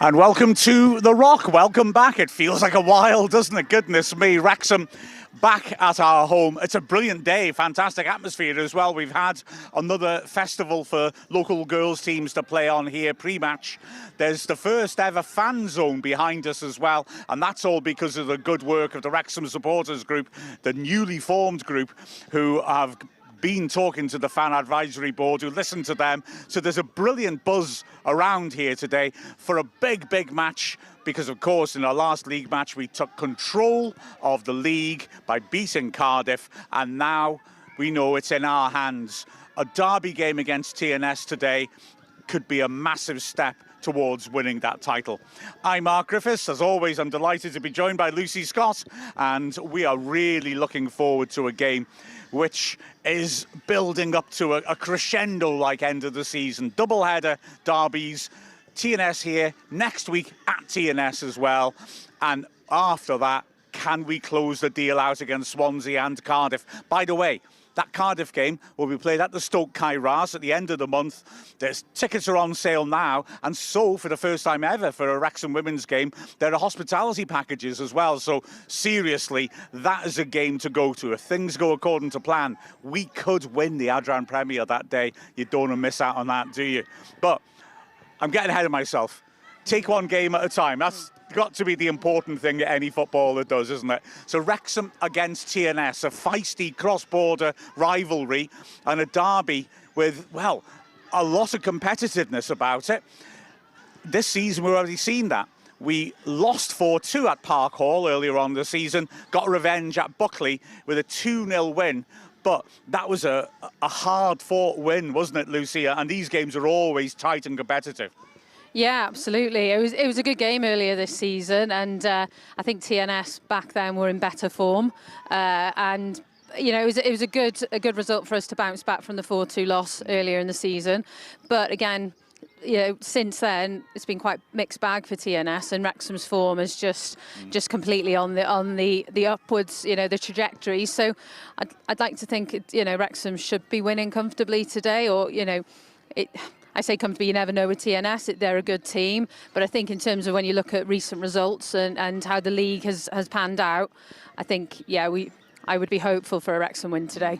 And welcome to The Rock. Welcome back. It feels like a while, doesn't it? Goodness me. Wrexham back at our home. It's a brilliant day. Fantastic atmosphere as well. We've had another festival for local girls teams to play on here pre-match. There's the first ever fan zone behind us as well. And that's all because of the good work of the Wrexham supporters group, the newly formed group who have been talking to the fan advisory board, who listen to them. So there's a brilliant buzz around here today for a big match, because of course in our last league match we took control of the league by beating Cardiff, and now we know it's in our hands. A derby game against TNS today could be a massive step towards winning that title. I'm Mark Griffiths. As always, I'm delighted to be joined by Lucy Scott, and we are really looking forward to a game which is building up to a crescendo-like end of the season. Double-header derbies, TNS here, next week at TNS as well. And after that, can we close the deal out against Swansea and Cardiff? By the way, that Cardiff game will be played at the Stoke Kairos at the end of the month. Tickets are on sale now, and so for the first time ever for a Wrexham women's game, there are hospitality packages as well. So seriously, that is a game to go to. If things go according to plan, we could win the Adran Premier that day. You don't want to miss out on that, do you? But I'm getting ahead of myself. Take one game at a time. That's got to be the important thing that any footballer does, isn't it? So Wrexham against TNS, a feisty cross-border rivalry and a derby with, well, a lot of competitiveness about it. This season we've already seen that. We lost 4-2 at Park Hall earlier on this season, got revenge at Buckley with a 2-0 win. But that was a hard-fought win, wasn't it, Lucia? And these games are always tight and competitive. Yeah, absolutely. It was a good game earlier this season, and I think TNS back then were in better form, and you know it was a good result for us to bounce back from the 4-2 loss earlier in the season. But again, you know, since then it's been quite mixed bag for TNS, and Wrexham's form is just completely on the upwards, you know, the trajectory. So I'd like to think Wrexham should be winning comfortably today, or I say comfortably, you never know with TNS. They're a good team. But I think in terms of when you look at recent results and how the league has panned out, I think, yeah, I would be hopeful for a Wrexham win today.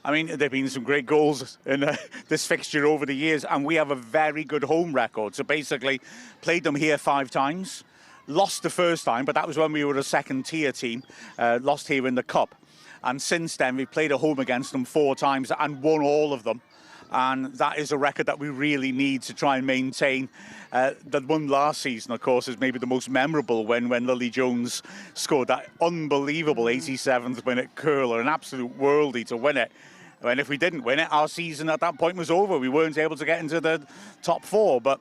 I mean, there have been some great goals in this fixture over the years, and we have a very good home record. So basically, played them here 5 times, lost the first time, but that was when we were a second-tier team, lost here in the Cup. And since then, we've played at home against them 4 times and won all of them. And that is a record that we really need to try and maintain. The one last season, of course, is maybe the most memorable when Lily Jones scored that unbelievable 87th minute curler, an absolute worldie to win it. And if we didn't win it, our season at that point was over. We weren't able to get into the top 4. But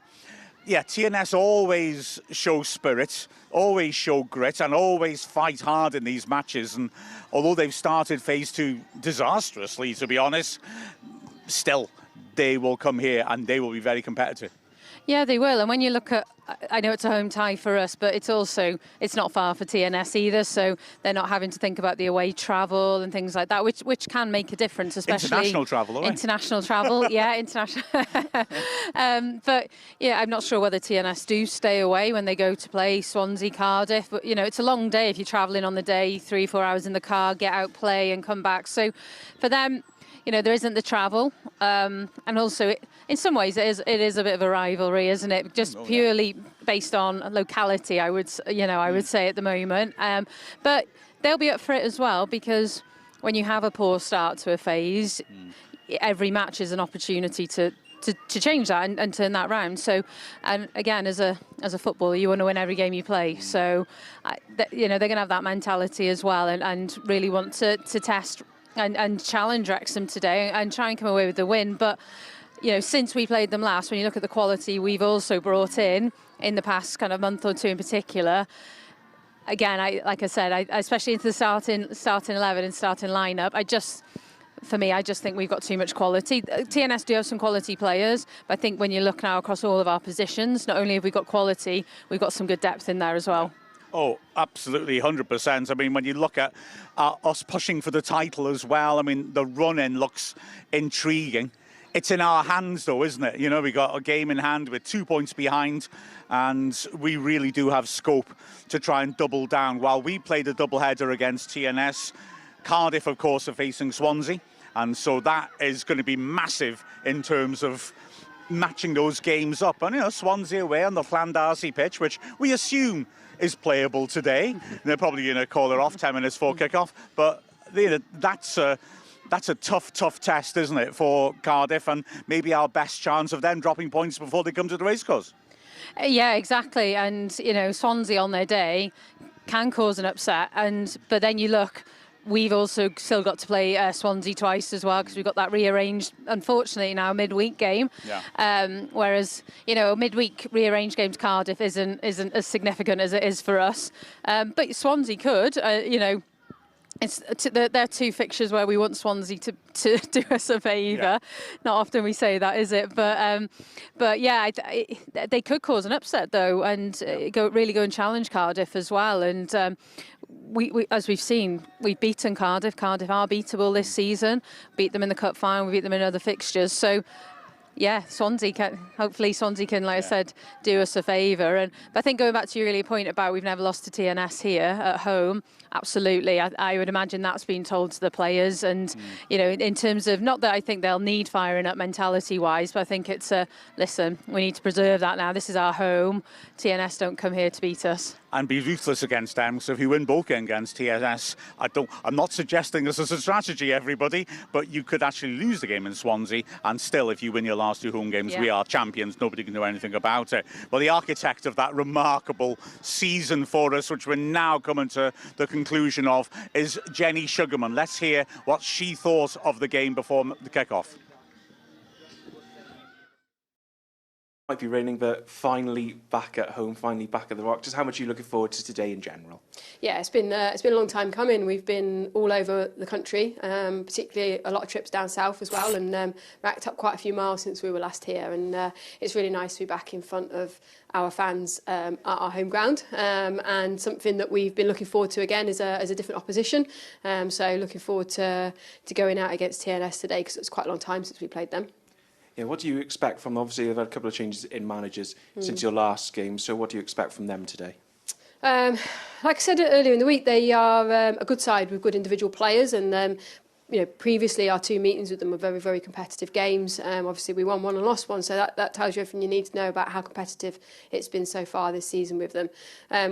yeah, TNS always show spirit, always show grit, and always fight hard in these matches. And although they've started phase 2 disastrously, to be honest, still, they will come here and they will be very competitive. Yeah, they will. And when you look at, I know it's a home tie for us, but it's not far for TNS either. So they're not having to think about the away travel and things like that, which can make a difference, especially international travel. International travel, yeah, international. But yeah, I'm not sure whether TNS do stay away when they go to play Swansea, Cardiff. But you know, it's a long day if you're travelling on the day, 3-4 hours in the car, get out, play, and come back. So for them, you know, there isn't the travel, and also in some ways it is a bit of a rivalry, isn't it? Just purely based on locality, I would say at the moment. But they'll be up for it as well, because when you have a poor start to a phase, every match is an opportunity to change that and turn that round. So, and again, as a footballer, you want to win every game you play. So, they're going to have that mentality as well, and really want to test and challenge Wrexham today and try and come away with the win. But you know, since we played them last, when you look at the quality we've also brought in the past kind of month or 2 in particular, again, like I said, especially into the starting 11 and starting lineup, I just think we've got too much quality. TNS do have some quality players, but I think when you look now across all of our positions, not only have we got quality, we've got some good depth in there as well. Oh, absolutely, 100%. I mean, when you look at us pushing for the title as well, I mean, the run-in looks intriguing. It's in our hands, though, isn't it? You know, we got a game in hand with 2 points behind, and we really do have scope to try and double down. While we played a doubleheader against TNS, Cardiff, of course, are facing Swansea, and so that is going to be massive in terms of matching those games up. And, you know, Swansea away on the Llandarcy pitch, which we assume is playable today. They're probably going to call it off 10 minutes before kickoff, but you know, that's a tough test, isn't it, for Cardiff, and maybe our best chance of them dropping points before they come to the racecourse. Yeah, exactly. And, you know, Swansea on their day can cause an upset. But then you look, we've also still got to play Swansea twice as well, because we've got that rearranged, unfortunately, now midweek game. Yeah. Whereas, you know, a midweek rearranged game to Cardiff isn't as significant as it is for us. But Swansea could, you know, they're two fixtures where we want Swansea to do us a favour. Yeah. Not often we say that, is it? But yeah, they could cause an upset though, and really go and challenge Cardiff as well. And we, as we've seen, we've beaten Cardiff. Cardiff are beatable this season. Beat them in the cup final. We beat them in other fixtures. So. Yeah, hopefully Swansea can, like I said, do us a favour. But I think going back to your earlier point about we've never lost to TNS here at home, absolutely. I would imagine that's been told to the players. And, you know, in terms of, not that I think they'll need firing up mentality-wise, but I think it's listen, we need to preserve that now. This is our home. TNS don't come here to beat us. And be ruthless against them. So if you win both games against TNS, I'm not suggesting this is a strategy, everybody, but you could actually lose the game in Swansea, and still, if you win your last 2 home games, we are champions. Nobody can do anything about it. Well, the architect of that remarkable season for us, which we're now coming to the conclusion of, is Jenny Sugarman. Let's hear what she thought of the game before the kickoff. Might be raining, but finally back at home, finally back at the Rock. Just how much are you looking forward to today in general? Yeah, it's been a long time coming. We've been all over the country, particularly a lot of trips down south as well, and racked up quite a few miles since we were last here. And it's really nice to be back in front of our fans at our home ground, and something that we've been looking forward to again is a different opposition. So looking forward to going out against TNS today, because it's quite a long time since we played them. Yeah, what do you expect from, obviously they've had a couple of changes in managers since your last game, so what do you expect from them today? Like I said earlier in the week, they are a good side with good individual players, and you know, previously our 2 meetings with them were very, very competitive games. Obviously we won one and lost one, so that tells you everything you need to know about how competitive it's been so far this season with them.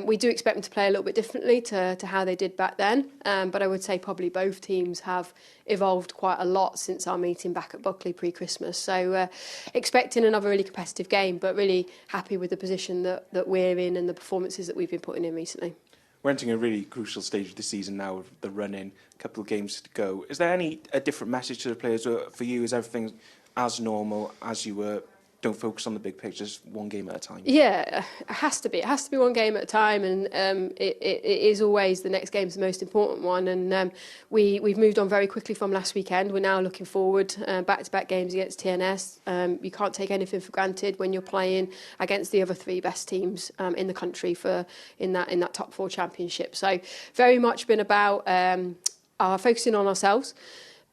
We do expect them to play a little bit differently to how they did back then, but I would say probably both teams have evolved quite a lot since our meeting back at Buckley pre-Christmas. So expecting another really competitive game, but really happy with the position that we're in and the performances that we've been putting in recently. We're entering a really crucial stage of the season now with the run-in, a couple of games to go. Is there a different message to the players? Or for you, is everything as normal as you were? Don't focus on the big picture, just one game at a time. Yeah, it has to be. It has to be one game at a time, and it is always the next game's the most important one. And we've moved on very quickly from last weekend. We're now looking forward, back-to-back games against TNS. You can't take anything for granted when you're playing against the other 3 best teams in the country in that top 4 championship. So very much been about focusing on ourselves.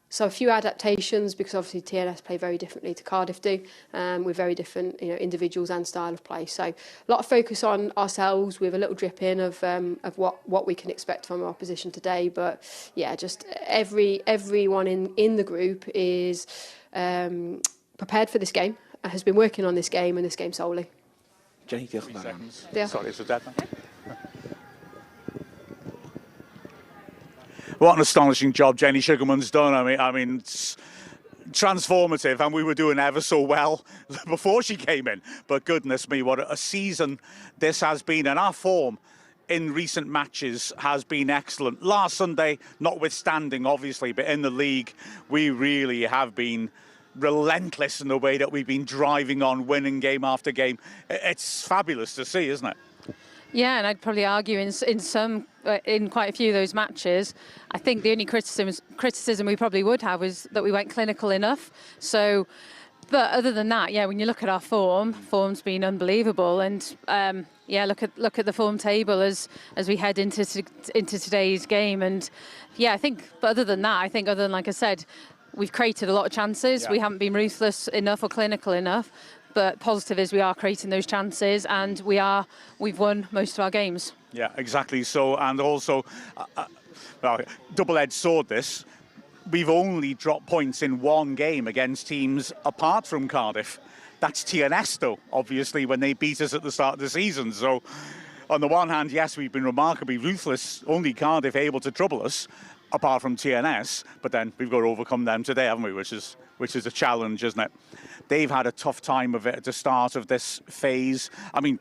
So a few adaptations, because obviously TNS play very differently to Cardiff do, with very different individuals and style of play. So a lot of focus on ourselves with a little drip in of what we can expect from our opposition today. But yeah, just everyone in the group is prepared for this game, has been working on this game and this game solely. Jenny, 3 seconds. Yeah. Sorry, it's a deadline. What an astonishing job Jenny Sugarman's done. I mean, it's transformative, and we were doing ever so well before she came in. But goodness me, what a season this has been. And our form in recent matches has been excellent. Last Sunday, notwithstanding, obviously, but in the league, we really have been relentless in the way that we've been driving on, winning game after game. It's fabulous to see, isn't it? Yeah, and I'd probably argue in quite a few of those matches, I think the only criticism we probably would have was that we weren't clinical enough. So, but other than that, yeah, when you look at our form's been unbelievable, and yeah, look at the form table as we head into today's game, and yeah, I think. But other than that, I think other than, like I said, we've created a lot of chances. Yeah. We haven't been ruthless enough or clinical enough. But positive is we are creating those chances, and we've won most of our games. Yeah, exactly. So, and also, well, double-edged sword this. We've only dropped points in one game against teams apart from Cardiff. That's TNS, though, obviously, when they beat us at the start of the season. So, on the one hand, yes, we've been remarkably ruthless. Only Cardiff able to trouble us, apart from TNS. But then we've got to overcome them today, haven't we? Which is a challenge, isn't it? They've had a tough time of it at the start of this phase. I mean,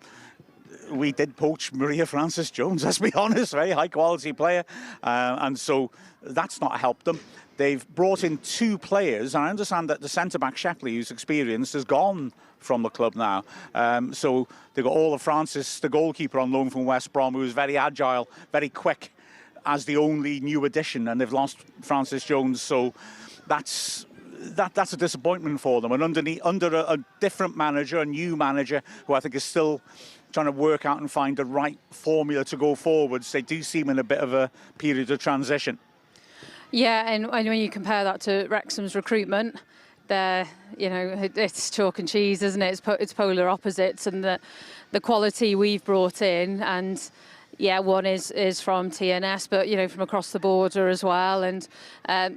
we did poach Maria Francis-Jones, let's be honest, very high-quality player. And so that's not helped them. They've brought in 2 players, and I understand that the centre-back, Shepley, who's experienced, has gone from the club now. So they've got Ola Francis, the goalkeeper, on loan from West Brom, who is very agile, very quick, as the only new addition, and they've lost Francis-Jones. So that's a disappointment for them. And under a different manager, a new manager, who I think is still trying to work out and find the right formula to go forwards, they do seem in a bit of a period of transition. Yeah, and when you compare that to Wrexham's recruitment, it's chalk and cheese, isn't it? It's polar opposites, and the quality we've brought in, and yeah, one is from TNS, but from across the border as well, and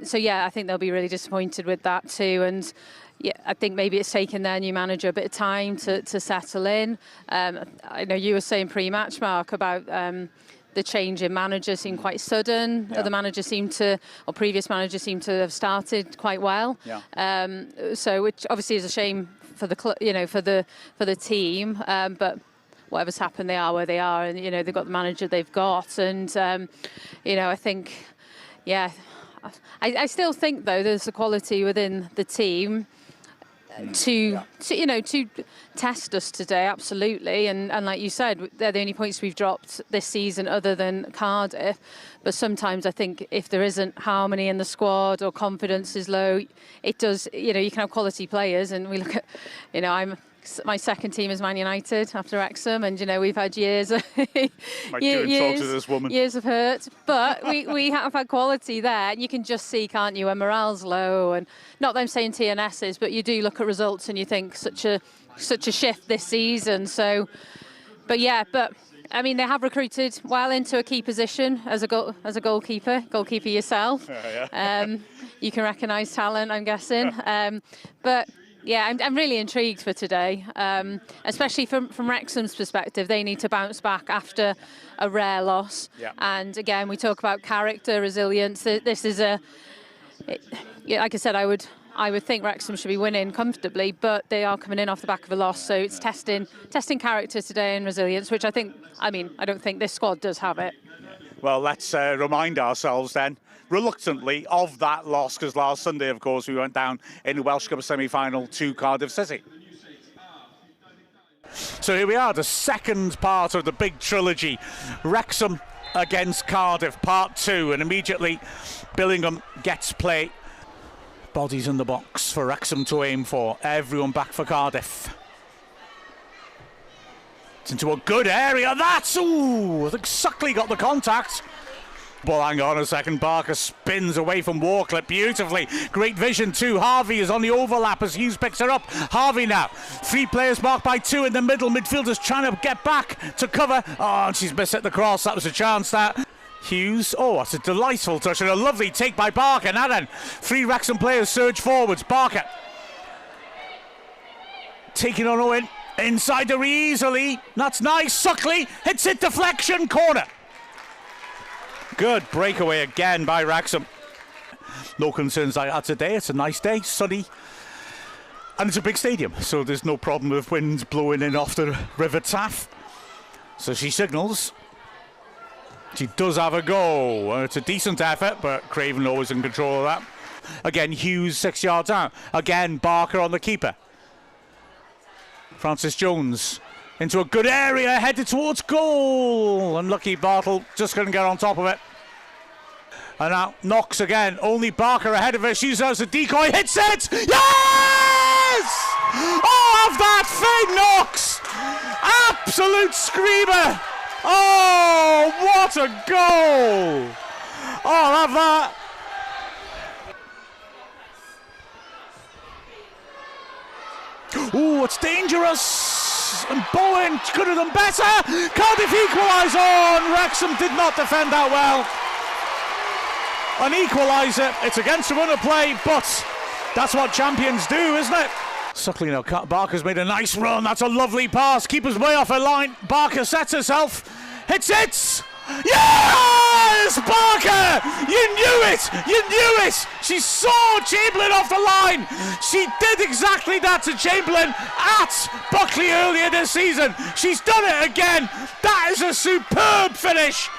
so yeah, I think they'll be really disappointed with that too, and yeah, I think maybe it's taken their new manager a bit of time to settle in. I know you were saying pre-match, Mark, about the change in manager seemed quite sudden. Yeah. Previous manager seemed to have started quite well. Yeah. So which obviously is a shame for the for the team, but whatever's happened, they are where they are, and they've got the manager they've got, and I think, yeah, I still think though there's a quality within the team to test us today, absolutely, and like you said, they're the only points we've dropped this season other than Cardiff. But sometimes I think if there isn't harmony in the squad or confidence is low, it does, you can have quality players, and we look at, my second team is Man United after Wrexham, and we've had years of years of hurt, but we have had quality there, and you can just see, can't you, when morale's low, and not that I'm saying TNS is, but you do look at results and you think such a shift this season. So, but I mean, they have recruited well into a key position as a goalkeeper yourself. You can recognise talent, I'm guessing, but. Yeah, I'm really intrigued for today, especially from Wrexham's perspective. They need to bounce back after a rare loss. Yeah. And again, we talk about character, resilience. This is like I said, I would think Wrexham should be winning comfortably, but they are coming in off the back of a loss. So it's testing character today and resilience, which I don't think this squad does have it. Well, let's remind ourselves then, reluctantly, of that loss, because last Sunday, of course, we went down in the Welsh Cup semi-final to Cardiff City. So here we are, the second part of the big trilogy, Wrexham against Cardiff, part 2, and immediately Billingham gets play. Bodies in the box for Wrexham to aim for. Everyone back for Cardiff. It's into a good area. I think Suckley got the contact. Well, hang on a second. Barker spins away from Warcliffe beautifully. Great vision too. Harvey is on the overlap as Hughes picks her up. Harvey now. 3 players marked by 2 in the middle. Midfielder's trying to get back to cover. Oh, and she's missed at the cross. That was a chance, that. Hughes. Oh, that's a delightful touch and a lovely take by Barker. Now then, 3 Wrexham players surge forwards. Barker taking on Owen. Inside the easily. That's nice. Suckley hits it. Deflection. Corner. Good breakaway again by Wrexham. No concerns like that today. It's a nice day, sunny, and it's a big stadium, so there's no problem with winds blowing in off the River Taff. So she signals. She does have a go. It's a decent effort, but Craven always in control of that. Again, Hughes 6 yards out. Again, Barker on the keeper. Francis-Jones into a good area, headed towards goal. Unlucky Bartle, just couldn't get on top of it. And now Knox again, only Barker ahead of her. She's as a decoy, hits it! Yes! Oh, of that Finn Knox! Absolute screamer! Oh, what a goal! Oh, I'll have that. Ooh, it's dangerous. And Bowen could have done better. Cardiff equalise on. Wrexham did not defend that well. An equaliser. It's against the run of play, but that's what champions do, isn't it? Suckley now. Barker's made a nice run. That's a lovely pass. Keeper's way off her line. Barker sets herself. Hits it. Yes! Barker! You knew it! You knew it! She saw Chamberlain off the line! She did exactly that to Chamberlain at Buckley earlier this season. She's done it again. That is a superb finish.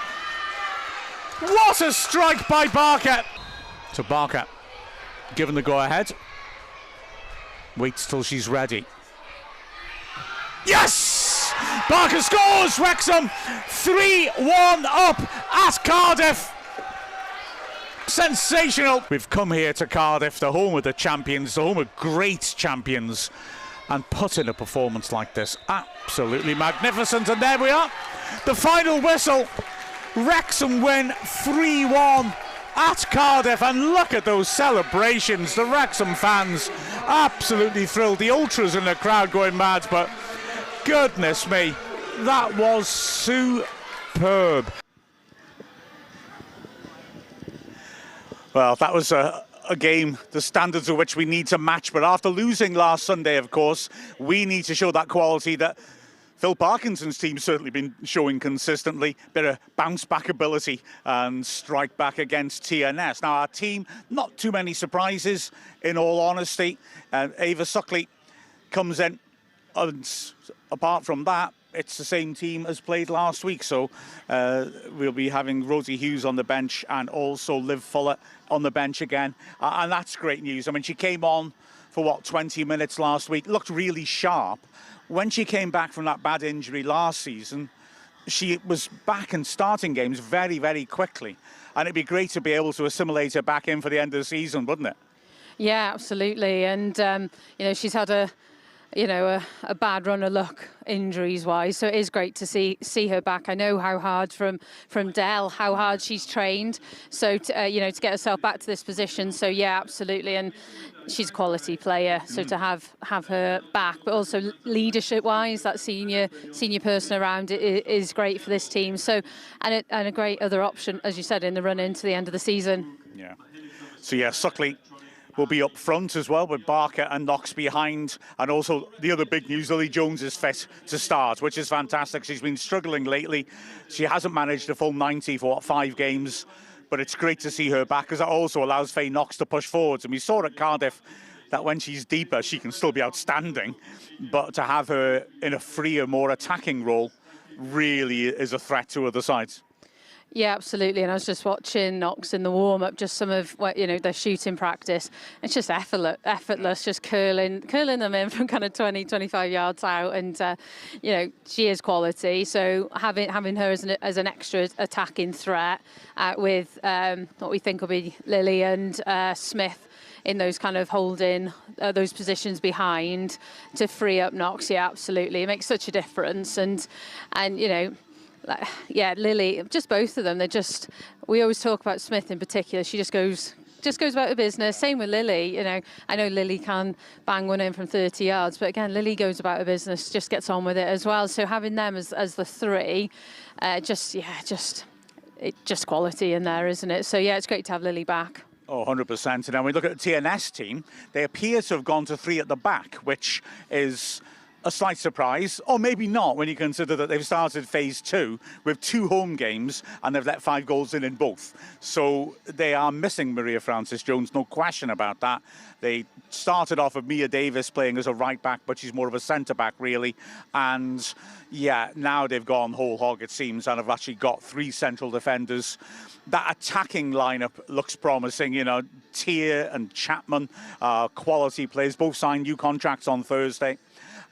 What a strike by Barker. So Barker, given the go-ahead, waits till she's ready. Yes! Barker scores! Wrexham 3-1 up at Cardiff. Sensational. We've come here to Cardiff, the home of the champions, the home of great champions, and put in a performance like this. Absolutely magnificent. And there we are. The final whistle. Wrexham win 3-1 at Cardiff, and look at those celebrations. The Wrexham fans absolutely thrilled. The ultras in the crowd going mad, but goodness me, that was superb. Well, that was a game, the standards of which we need to match, but after losing last Sunday, of course, we need to show that quality that Phil Parkinson's team's certainly been showing consistently. Bit of bounce back ability and strike back against TNS. Now our team, not too many surprises in all honesty. Ava Suckley comes in, and apart from that, it's the same team as played last week. So we'll be having Rosie Hughes on the bench and also Liv Fuller on the bench again. And that's great news. I mean, she came on for 20 minutes last week, looked really sharp. When she came back from that bad injury last season, she was back in starting games very, very quickly. And it'd be great to be able to assimilate her back in for the end of the season, wouldn't it? Yeah, absolutely. And, she's had a bad run of luck injuries-wise, so it is great to see her back. I know how hard from Dell, how hard she's trained, so to get herself back to this position. So yeah, absolutely, and she's a quality player. So to have her back, but also leadership-wise, that senior person around it is great for this team. So and a great other option, as you said, in the run into the end of the season. Yeah. So yeah, Suckley will be up front as well, with Barker and Knox behind. And also the other big news, Lily Jones is fit to start, which is fantastic. She's been struggling lately. She hasn't managed a full 90 for 5 games, but it's great to see her back, because it also allows Faye Knox to push forwards. And we saw at Cardiff that when she's deeper, she can still be outstanding, but to have her in a freer, more attacking role really is a threat to other sides. Yeah, absolutely. And I was just watching Knox in the warm-up, just some of their shooting practice. It's just effortless, just curling them in from kind of 20, 25 yards out. And she is quality. So having her as an extra attacking threat with what we think will be Lily and Smith in those kind of holding those positions behind to free up Knox. Yeah, absolutely. It makes such a difference. And Lily, just both of them. We always talk about Smith in particular. She just goes about her business. Same with Lily. I know Lily can bang one in from 30 yards, but again, Lily goes about her business, just gets on with it as well. So having them as the three, just quality in there, isn't it? So yeah, it's great to have Lily back. Oh, 100%. And then we look at the TNS team, they appear to have gone to 3 at the back, which is a slight surprise, or maybe not, when you consider that they've started phase 2 with 2 home games and they've let 5 goals in both. So they are missing Maria Francis-Jones, no question about that. They started off with Mia Davis playing as a right back, but she's more of a centre back really. And yeah, now they've gone whole hog, it seems, and have actually got 3 central defenders. That attacking lineup looks promising. Tier and Chapman, quality players, both signed new contracts on Thursday.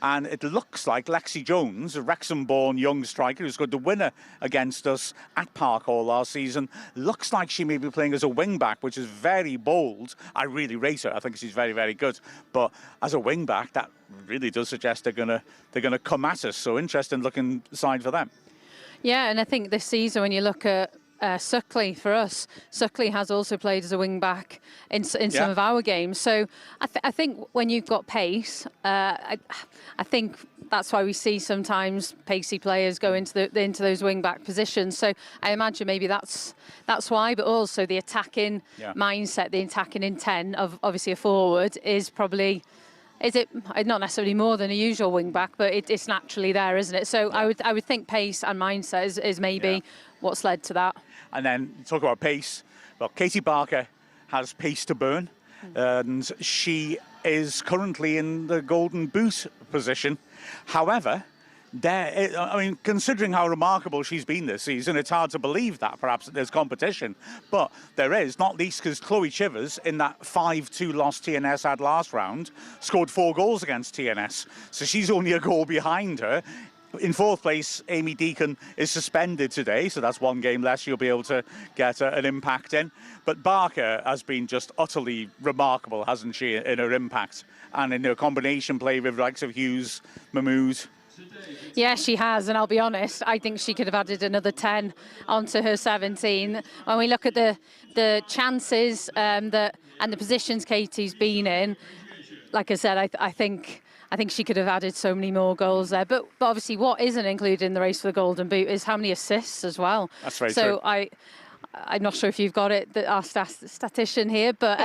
And it looks like Lexi Jones, a Wrexham-born young striker who scored the winner against us at Park Hall last season, looks like she may be playing as a wing-back, which is very bold. I really rate her. I think she's very, very good. But as a wing-back, that really does suggest they're gonna come at us. So interesting looking side for them. Yeah, and I think this season, when you look at Suckley for us. Suckley has also played as a wing back in some of our games. So I think when you've got pace, I think that's why we see sometimes pacey players go into those wing back positions. So I imagine maybe that's why, but also the attacking mindset, the attacking intent of obviously a forward is probably. Is it not necessarily more than a usual wing back, but it's naturally there, isn't it? So I would think pace and mindset is maybe what's led to that. And then talk about pace. Well, Katie Barker has pace to burn, and she is currently in the Golden Boot position. However, considering how remarkable she's been this season, it's hard to believe that perhaps there's competition. But there is, not least because Chloe Chivers, in that 5-2 loss TNS had last round, scored 4 goals against TNS. So she's only a goal behind her. In 4th place, Amy Deacon is suspended today, so that's 1 game less she'll be able to get an impact in. But Barker has been just utterly remarkable, hasn't she, in her impact and in her combination play with the likes of Hughes, Mahmood. Yeah, she has, and I'll be honest, I think she could have added another 10 onto her 17. When we look at the chances and the positions Katie's been in, like I said, I think she could have added so many more goals there. But obviously what isn't included in the race for the Golden Boot is how many assists as well. That's very true. So I'm not sure if you've got it, our statistician here, but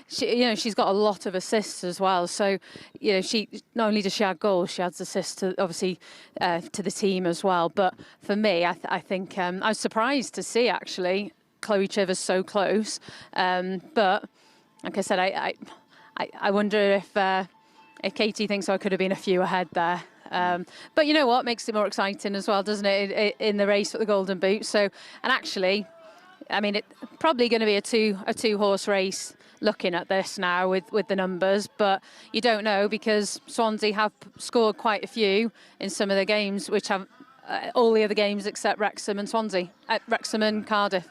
she's got a lot of assists as well. So she not only does she add goals, she adds assists to obviously to the team as well. But for me, I think I was surprised to see actually Chloe Chivers so close. But like I said, I wonder if Katie thinks I could have been a few ahead there. But you know what, makes it more exciting as well, doesn't it, in the race for the Golden Boot? So, and actually, I mean, it's probably going to be a two-horse race looking at this now with the numbers, but you don't know because Swansea have scored quite a few in some of the games, which have all the other games except Wrexham and Wrexham and Cardiff.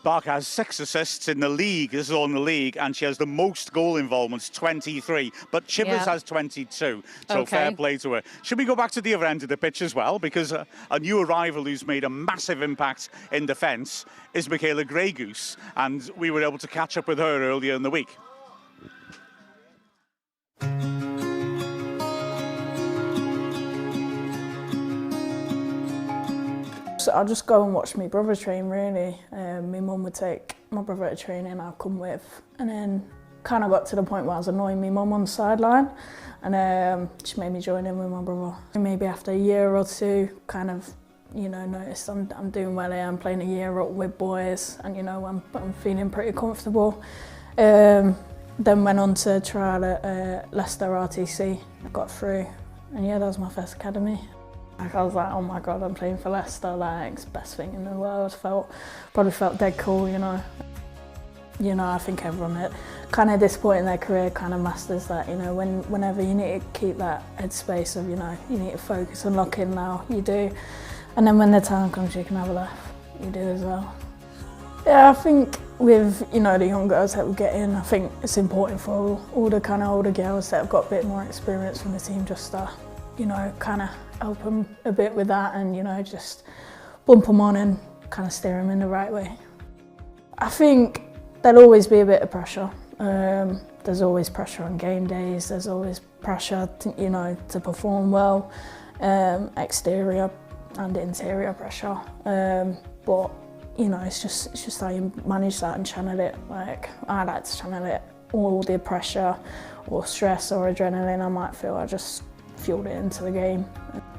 Barker has 6 assists in the league. This is all in the league, and she has the most goal involvements, 23. But Chivers has 22, so fair play to her. Should we go back to the other end of the pitch as well? Because a new arrival who's made a massive impact in defence is Michaela Greygoose, and we were able to catch up with her earlier in the week. So I'll just go and watch my brother train really. My mum would take my brother to training I'll come with, and then kind of got to the point where I was annoying my mum on the sideline, and she made me join in with my brother. And maybe after a year or two, kind of noticed I'm doing well here. I'm playing a year up with boys, and I'm feeling pretty comfortable. Then went on to trial at Leicester RTC. I got through, and that was my first academy. I was like, oh my God, I'm playing for Leicester, like, it's the best thing in the world. Probably felt dead cool, I think everyone at kind of this point in their career kind of masters that, whenever you need to keep that headspace of, you need to focus and lock in now, you do. And then when the time comes, you can have a laugh, you do as well. Yeah, I think with, the young girls that we get in, I think it's important for all the kind of older girls that have got a bit more experience from the team just to, kind of help them a bit with that and, just bump them on and kind of steer them in the right way. I think there'll always be a bit of pressure. There's always pressure on game days, there's always pressure to, to perform well, exterior and interior pressure. But, it's just how you manage that and channel it. Like, I like to channel it, all the pressure or stress or adrenaline I might feel, I just fueled it into the game.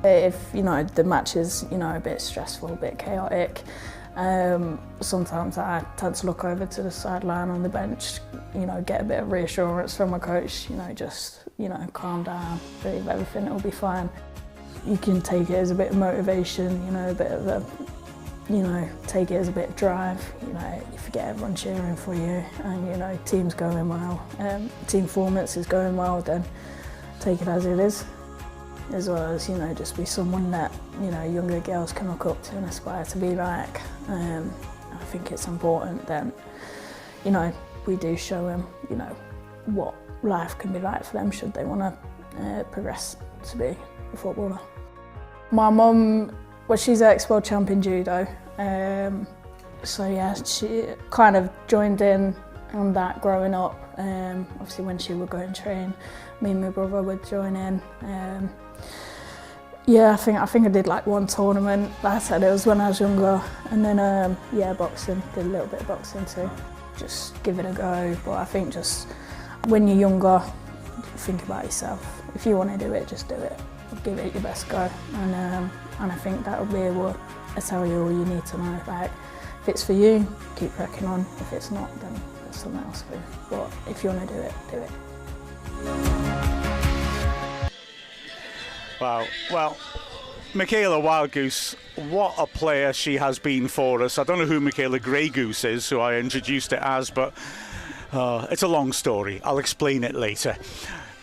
If the match is a bit stressful, a bit chaotic, sometimes I tend to look over to the sideline on the bench, get a bit of reassurance from my coach, just calm down, believe everything will be fine. You can take it as a bit of motivation, a bit of a, take it as a bit of drive. If you get everyone cheering for you and team's going well, team performance is going well, then take it as it is. As well as, just be someone that, younger girls can look up to and aspire to be like. I think it's important that, we do show them, what life can be like for them should they want to progress to be a footballer. My mum, she's an ex-world champion judo. So yeah, she kind of joined in on that growing up. Obviously when she would go and train, me and my brother would join in. Yeah, I think I did like one tournament. Like I said, it was when I was younger, and then yeah, boxing. Did a little bit of boxing too. Just give it a go. But I think just when you're younger, think about yourself. If you want to do it, just do it. Give it your best go, and I think that'll be able to tell you all you need to know. Like, if it's for you, keep cracking on. If it's not, then there's something else for you. But if you want to do it, do it. Wow. Well, Michaela Wildgoose, what a player she has been for us. I don't know who Michaela Grey Goose is, who I introduced it as, but it's a long story. I'll explain it later.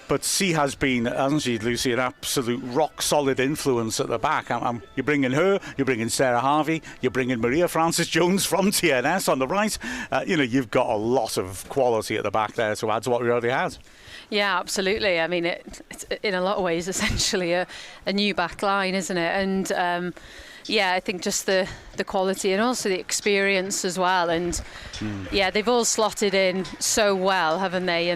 But she has been, hasn't she, Lucy, an absolute rock-solid influence at the back. You're bringing her, you're bringing Sarah Harvey, you're bringing Maria Francis-Jones from TNS on the right. You've got a lot of quality at the back there to add to what we already had. Yeah, absolutely. I mean, it's in a lot of ways essentially a new back line, isn't it? And yeah, I think just the quality and also the experience as well. And yeah, they've all slotted in so well, haven't they?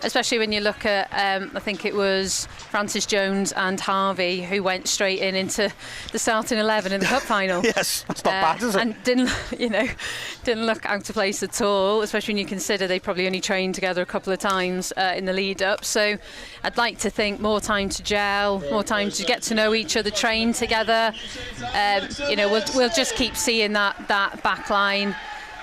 Especially when you look at, I think it was Francis Jones and Harvey who went straight into the starting 11 in the cup final. Yes, that's not bad, is it? And didn't look out of place at all, especially when you consider they probably only trained together a couple of times in the lead up. So I'd like to think more time to gel, more time to get to know each other, train together. We'll just keep seeing that back line.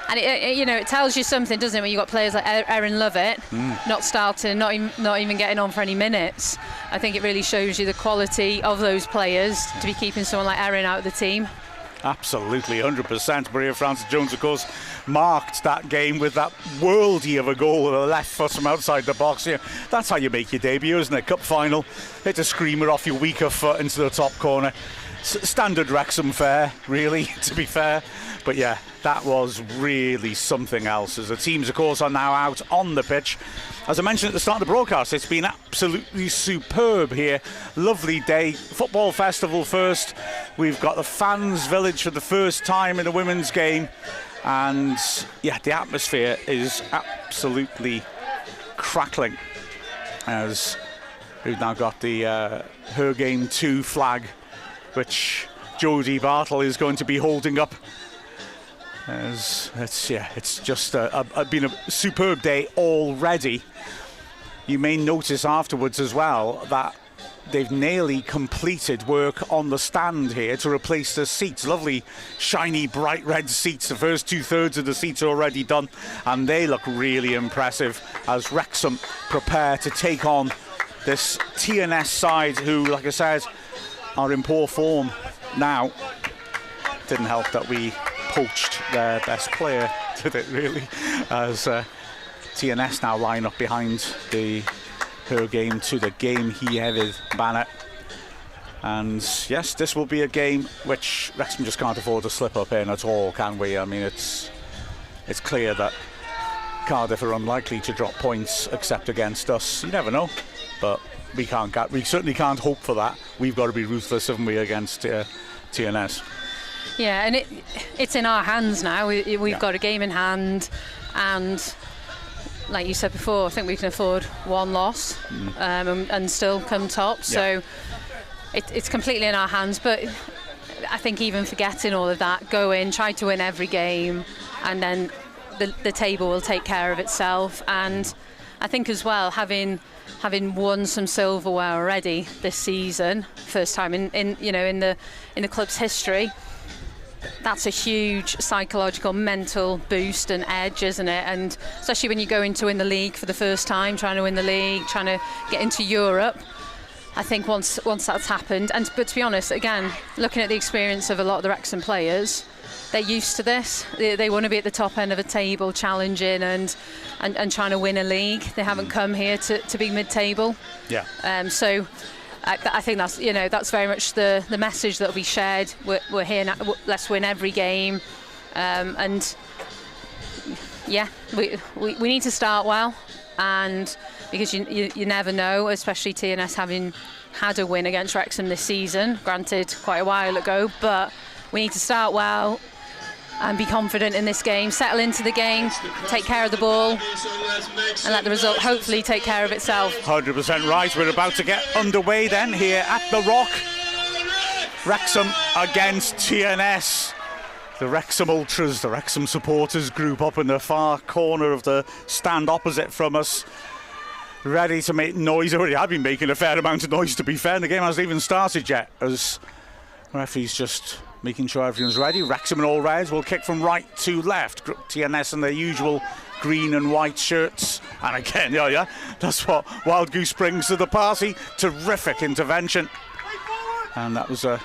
And it tells you something, doesn't it, when you've got players like Erin Lovett not starting, not even getting on for any minutes. I think it really shows you the quality of those players to be keeping someone like Erin out of the team. Absolutely, 100%. Maria Francis-Jones, of course, marked that game with that worldie of a goal with a left foot from outside the box. Yeah, that's how you make your debut, isn't it? Cup final, hit a screamer off your weaker foot into the top corner. Standard Wrexham fare, really, to be fair. But yeah, that was really something else. As the teams, of course, are now out on the pitch. As I mentioned at the start of the broadcast, it's been absolutely superb here. Lovely day. Football festival first. We've got the fans' village for the first time in a women's game. And yeah, the atmosphere is absolutely crackling. As we've now got the Her Game 2 flag, which Jodie Bartle is going to be holding up. It's just been a superb day already. You may notice afterwards as well that they've nearly completed work on the stand here to replace the seats. Lovely, shiny, bright red seats. The first 2/3 of the seats are already done, and they look really impressive as Wrexham prepare to take on this TNS side who, like I said, are in poor form now. Didn't help that we poached their best player, did it really? As TNS now line up behind the Her Game to the Game He Hefyd banner. And yes, this will be a game which Wrexham just can't afford to slip up in at all, can we? I mean, it's clear that Cardiff are unlikely to drop points except against us. You never know, but we certainly can't hope for that. We've got to be ruthless, haven't we, against TNS? Yeah, and it's in our hands now. We've got a game in hand, and like you said before, I think we can afford one loss and still come top. So it's completely in our hands. But I think even forgetting all of that, go in, try to win every game, and then the table will take care of itself. And I think as well, having won some silverware already this season, first time in the club's history, that's a huge psychological, mental boost and edge, isn't it? And especially when you go into win the league for the first time, trying to win the league, trying to get into Europe. I think once that's happened, but to be honest, again, looking at the experience of a lot of the Wrexham players, they're used to this. They want to be at the top end of a table, challenging and trying to win a league. They haven't come here to be mid-table. Yeah. So I think that's very much the message that will be shared. We're here now. Let's win every game, and yeah, we need to start well, and because you never know, especially TNS having had a win against Wrexham this season, granted quite a while ago, but we need to start well and be confident in this game, settle into the game, take care of the ball, and let the result hopefully take care of itself. 100% right. We're about to get underway then here at the Rock. Wrexham against TNS. The Wrexham Ultras, the Wrexham supporters group up in the far corner of the stand opposite from us, ready to make noise. Already have been making a fair amount of noise, to be fair, and the game hasn't even started yet, as the referee's just making sure everyone's ready. Wrexham in all reds will kick from right to left. TNS in their usual green and white shirts. And again, yeah, that's what Wild Goose brings to the party. Terrific intervention. And that was a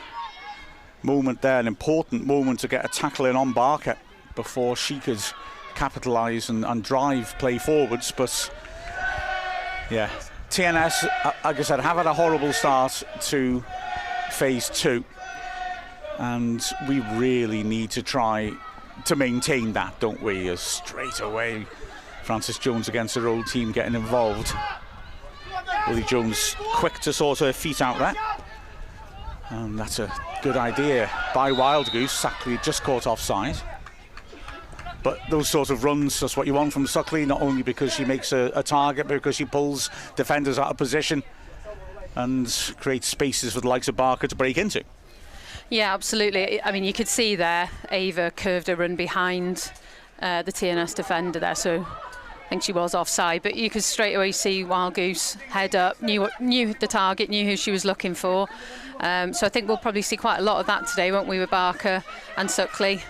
moment there, an important moment to get a tackle in on Barker before she could capitalise and drive play forwards. But yeah, TNS, like I said, have had a horrible start to phase 2, and we really need to try to maintain that, don't we? As straight away Frances Jones against her old team getting involved. Willie Jones quick to sort her feet out there, and that's a good idea by Wild Goose. Suckley just caught offside. But those sort of runs, that's what you want from Suckley, not only because she makes a target, but because she pulls defenders out of position and creates spaces for the likes of Barker to break into. Yeah, absolutely. I mean, you could see there, Ava curved a run behind the TNS defender there, so I think she was offside. But you could straight away see Wild Goose head up, knew the target, knew who she was looking for. So I think we'll probably see quite a lot of that today, won't we, with Barker and Suckley.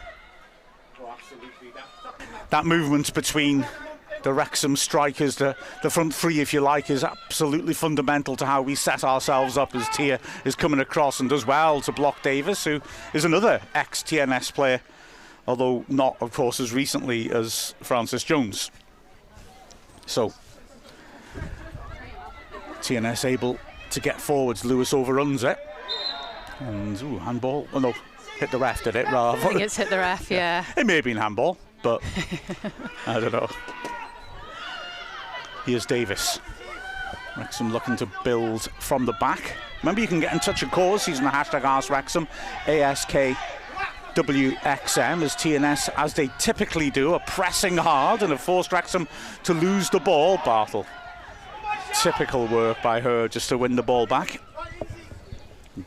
That movement between the Wrexham strikers, the front three, if you like, is absolutely fundamental to how we set ourselves up, as Tia is coming across and does well to block Davis, who is another ex-TNS player, although not, of course, as recently as Frances Jones. So, TNS able to get forwards. Lewis overruns it. And, handball. Oh, no, hit the ref, did it? I think it's hit the ref, yeah. It may have been handball, but I don't know. Here's Davis. Wrexham looking to build from the back. Remember, you can get in touch, of course, using the hashtag AskWrexham, ASKWXM, as TNS, as they typically do, are pressing hard and have forced Wrexham to lose the ball. Bartle. Typical work by her just to win the ball back.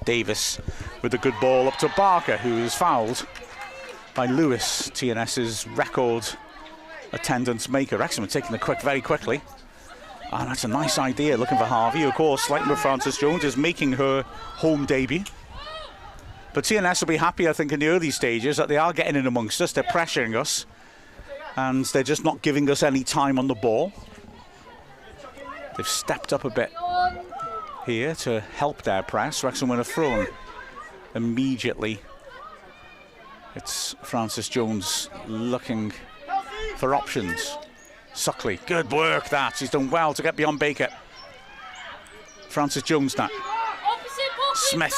Davis with a good ball up to Barker, who is fouled by Lewis, TNS's record attendance maker. Wrexham are taking the quick very quickly. And that's a nice idea, looking for Harvey. Of course, like with Frances Jones, is making her home debut. But TNS will be happy, I think, in the early stages that they are getting in amongst us. They're pressuring us. And they're just not giving us any time on the ball. They've stepped up a bit here to help their press. Wrexham win a throw immediately. It's Frances Jones looking for options. Suckley, good work that. She's done well to get beyond Baker. Frances Jones now. Smith.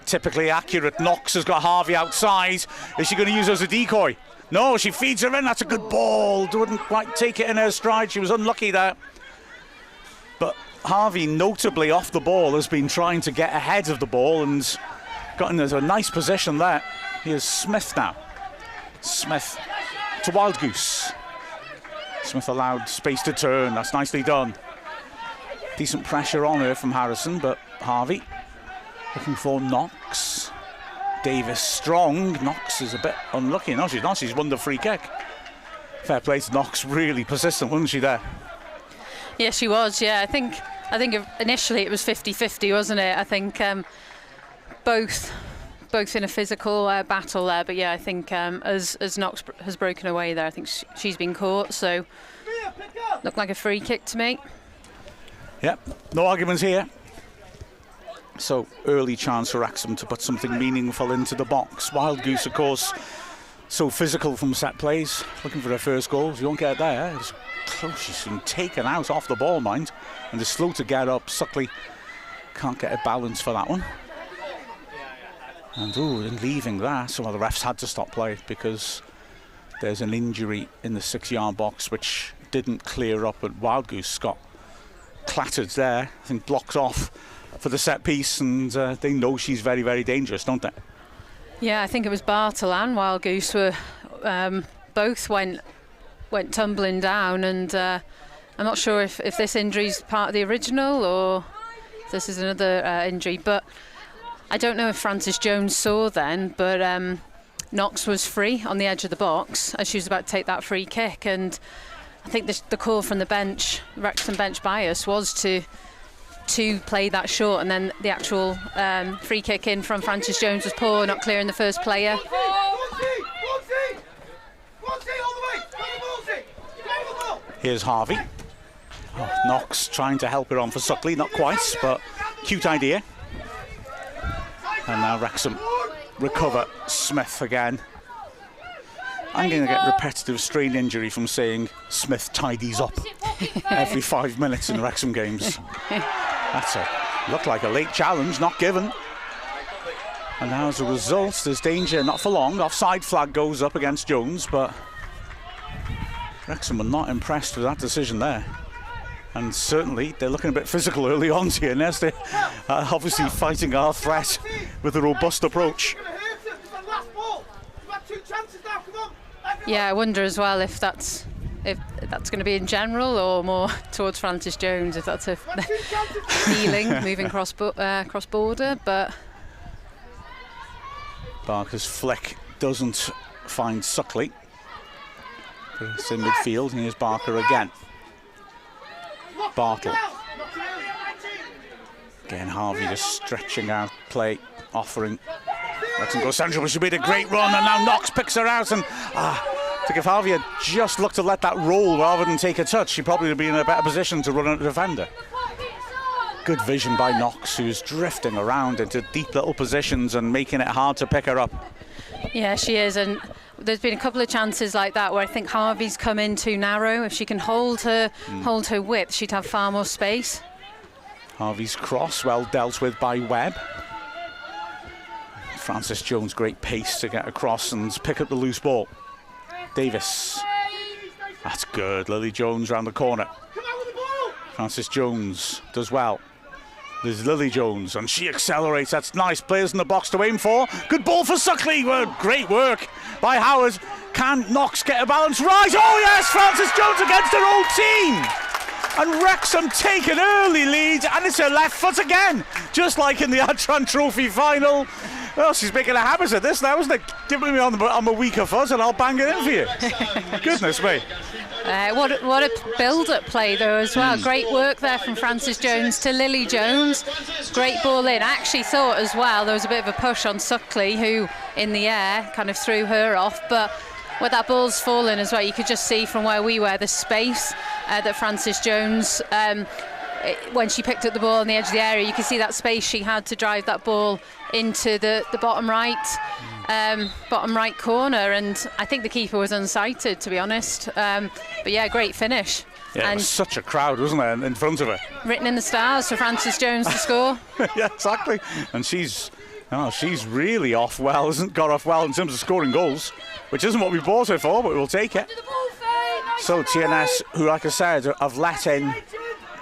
Typically accurate. Knox has got Harvey outside. Is she going to use her as a decoy? No, she feeds her in. That's a good ball. Wouldn't quite take it in her stride. She was unlucky there. But Harvey, notably off the ball, has been trying to get ahead of the ball and gotten into a nice position there. Here's Smith now. Smith to Wild Goose. Smith allowed space to turn. That's nicely done. Decent pressure on her from Harrison, but Harvey looking for Knox. Davis strong. Knox is a bit unlucky. No, she's not. She's won the free kick. Fair play to Knox. Really persistent, wasn't she there? Yeah, she was. Yeah, I think initially it was 50-50, wasn't it? I think both in a physical battle there, but yeah, I think as Knox has broken away there, I think she's been caught, so looked like a free kick to me. Yep, no arguments here. So early chance for Wrexham to put something meaningful into the box. Wild Goose, of course, so physical from set plays, looking for her first goal. You won't get there. It's close. She's been taken out off the ball, mind, and they're slow to get up. Suckley can't get a balance for that one. And in leaving that, so the refs had to stop play because there's an injury in the 6-yard box which didn't clear up, but Wild Goose got clattered there. I think blocks off for the set piece, and they know she's very, very dangerous, don't they? Yeah, I think it was Bartle and Wild Goose were both went tumbling down, and I'm not sure if this injury is part of the original or if this is another injury, but I don't know if Frances Jones saw then, but Knox was free on the edge of the box as she was about to take that free kick, and I think the call from the bench, Wrexham bench bias, was to play that short, and then the actual free kick in from Frances Jones was poor, not clearing the first player. Here's Harvey. Oh, Knox trying to help her on for Suckley, not quite, but cute idea. And now Wrexham recover Smith again. I'm going to get repetitive strain injury from saying Smith tidies up every 5 minutes in Wrexham games. Looked like a late challenge, not given. And now as a result, there's danger, not for long. Offside flag goes up against Jones, but Wrexham were not impressed with that decision there. And certainly they're looking a bit physical early on here, Nes. They're obviously fighting our threat with a robust approach. Yeah, I wonder as well if that's going to be in general or more towards Frances Jones, if that's a feeling moving cross border. But Barker's flick doesn't find Suckley. It's in midfield, and here's Barker again. Bartle. Again, Harvey just stretching out play, offering. Wrexham goes central, but she made a great run, and now Knox picks her out. And I think if Harvey had just looked to let that roll rather than take a touch, she probably would be in a better position to run at the defender. Good vision by Knox, who's drifting around into deep little positions and making it hard to pick her up. Yeah, she is, and there's been a couple of chances like that where I think Harvey's come in too narrow. If she can hold her width, she'd have far more space. Harvey's cross, well dealt with by Webb. Frances Jones, great pace to get across and pick up the loose ball. Davis. That's good. Lily Jones round the corner. Frances Jones does well. There's Lily Jones, and she accelerates. That's nice. Players in the box to aim for. Good ball for Suckley. Well, great work by Howard. Can Knox get a balance right? Oh yes, Frances Jones against her old team. And Wrexham take an early lead, and it's her left foot again, just like in the Adtran Trophy final. Well, she's making a habit of this now, isn't it? Give me on my weaker foot, and I'll bang it in for you. Goodness me. What a build-up play though as well. Great work there from Frances Jones to Lily Jones. Great ball in. I actually thought as well there was a bit of a push on Suckley, who in the air kind of threw her off, but where that ball's fallen as well, you could just see from where we were the space that Frances Jones, when she picked up the ball on the edge of the area, you can see that space she had to drive that ball into the bottom right corner, and I think the keeper was unsighted, to be honest. But yeah, great finish. Yeah, and it was such a crowd, wasn't there, in front of her? Written in the stars for Frances Jones to score. Yeah, exactly. And she's really got off well in terms of scoring goals, which isn't what we bought her for, but we'll take it. So TNS, who, like I said, have let in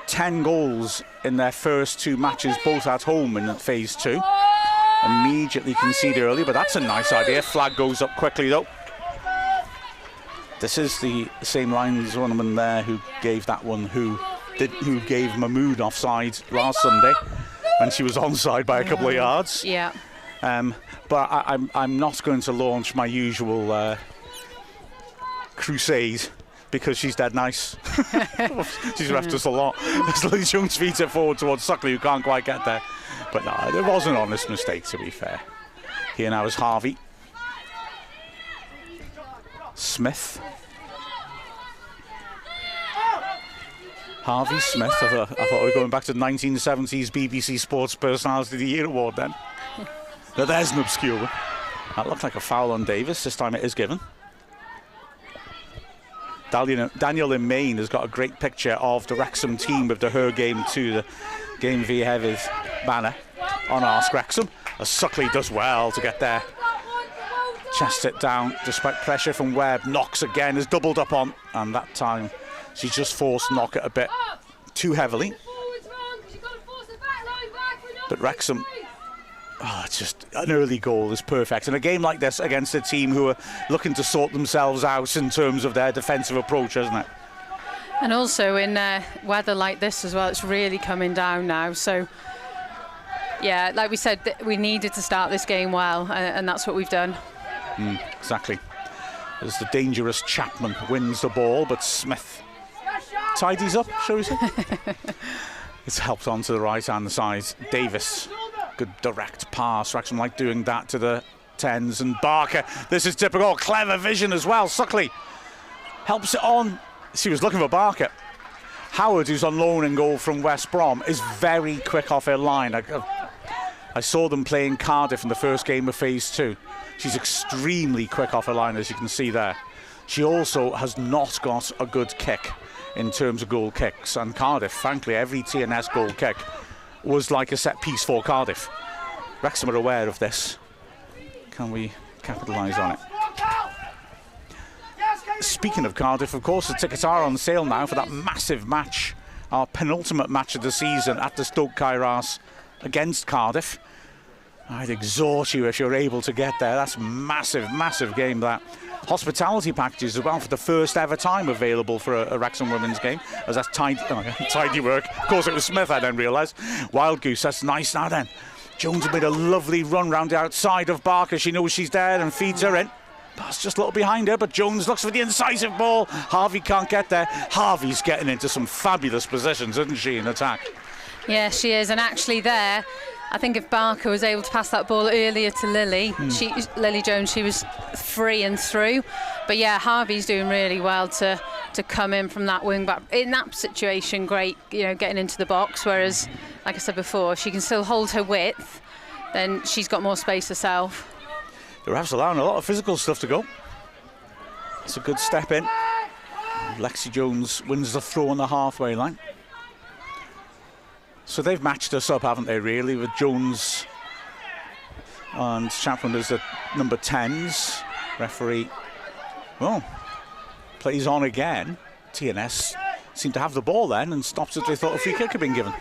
10 goals in their first 2 matches, both at home in phase 2. Immediately concede early, but that's a nice idea. Flag goes up quickly though. This is the same linesman there who gave that one, who gave Mahmood offside last Sunday when she was onside by a couple of yards. Yeah. But I'm not going to launch my usual crusade, because she's dead nice. She's left us a lot. Lily Jones feeds it forward towards Suckley, who can't quite get there. But no, it was an honest mistake, to be fair. Here now is Harvey. Smith. Harvey Smith. I thought we were going back to the 1970s BBC Sports Personality of the Year award then. But there's an obscure one. That looked like a foul on Davis. This time it is given. Daniel in Maine has got a great picture of the Wrexham team with the Her Game 2, the Game V Hefyd banner on Ask Wrexham. As Suckley does well to get there. Chests it down despite pressure from Webb. Knox again is doubled up on, and that time she's just forced Knock it a bit too heavily. But Wrexham Oh, it's just an early goal is perfect. In a game like this against a team who are looking to sort themselves out in terms of their defensive approach, isn't it? And also in weather like this as well, it's really coming down now. So, yeah, like we said, we needed to start this game well, and that's what we've done. Exactly. As the dangerous Chapman wins the ball, but Smith tidies up, shall we say? It's helped onto the right-hand side. Davis, good direct pass. Wrexham like doing that to the 10s. And Barker, this is typical, clever vision as well. Suckley helps it on. She was looking for Barker. Howard, who's on loan and goal from West Brom, is very quick off her line. I saw them playing Cardiff in the first game of Phase 2. She's extremely quick off her line, as you can see there. She also has not got a good kick in terms of goal kicks. And Cardiff, frankly, every TNS goal kick was like a set piece for Cardiff. Wrexham are aware of this. Can we capitalise on it? Speaking of Cardiff, of course, the tickets are on sale now for that massive match, our penultimate match of the season at the Stoke Kairos against Cardiff. I'd exhort you if you're able to get there. That's massive, massive game, that. Hospitality packages as well for the first ever time available for a Wrexham women's game, as that's tidy work. Of course, it was Smith, I then realised. Wild Goose, that's nice. Now then, Jones made a lovely run round the outside of Barker. She knows she's there and feeds her in. Pass just a little behind her, but Jones looks for the incisive ball. Harvey can't get there. Harvey's getting into some fabulous positions, isn't she, in attack? Yeah, she is. And actually there, I think if Barker was able to pass that ball earlier to Lily, Lily Jones, she was free and through. But yeah, Harvey's doing really well to come in from that wing back. In that situation, great, getting into the box. Whereas, like I said before, if she can still hold her width, then she's got more space herself. The refs allowing a lot of physical stuff to go. It's a good step in. Lexi Jones wins the throw on the halfway line. So they've matched us up, haven't they, really, with Jones and Chapman as the number 10s. Referee, well, plays on again. TNS seemed to have the ball then and stopped it. They thought a free kick had been given.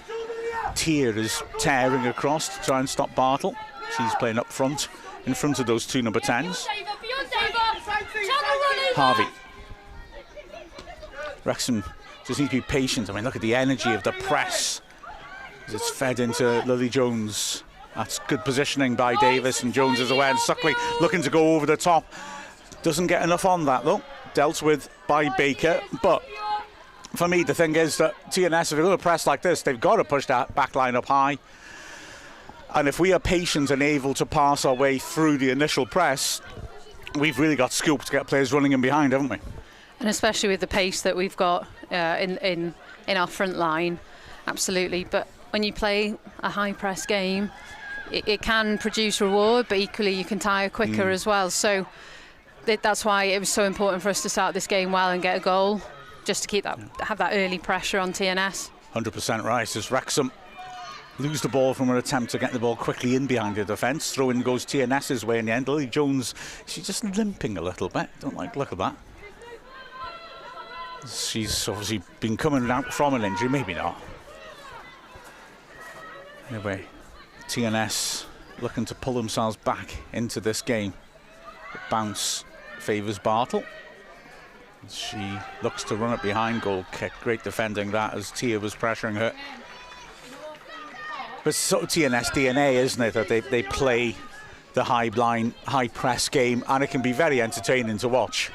Tier is tearing across to try and stop Bartle. She's playing up front, in front of those two number 10s. Harvey. Wrexham just need to be patient. I mean, look at the energy of the press as it's fed into Lily Jones. That's good positioning by Davis, and Jones is aware, and Suckley looking to go over the top. Doesn't get enough on that though. Dealt with by Baker, but for me the thing is that TNS, if they're going to press like this, they've got to push that back line up high. And if we are patient and able to pass our way through the initial press, we've really got scope to get players running in behind, haven't we? And especially with the pace that we've got in our front line, absolutely. But when you play a high press game, it can produce reward, but equally you can tire quicker as well. So that's why it was so important for us to start this game well and get a goal, just to keep that, have that early pressure on TNS. 100% right. As Wrexham lose the ball from an attempt to get the ball quickly in behind the defence, throw-in goes TNS's way in the end. Lily Jones, she's just limping a little bit. Don't like the look of that. She's obviously been coming out from an injury, maybe not. Anyway, TNS looking to pull themselves back into this game. The bounce favours Bartle. She looks to run it behind, goal kick. Great defending that as Tia was pressuring her. But it's sort of TNS DNA, isn't it, that they play the high line, high press game, and it can be very entertaining to watch.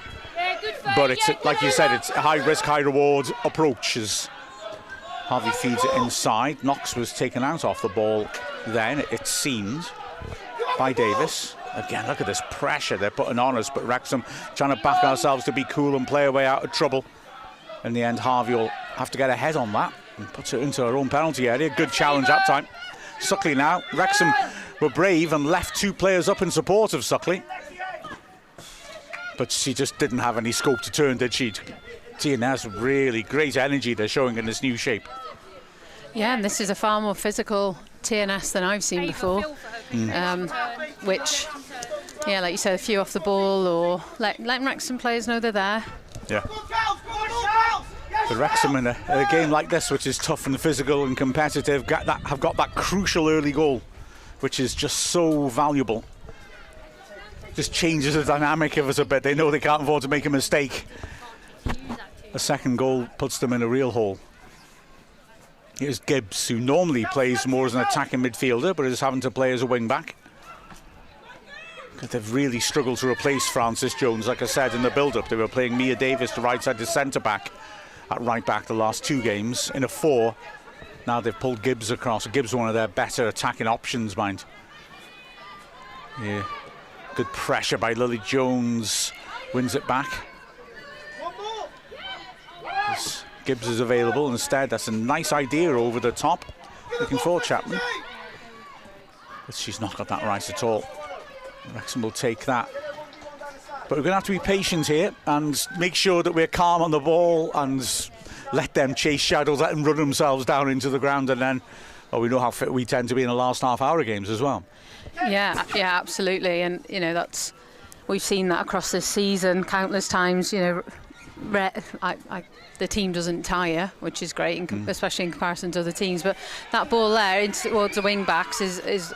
But it's, like you said, it's a high risk, high reward approach as Harvey feeds it inside. Knox was taken out off the ball then, it seemed, by Davis. Again, look at this pressure they're putting on us, but Wrexham trying to back ourselves to be cool and play our way out of trouble. In the end, Harvey will have to get ahead on that and puts it into her own penalty area. Good challenge that time. Suckley now. Wrexham were brave and left two players up in support of Suckley. But she just didn't have any scope to turn, did she? TNS, really great energy they're showing in this new shape. Yeah, and this is a far more physical TNS than I've seen before. Which, yeah, like you said, a few off the ball or letting Wrexham players know they're there. Yeah. But Wrexham in a game like this, which is tough and physical and competitive, have got that crucial early goal which is just so valuable. Just changes the dynamic of us a bit. They know they can't afford to make a mistake. A second goal puts them in a real hole. Here's Gibbs, who normally plays more as an attacking midfielder, but is having to play as a wing-back. They've really struggled to replace Francis Jones. Like I said, in the build-up, they were playing Mia Davis to right side to centre-back at right-back the last 2 games. In a 4, now they've pulled Gibbs across. Gibbs, one of their better attacking options, mind. Yeah, good pressure by Lily Jones. Wins it back. Gibbs is available instead. That's a nice idea over the top. Looking for Chapman. But she's not got that right at all. Wrexham will take that. But we're going to have to be patient here and make sure that we're calm on the ball and let them chase shadows, let them run themselves down into the ground, and then we know how fit we tend to be in the last half-hour games as well. Yeah, absolutely. And, you know, we've seen that across this season countless times. You know, the team doesn't tire, which is great, especially in comparison to other teams. But that ball there towards the wing-backs is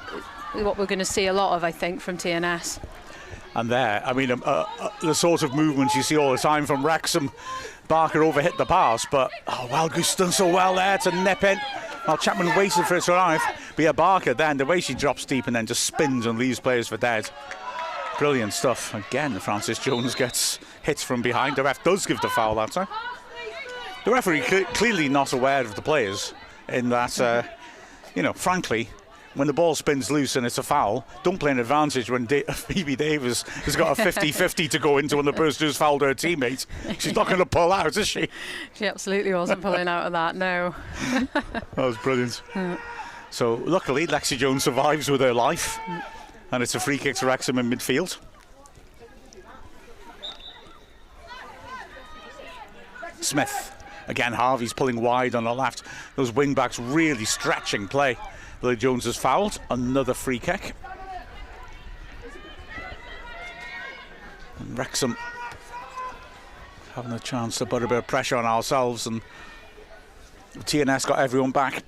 what we're going to see a lot of, I think, from TNS. And there, I mean, the sort of movements you see all the time from Wrexham. Barker overhit the pass, but Wildgoose done so well there to nip in. Well, Chapman waited for it to arrive. But yeah, Barker then, the way she drops deep and then just spins and leaves players for dead. Brilliant stuff. Again, Francis Jones gets hits from behind. The ref does give the foul that time. The referee clearly not aware of the players in that, you know, frankly, when the ball spins loose and it's a foul, don't play an advantage when Phoebe Davis has got a 50-50 to go into when the person who's fouled her teammate. She's not going to pull out, is she? She absolutely wasn't pulling out of that, no. That was brilliant. So luckily, Lexi Jones survives with her life, and it's a free kick to Wrexham in midfield. Smith. Again, Harvey's pulling wide on the left. Those wing-backs really stretching play. Lily Jones has fouled. Another free kick. And Wrexham having a chance to put a bit of pressure on ourselves, and TNS got everyone back.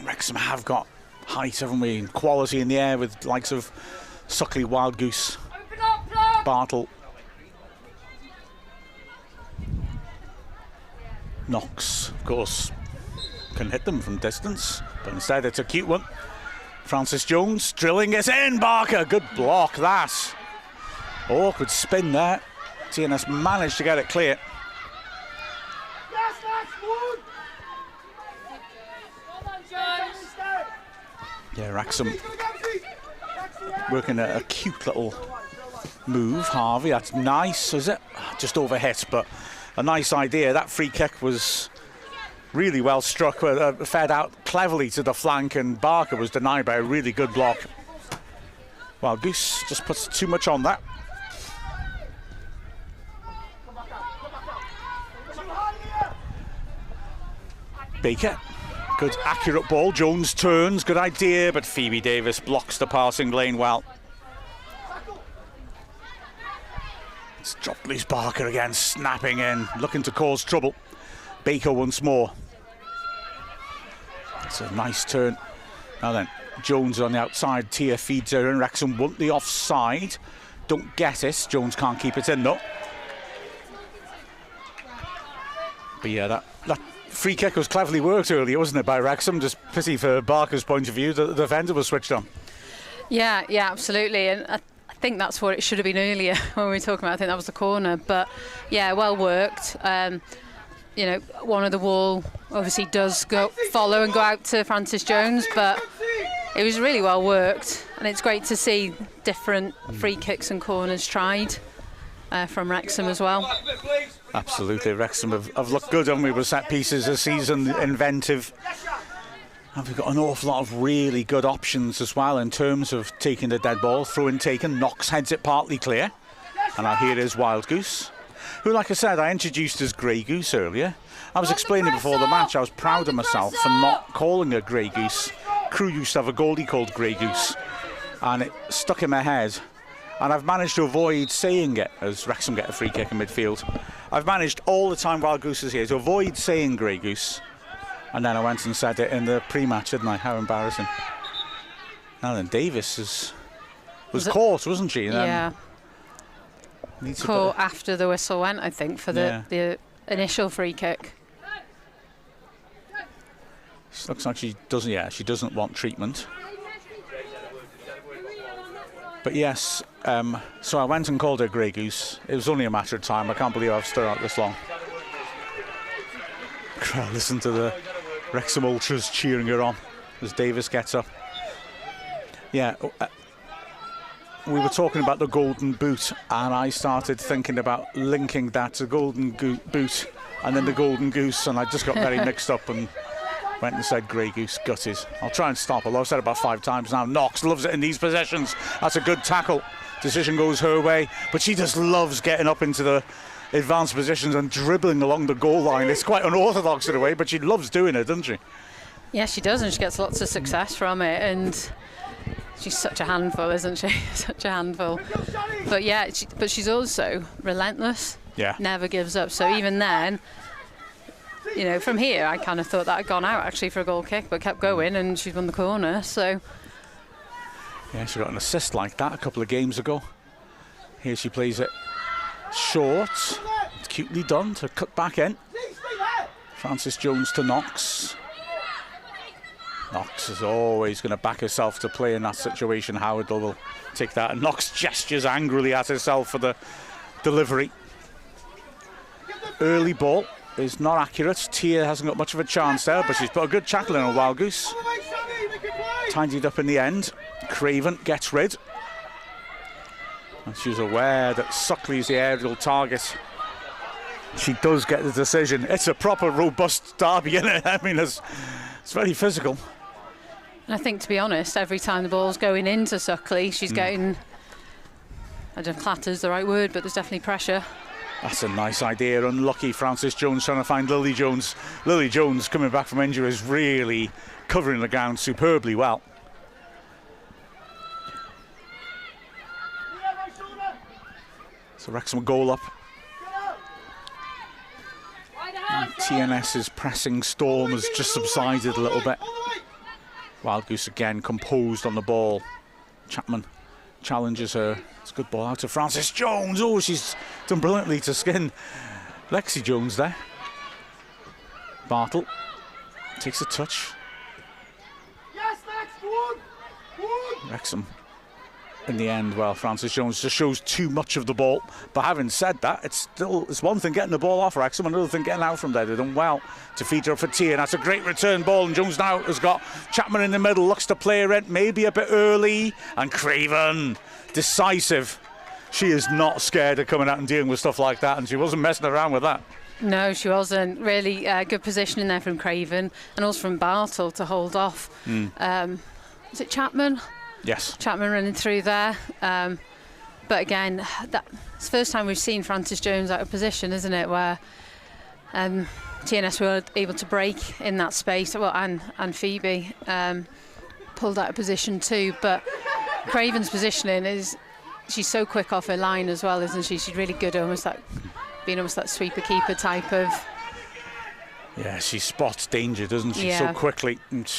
Wrexham have got height, haven't we, and quality in the air with likes of Suckley, Wildgoose, Bartle. Knox, of course, can hit them from distance, but instead it's a cute one. Francis Jones drilling it in. Barker, good block that. Awkward spin there. TNS managed to get it clear. Yeah, Wrexham working a cute little move. Harvey, that's nice, is it? Just overhit, but a nice idea. That free kick was really well struck, fed out cleverly to the flank, and Barker was denied by a really good block. Well, Goose just puts too much on that. Baker, good accurate ball. Jones turns, good idea, but Phoebe Davis blocks the passing lane well. It's dropped loose. Barker again, snapping in, looking to cause trouble. Baker once more. It's a nice turn. Now then, Jones on the outside. Tia feeds her in. Wrexham want the offside. Don't get it. Jones can't keep it in though. But yeah, that free kick was cleverly worked earlier, wasn't it, by Wrexham? Just pity for Barker's point of view that the defender was switched on. Yeah, absolutely. And I think that's what it should have been earlier when we were talking about. I think that was the corner. But yeah, well worked. You know, one of the wall obviously does follow and go out to Francis Jones, but it was really well worked, and it's great to see different free kicks and corners tried from Wrexham as well. Absolutely, Wrexham have looked good, haven't we, with set pieces this season, inventive. And we've got an awful lot of really good options as well in terms of taking the dead ball, throw-in taken. Knox heads it partly clear, and now here is Wildgoose, who, like I said, I introduced as Grey Goose earlier. I was explaining before the match I was proud of myself for not calling her Grey Goose. Crew used to have a goalie called Grey Goose, and it stuck in my head, and I've managed to avoid saying it as Wrexham get a free kick in midfield. I've managed all the time while Goose is here to avoid saying Grey Goose, and then I went and said it in the pre-match, didn't I? How embarrassing. Now then, Davis was caught, wasn't she? Yeah. Caught after the whistle went, I think, for the initial free kick. She looks like she doesn't. Yeah, she doesn't want treatment. But yes, so I went and called her Grey Goose. It was only a matter of time. I can't believe I've stood out this long. Listen to the Wrexham ultras cheering her on as Davis gets up. Yeah, we were talking about the golden boot, and I started thinking about linking that to golden boot and then the golden goose, and I just got very mixed up and went and said Grey Goose, gutted. I'll try and stop, although I've said it about 5 times now. Knox loves it in these possessions. That's a good tackle. Decision goes her way, but she just loves getting up into the advanced positions and dribbling along the goal line. It's quite unorthodox in a way, but she loves doing it, doesn't she? Yeah, she does, and she gets lots of success from it, and she's such a handful, isn't she? Such a handful. But yeah, but she's also relentless. Yeah. Never gives up. So even then, you know, from here, I kind of thought that had gone out actually for a goal kick, but kept going, and she's won the corner. So yeah, she got an assist like that a couple of games ago. Here she plays it short. It's cutely done to cut back in. Frances Jones to Knox. Knox is always going to back herself to play in that situation. Howard will take that, and Knox gestures angrily at herself for the delivery. Early ball is not accurate. Tia hasn't got much of a chance there, but she's put a good tackle in on Wild Goose. Tidied up in the end. Craven gets rid. And she's aware that Suckley's the aerial target. She does get the decision. It's a proper robust derby, isn't it? I mean, it's very physical. And I think, to be honest, every time the ball's going into Suckley, she's getting, I don't know if clatter's the right word, but there's definitely pressure. That's a nice idea. Unlucky Frances Jones trying to find Lily Jones. Lily Jones, coming back from injury, is really covering the ground superbly well. So Wrexham goal up. And TNS's pressing storm has just subsided a little bit. Wild Goose again composed on the ball. Chapman challenges her. It's a good ball out to Frances Jones. Oh, she's done brilliantly to skin Lexi Jones there. Bartle takes a touch. Wrexham in the end, well, Frances Jones just shows too much of the ball. But having said that, it's one thing getting the ball off Wrexham, another thing getting out from there. They've done well to feed her up for Tia, and that's a great return ball. And Jones now has got Chapman in the middle, looks to play her in, maybe a bit early. And Craven, decisive. She is not scared of coming out and dealing with stuff like that, and she wasn't messing around with that. No, she wasn't. Really good positioning there from Craven, and also from Bartle to hold off. Is it Chapman? Yes. Chapman running through there. But again, it's the first time we've seen Frances Jones out of position, isn't it? Where TNS were able to break in that space. Well, and Phoebe pulled out of position too. But Craven's positioning she's so quick off her line as well, isn't she? She's really good, being almost that sweeper keeper type of. Yeah, she spots danger, doesn't she? Yeah. So quickly. And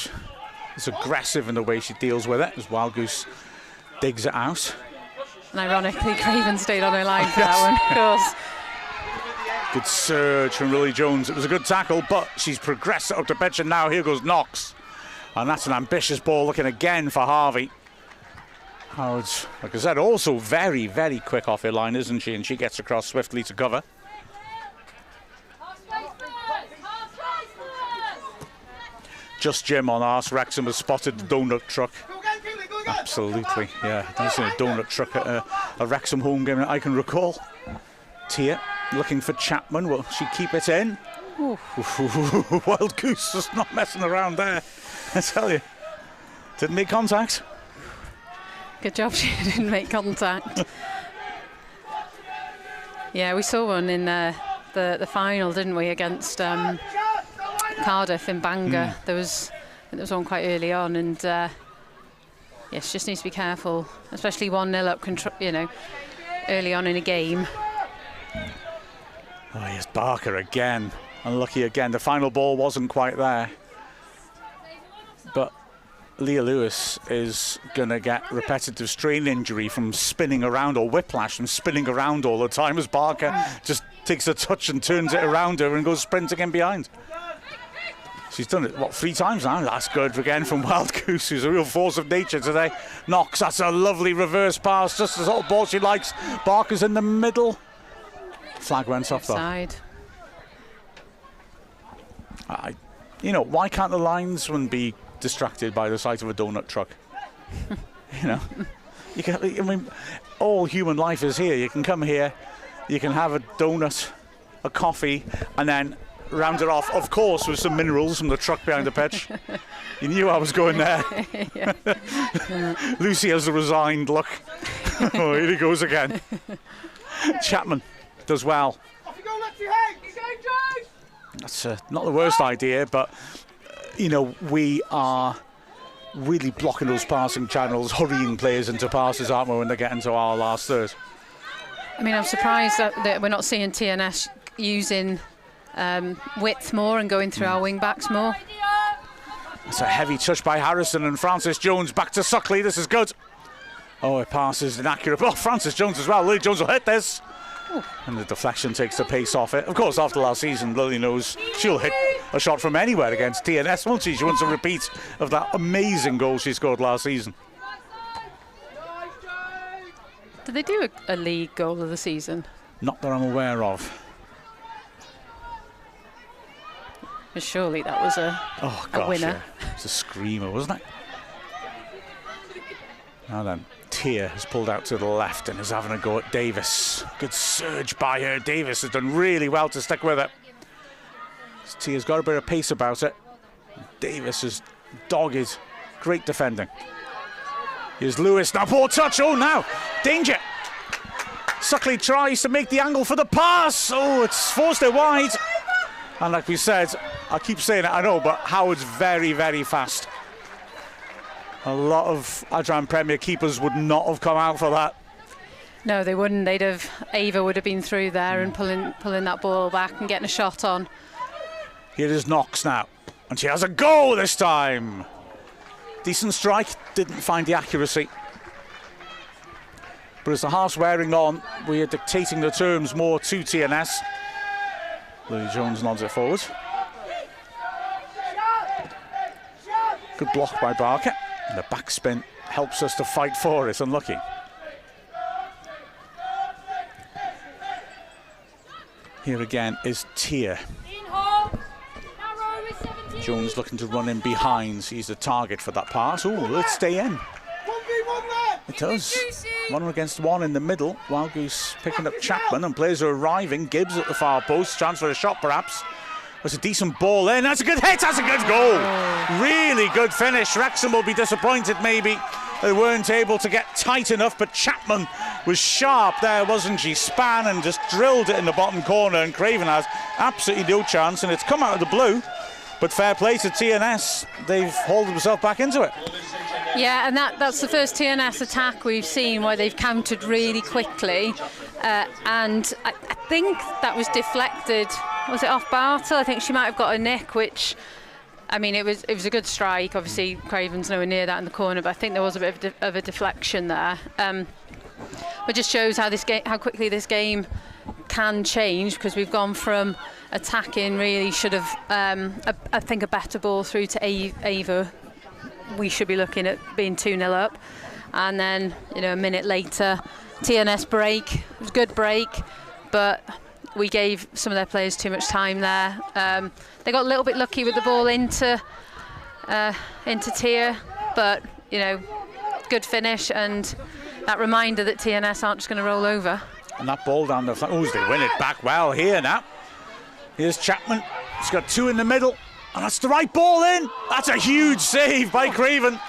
it's aggressive in the way she deals with it as Wild Goose digs it out. And ironically, Craven stayed on her line for that one, of course. Good surge from Lily Jones. It was a good tackle, but she's progressed up to bench, and now here goes Knox. And that's an ambitious ball, looking again for Harvey. Howard, like I said, also very, very quick off her line, isn't she? And she gets across swiftly to cover. Just Jim on arse. Wrexham has spotted the donut truck. Absolutely, yeah. There's a donut truck at a Wrexham home game that I can recall. Tia looking for Chapman. Will she keep it in? Wild Goose just not messing around there. I tell you. Didn't make contact. Good job she didn't make contact. Yeah, we saw one in the final, didn't we, against Cardiff in Bangor. There was one quite early on, and she just needs to be careful, especially 1-0 up, early on in a game. Oh, here's Barker again. Unlucky again. The final ball wasn't quite there. But Leah Lewis is going to get repetitive strain injury from spinning around, or whiplash from spinning around all the time as Barker just takes a touch and turns it around her and goes sprinting in behind. She's done it, what, 3 times now? That's good again from Wild Goose, who's a real force of nature today. Knox, that's a lovely reverse pass, just the sort of ball she likes. Barker's in the middle. Flag went off though. Side. You know, why can't the linesman be distracted by the sight of a donut truck? You know, I mean, all human life is here. You can come here, you can have a donut, a coffee, and then round it off, of course, with some minerals from the truck behind the pitch. You knew I was going there. Lucy has a resigned look. Oh, here he goes again. Chapman does well. That's not the worst idea, but you know, we are really blocking those passing channels, hurrying players into passes, aren't we, when they get into our last third. I mean, I'm surprised that we're not seeing TNS using width more and going through our wing backs more. It's a heavy touch by Harrison, and Francis Jones back to Suckley. This is good. Oh, it passes inaccurate. Oh, Francis Jones as well. Lily Jones will hit this. Ooh. And the deflection takes the pace off it. Of course, after last season, Lily knows she'll hit a shot from anywhere against TNS, won't she? She wants a repeat of that amazing goal she scored last season. Did they do a league goal of the season? Not that I'm aware of. But surely that was a winner. Yeah. It's a screamer, wasn't it? Now then, Tia has pulled out to the left and is having a go at Davis. Good surge by her. Davis has done really well to stick with it. Tia's got a bit of pace about it. Davis is dogged. Great defending. Here's Lewis. Now poor touch. Oh, now danger. Suckley tries to make the angle for the pass. Oh, it's forced it wide. And like we said, I keep saying it, I know, but Howard's very, very fast. A lot of Adran Premier keepers would not have come out for that. No, they wouldn't. Ava would have been through there and pulling that ball back and getting a shot on. Here is Knox now, and she has a goal this time. Decent strike, didn't find the accuracy. But as the half's wearing on, we are dictating the terms more to TNS. Lily Jones nods it forward. Good block by Barker. And the backspin helps us to fight for it. Unlucky. Here again is Tia. Jones looking to run in behind. He's the target for that pass. Oh, let's stay in. It does. 1 against 1 in the middle. Wild Goose picking up Chapman, and players are arriving. Gibbs at the far post. Chance for a shot, perhaps. That's a decent ball in. That's a good hit. That's a good goal. Really good finish. Wrexham will be disappointed, maybe. They weren't able to get tight enough, but Chapman was sharp there, wasn't she? Span and just drilled it in the bottom corner, and Craven has absolutely no chance, and it's come out of the blue. But fair play to TNS. They've hauled themselves back into it. Yeah, and that's the first TNS attack we've seen where they've countered really quickly. And I think that was deflected. Was it off Bartle? I think she might have got a nick, which, I mean, it was a good strike. Obviously, Craven's nowhere near that in the corner, but I think there was a bit of a deflection there. It just shows how quickly this game can change, because we've gone from attacking really should have, I think, a better ball through to Ava. We should be looking at being 2-0 up, and then a minute later, TNS break. It was a good break, but we gave some of their players too much time there. They got a little bit lucky with the ball into Tia, but good finish, and that reminder that TNS aren't just going to roll over. And that ball down the flank. Oh, they win it back well here now. Here's Chapman. He's got 2 in the middle. And that's the right ball in. That's a huge save by Craven.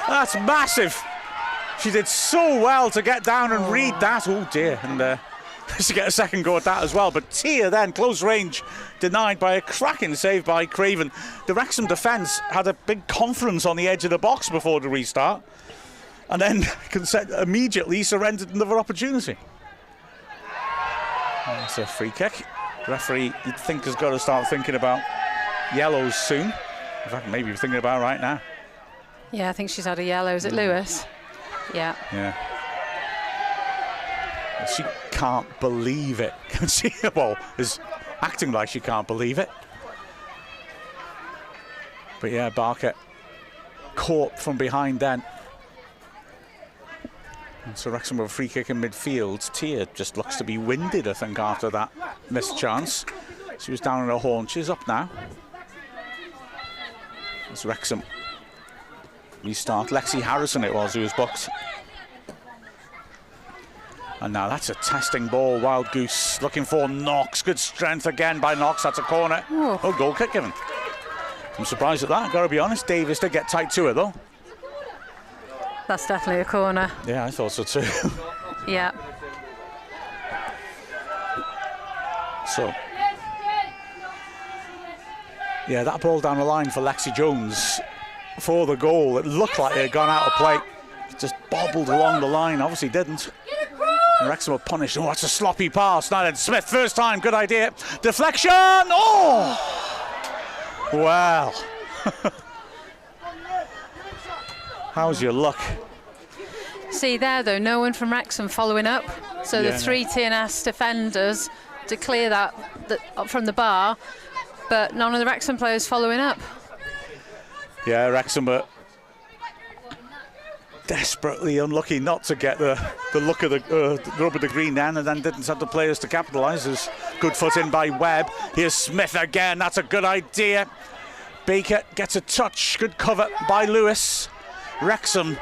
That's massive. She did so well to get down and read that. Oh dear. And to get a second go at that as well. But Tia then, close range, denied by a cracking save by Craven. The Wrexham defence had a big conference on the edge of the box before the restart. And then immediately surrendered another opportunity. That's a free kick. Referee, you'd think, has got to start thinking about yellows soon. In fact, maybe you're thinking about right now. Yeah, I think she's had a yellow. Is it Lewis? Yeah. Yeah. She can't believe it. She, well, is acting like she can't believe it. But yeah, Barker caught from behind then. And so Wrexham with a free kick in midfield. Tia just looks to be winded, I think, after that missed chance. She was down on her haunches, up now. It's Wrexham. Restart. Lexi Harrison it was who was booked. And now that's a testing ball. Wild Goose looking for Knox. Good strength again by Knox. That's a corner. Oh, goal kick given. I'm surprised at that, gotta be honest. Davis did get tight to it though. That's definitely a corner. Yeah, I thought so too. Yeah. So, yeah, that ball down the line for Lexi Jones for the goal. It looked like it had gone out of play. It just bobbled along the line, obviously didn't. And Wrexham were punished. Oh, that's a sloppy pass. Now then, Smith, first time, good idea. Deflection! Oh! Well. How's your luck? See there, though, no one from Wrexham following up. So the three TNS defenders to clear that from the bar, but none of the Wrexham players following up. Yeah, Wrexham were desperately unlucky not to get the look of the rub of the green then, and then didn't have the players to capitalise. There's good foot in by Webb. Here's Smith again. That's a good idea. Baker gets a touch. Good cover by Lewis. Wrexham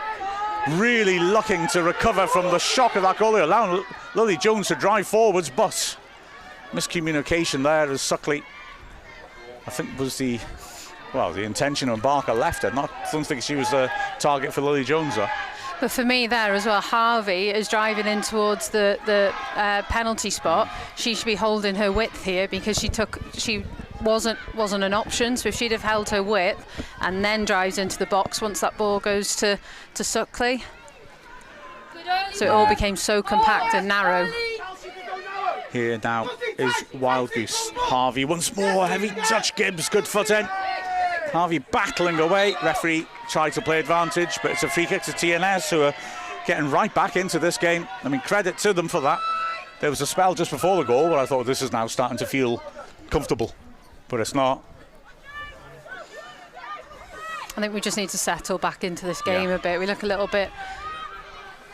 really looking to recover from the shock of that goal. They're allowing Lily Jones to drive forwards, but miscommunication there as Suckley, I think, was the intention when Barker left it. I don't think she was the target for Lily Jones though. But for me there as well, Harvey is driving in towards the penalty spot. She should be holding her width here because she wasn't an option. So if she'd have held her width and then drives into the box once that ball goes to Suckley, so it all became so compact and narrow. Here now is Wild Goose. Harvey once more, heavy touch. Gibbs, good foot in. Harvey battling away. Referee tried to play advantage, but it's a free kick to TNS, who are getting right back into this game. I mean, credit to them for that. There was a spell just before the goal where I thought this is now starting to feel comfortable, but it's not. I think we just need to settle back into this game a bit. We look a little bit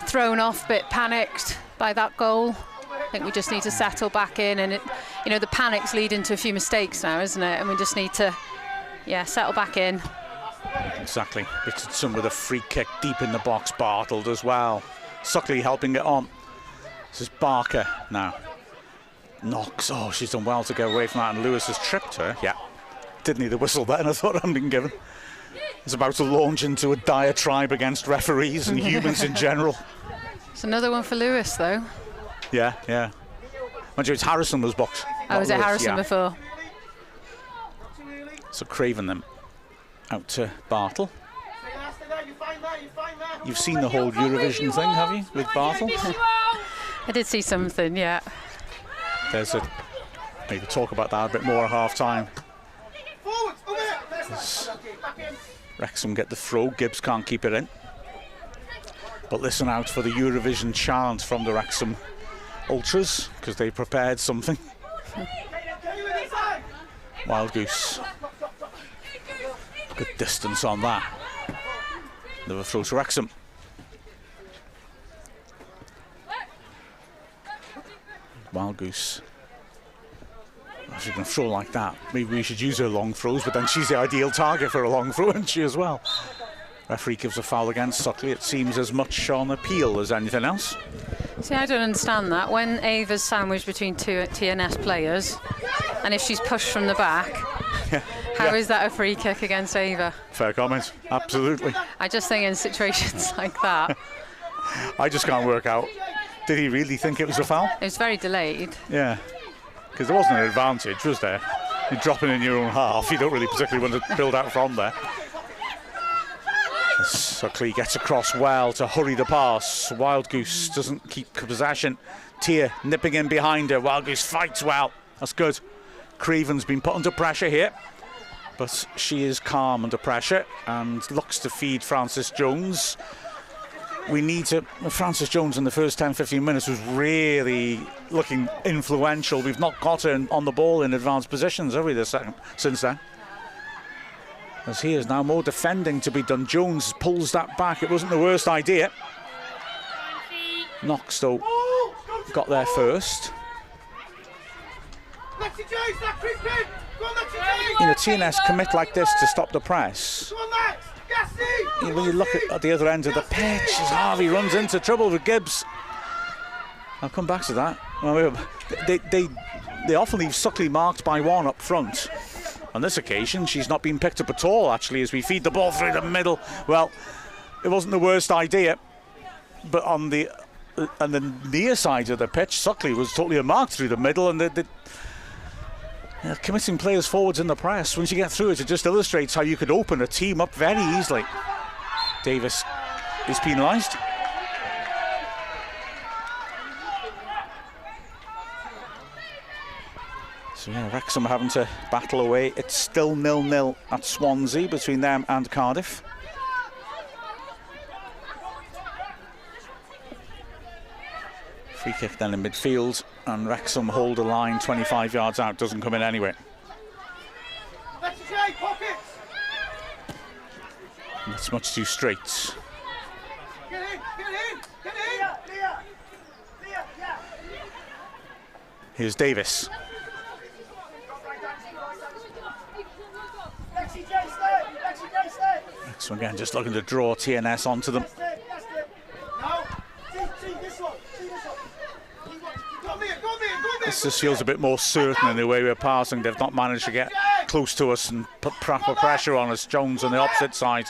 thrown off, a bit panicked by that goal. I think we just need to settle back in, and the panic's leading to a few mistakes now, isn't it? And we just need to settle back in. Exactly. Richardson with a free kick deep in the box, Bartled as well. Suckley helping it on. This is Barker now. Knox, oh, she's done well to get away from that, and Lewis has tripped her. Yeah, didn't need the whistle then, I thought I'd been given. It's about to launch into a diatribe against referees and humans in general. It's another one for Lewis though. Yeah. Mind you, it's Harrison was boxed. Oh, was it Harrison before? So Craven them out to Bartle. You've seen the whole Eurovision thing, have you, with Bartle? I did see something, yeah. Maybe talk about that a bit more at half-time. Wrexham get the throw, Gibbs can't keep it in. But listen out for the Eurovision chant from the Wrexham Ultras, because they prepared something. Wild Goose. Good distance on that. Another throw to Wrexham. Wild Goose. If she can throw like that, maybe we should use her long throws, but then she's the ideal target for a long throw, isn't she, as well? Referee gives a foul against Suckley. It seems as much on appeal as anything else. See, I don't understand that. When Ava's sandwiched between two TNS players, and if she's pushed from the back, how is that a free kick against Ava? Fair comment, absolutely. I just think in situations like that... I just can't work out. Did he really think it was a foul? It was very delayed. Yeah, because there wasn't an advantage, was there? You're dropping in your own half. You don't really particularly want to build out from there. Suckley gets across well to hurry the pass. Wild Goose doesn't keep possession. Tia nipping in behind her. Wild Goose fights well. That's good. Craven's been put under pressure here. but she is calm under pressure and looks to feed Frances Jones. We need to... Frances Jones in the first 10-15 minutes was really looking influential. We've not got her on the ball in advanced positions, have we, since then? As here is now more defending to be done. Jones pulls that back. It wasn't the worst idea. Knox, though, got there first. You know, TNS commit like this to stop the press. When you look at the other end of the pitch, as Harvey runs into trouble with Gibbs. I'll come back to that. They often leave Suckley marked by one up front. On this occasion, she's not been picked up at all, actually, as we feed the ball through the middle. Well, it wasn't the worst idea, but on the near side of the pitch, Suckley was totally unmarked through the middle, and committing players forwards in the press. Once you get through it, it just illustrates how you could open a team up very easily. Davis is penalised. So yeah, Wrexham having to battle away. It's still 0-0 at Swansea between them and Cardiff. Free kick then in midfield, and Wrexham hold a line 25 yards out, doesn't come in anyway. It's much too straight. Here's Davis. Wrexham again just looking to draw TNS onto them. This just feels a bit more certain in the way we're passing. They've not managed to get close to us and put proper pressure on us. Jones on the opposite side.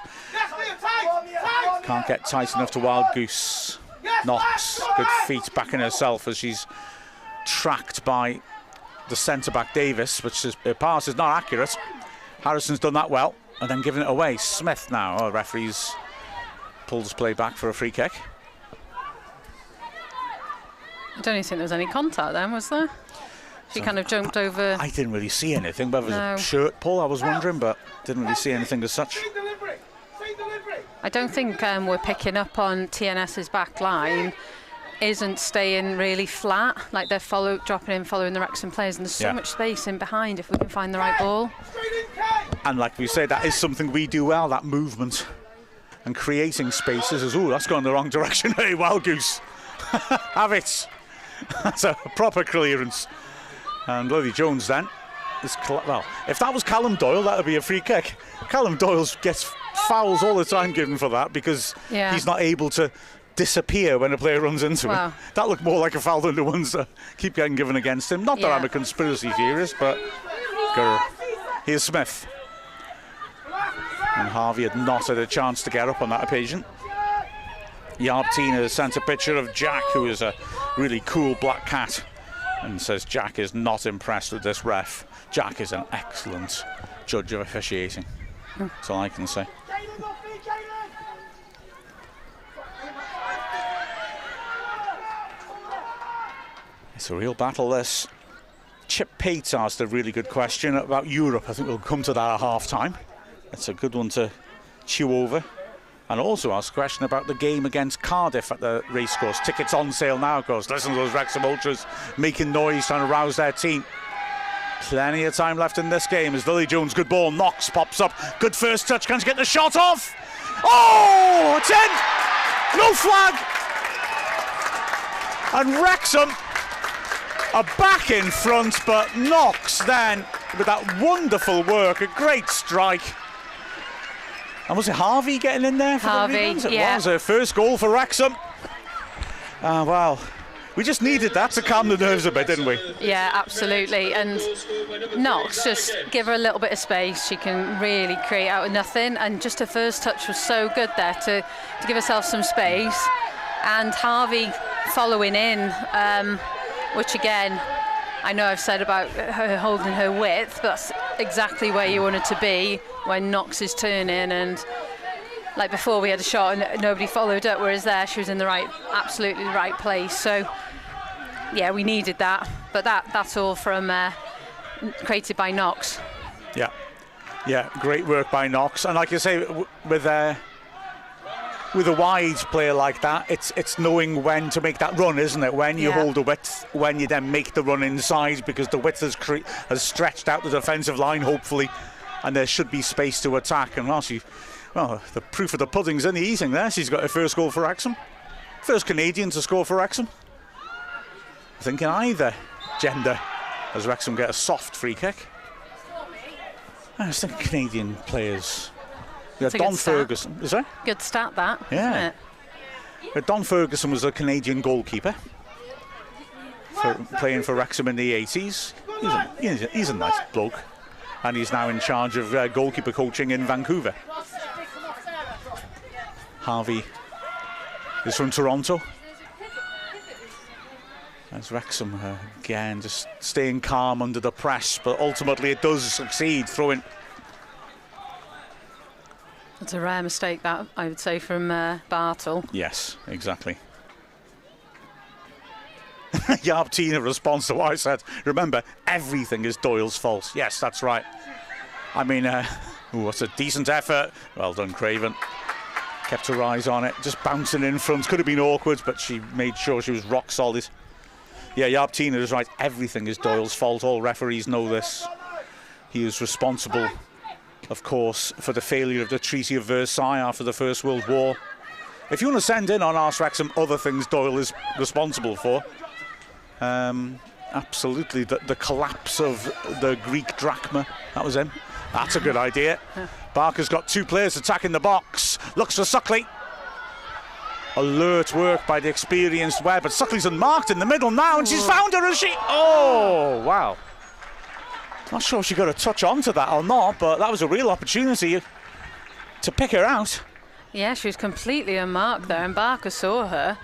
Can't get tight enough to Wild Goose. Knox, good feet backing herself as she's tracked by the centre-back Davis, which is, her pass is not accurate. Harrison's done that well, and then giving it away. Smith now, referees pulls play back for a free kick. I don't even think there was any contact then, was there? She kind of jumped over. I didn't really see anything, but it was a shirt pull, I was wondering, but didn't really see anything as such. I don't think we're picking up on TNS's back line isn't staying really flat, like they're dropping in, following the Wrexham players, and there's so much space in behind if we can find the right ball. And like we say, that is something we do well, that movement and creating spaces. As, ooh, that's gone the wrong direction. Hey, Wild Goose, have it. That's a proper clearance. And Lily Jones then is, well, if that was Callum Doyle, that would be a free kick. Callum Doyle gets fouls all the time given for that because he's not able to disappear when a player runs into him. That looked more like a foul than the ones that keep getting given against him. Not that I'm a conspiracy theorist, but here's Smith. And Harvey had not had a chance to get up on that occasion. Yarb Tina sent a picture of Jack, who is a really cool black cat, and says Jack is not impressed with this ref. Jack is an excellent judge of officiating. That's all I can say. It's a real battle, this. Chip Pates asked a really good question about Europe. I think we'll come to that at half-time. It's a good one to chew over. And also asked a question about the game against Cardiff at the racecourse. Tickets on sale now, of course. Listen to those Wrexham ultras making noise, trying to rouse their team. Plenty of time left in this game as Lily Jones, good ball. Knox pops up. Good first touch. Can she get the shot off? Oh, it's in! No flag! And Wrexham are back in front, but Knox then, with that wonderful work, a great strike. And was it Harvey getting in there for the rebounds? It was her first goal for Wrexham. Wow. We just needed that to calm the nerves a bit, didn't we? Yeah, absolutely. And Knox, just give her a little bit of space. She can really create out of nothing. And just her first touch was so good there to give herself some space. And Harvey following in, which again, I know I've said about her holding her width, but that's exactly where you want it to be when Knox is turning. And like before, we had a shot and nobody followed up, whereas there she was in the absolutely the right place. So yeah, we needed that, but that's all from created by Knox. Yeah, Yeah, great work by Knox. And like you say, with a wide player like that, it's knowing when to make that run, isn't it? When you hold the width, when you then make the run inside, because the width has stretched out the defensive line, hopefully, and there should be space to attack. And well, the proof of the pudding's in the eating there. She's got her first goal for Wrexham. First Canadian to score for Wrexham. I think in either gender, as Wrexham get a soft free kick. I was thinking Canadian players. Yeah, Don Ferguson. Is that? Good stat, that. Yeah. But Don Ferguson was a Canadian goalkeeper playing for Wrexham in the 80s. He's a nice bloke. And he's now in charge of goalkeeper coaching in Vancouver. Harvey is from Toronto. As Wrexham again just staying calm under the press, but ultimately it does succeed. Throwing. It's a rare mistake, that, I would say, from Bartle. Yes, exactly. Tina responds to what I said. Remember, everything is Doyle's fault. Yes, that's right. I mean, what's a decent effort. Well done, Craven. Kept her eyes on it, just bouncing in front. Could have been awkward, but she made sure she was rock solid. Yeah, Tina is right. Everything is Doyle's fault. All referees know this. He is responsible, of course, for the failure of the Treaty of Versailles after the First World War. If you want to send in on Ask Wrexham other things Doyle is responsible for, absolutely, the collapse of the Greek drachma, that was him. That's a good idea. Barker's got two players attacking the box. Looks for Suckley. Alert work by the experienced Webb, but Suckley's unmarked in the middle now, and she's found her, has she? Oh, wow. Not sure if she got a touch onto that or not, but that was a real opportunity to pick her out. Yeah, she was completely unmarked there, and Barker saw her.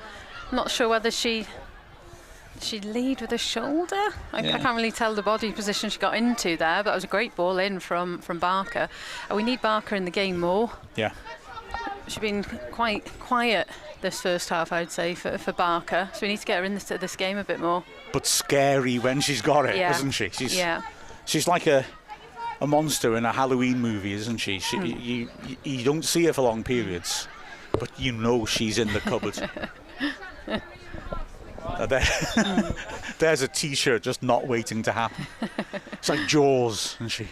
Not sure whether she lead with a shoulder. I can't really tell the body position she got into there, but it was a great ball in from Barker. And we need Barker in the game more. Yeah. She's been quite quiet this first half, I'd say, for Barker. So we need to get her in this game a bit more. But scary when she's got it, isn't she? She's like a monster in a Halloween movie, isn't she? You don't see her for long periods, but you know she's in the cupboard. There's a T-shirt just not waiting to happen. It's like Jaws, isn't she?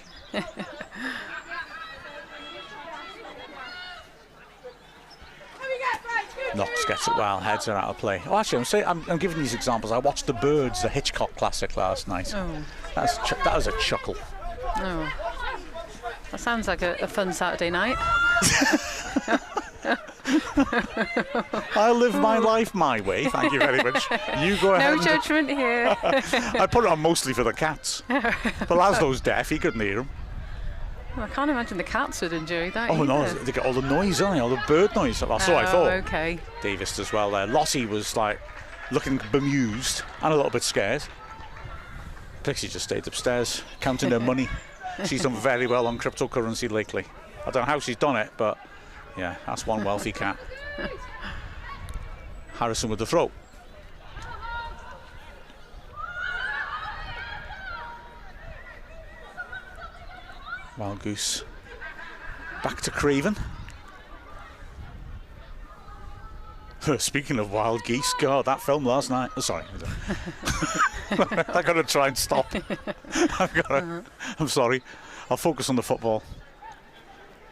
Knox gets it well, heads are out of play. Oh, actually, I'm giving these examples. I watched The Birds, the Hitchcock classic, last night. Oh. That was a chuckle. Oh. That sounds like a fun Saturday night. I live my life my way, thank you very much. You go ahead. No judgment here. I put it on mostly for the cats. But Laszlo's deaf, he couldn't hear him. Well, I can't imagine the cats would enjoy that. Oh, no, they get all the noise, don't they? All the bird noise. That's what I thought. Okay. Davis as well there. Lottie was like looking bemused and a little bit scared. Pixie just stayed upstairs counting her money. She's done very well on cryptocurrency lately. I don't know how she's done it, but yeah, that's one wealthy cat. Harrison with the throw. Wild Goose back to Craven. Speaking of wild geese, God, that film last night. Oh, sorry. I've got to try and stop. I'm sorry. I'll focus on the football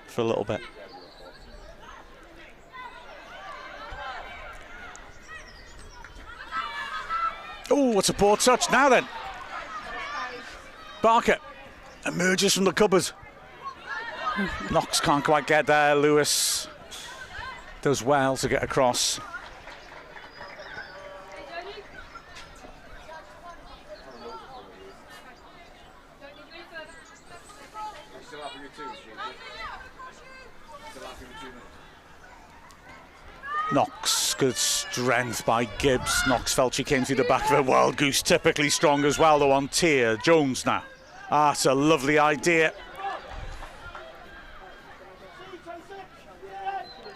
for a little bit. Oh, what's a poor touch now then? Barker emerges from the cupboard. Knox can't quite get there. Lewis does well to get across. Knox, good strength by Gibbs. Knox felt she came through the back of it. Wild Goose typically strong as well though on tier. Jones now. That's a lovely idea.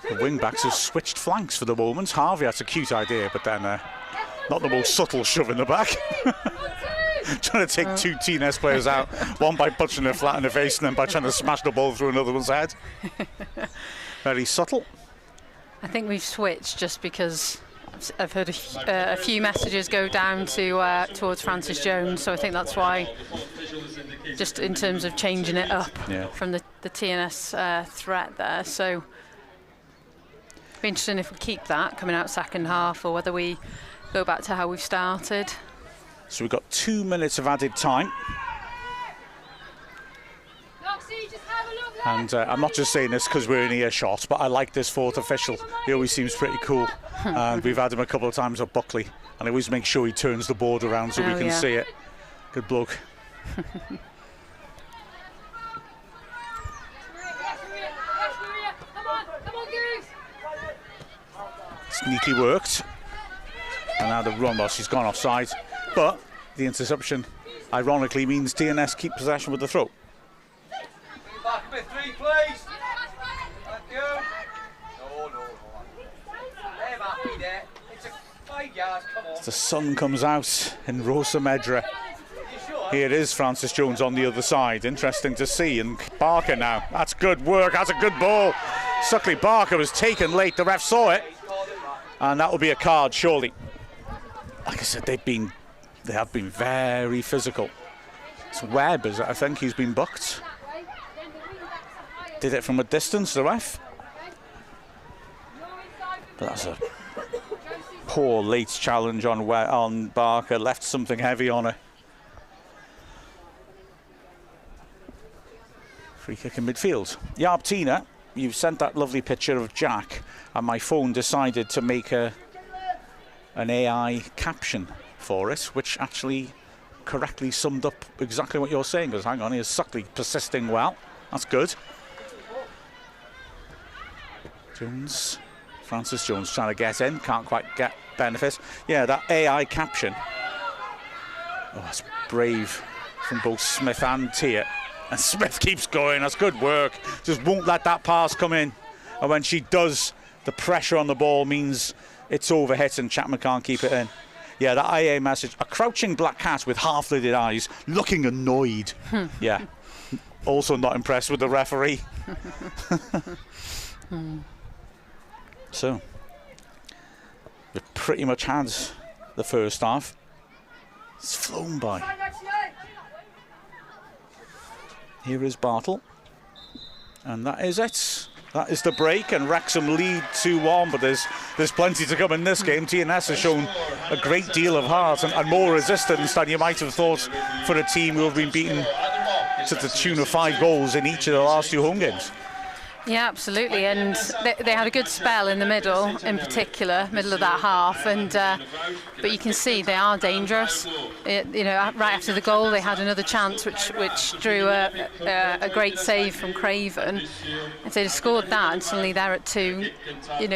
The wing-backs have switched flanks for the moment. Harvey, that's a cute idea, but then not the most subtle shove in the back. trying to take two TNS players out, one by punching her flat in the face and then by trying to smash the ball through another one's head. Very subtle. I think we've switched just because I've heard a few messages go down to towards Francis Jones, so I think that's why, just in terms of changing it up from the TNS threat there. So it'll be interesting if we keep that coming out second half, or whether we go back to how we've started. So we've got 2 minutes of added time. And I'm not just saying this because we're in earshot, but I like this fourth official. He always seems pretty cool. And we've had him a couple of times at Buckley, and I always make sure he turns the board around so we can see it. Good bloke. It's neatly worked. And now the run, well, she's gone offside. But the interception, ironically, means TNS keep possession with the throw. Back a bit, 3, please. Thank you. No. They're happy there. It's a 5 yards, come on. The sun comes out in Rosa Medra. Here it is, Francis Jones on the other side. Interesting to see. And Barker now. That's good work. That's a good ball. Suckley Barker was taken late. The ref saw it. And that will be a card, surely. Like I said, they have been very physical. It's Webb, is it? I think he's been booked. Did it from a distance, the ref. But that's a poor late challenge on Barker. Left something heavy on her. Free kick in midfield. Yarb Tina, you've sent that lovely picture of Jack, and my phone decided to make an AI caption for it, which actually correctly summed up exactly what you're saying. Because hang on, here's Suckley persisting well. That's good. Jones, Francis Jones trying to get in, can't quite get benefit. Yeah, that AI caption. Oh, that's brave from both Smith and Tia. And Smith keeps going, that's good work. Just won't let that pass come in. And when she does, the pressure on the ball means it's overhit and Chapman can't keep it in. Yeah, that IA message. A crouching black cat with half-lidded eyes, looking annoyed. Yeah. Also not impressed with the referee. So, we've pretty much had the first half. It's flown by. Here is Bartle. And that is it. That is the break, and Wrexham lead 2-1, but there's plenty to come in this game. TNS has shown a great deal of heart and more resistance than you might have thought for a team who have been beaten to the tune of 5 goals in each of the last 2 home games. Yeah, absolutely, and they had a good spell in the middle, in particular, middle of that half, and but you can see they are dangerous. Right after the goal, they had another chance, which drew a great save from Craven. If they'd have scored that, and suddenly they're at 2,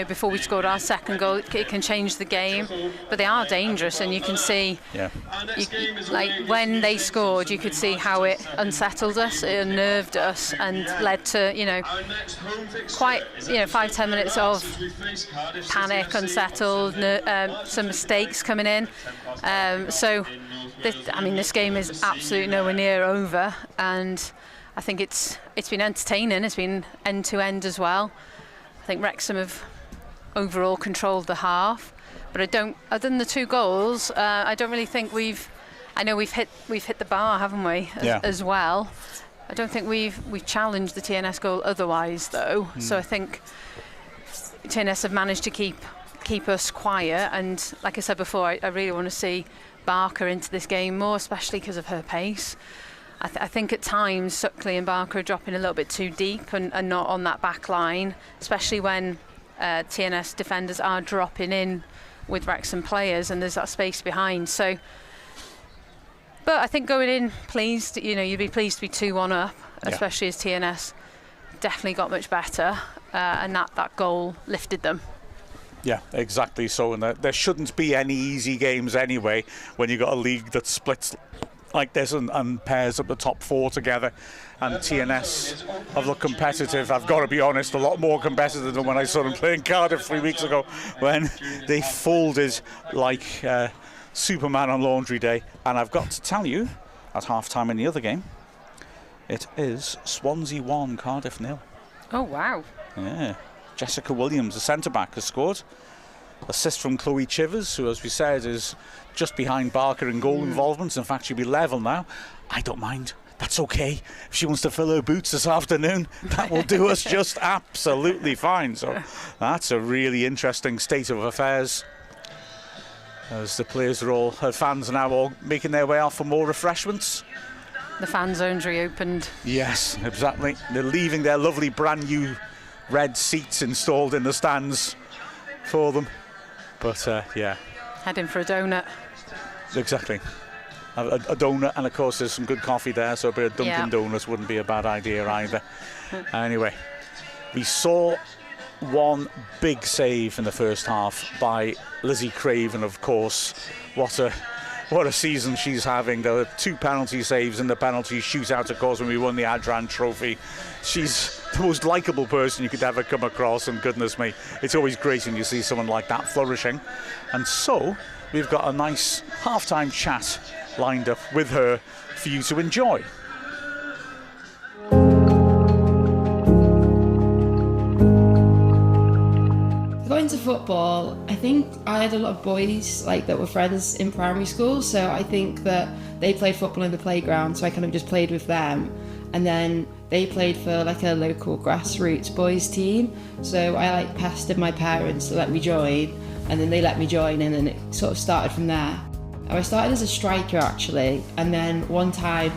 before we scored our second goal, it can change the game. But they are dangerous, and you can see, when they scored, you could see how it unsettled us, it unnerved us, and led to, quite 5-10 minutes of panic, unsettled, some mistakes coming in. So this game is absolutely nowhere near over, and I think it's been entertaining. It's been end to end as well. I think Wrexham have overall controlled the half, but other than the 2 goals, I don't really think we've hit the bar, haven't we? As well. I don't think we've challenged the TNS goal otherwise, though. So I think TNS have managed to keep us quiet. And like I said before, I really want to see Barker into this game more, especially because of her pace. I think at times Suckley and Barker are dropping a little bit too deep and not on that back line, especially when TNS defenders are dropping in with Wrexham players and there's that space behind. So. But I think going in pleased, you'd be pleased to be 2-1 up, especially as TNS definitely got much better, and that goal lifted them. Yeah, exactly so. And there shouldn't be any easy games anyway when you've got a league that splits like this and pairs up the top 4 together. And TNS have looked competitive. I've got to be honest, a lot more competitive than when I saw them playing Cardiff 3 weeks ago, when they folded like Superman on laundry day. And I've got to tell you, at half-time in the other game, it is Swansea 1, Cardiff 0. Oh, wow. Yeah. Jessica Williams, the centre-back, has scored. Assist from Chloe Chivers, who, as we said, is just behind Barker in goal involvements. In fact, she'll be level now. I don't mind. That's okay. If she wants to fill her boots this afternoon, that will do us just absolutely fine. So that's a really interesting state of affairs. As the players are all, her fans are now all making their way off for more refreshments. The fan zone's reopened. Yes, exactly. They're leaving their lovely brand new red seats installed in the stands for them. But yeah. Heading for a donut. Exactly. A donut, and of course there's some good coffee there, so a bit of Dunkin' Donuts wouldn't be a bad idea either. Anyway, we saw one big save in the first half by Lizzie Craven, of course. What a season she's having. There were 2 penalty saves in the penalty shootout, of course, when we won the Adran Trophy. She's the most likeable person you could ever come across, and goodness me, it's always great when you see someone like that flourishing. And so we've got a nice half-time chat lined up with her for you to enjoy. Going into football, I think I had a lot of boys that were friends in primary school, so I think that they played football in the playground, so I kind of just played with them. And then they played for a local grassroots boys team, so I pestered my parents to let me join, and then they let me join, and then it sort of started from there. I started as a striker actually, and then one time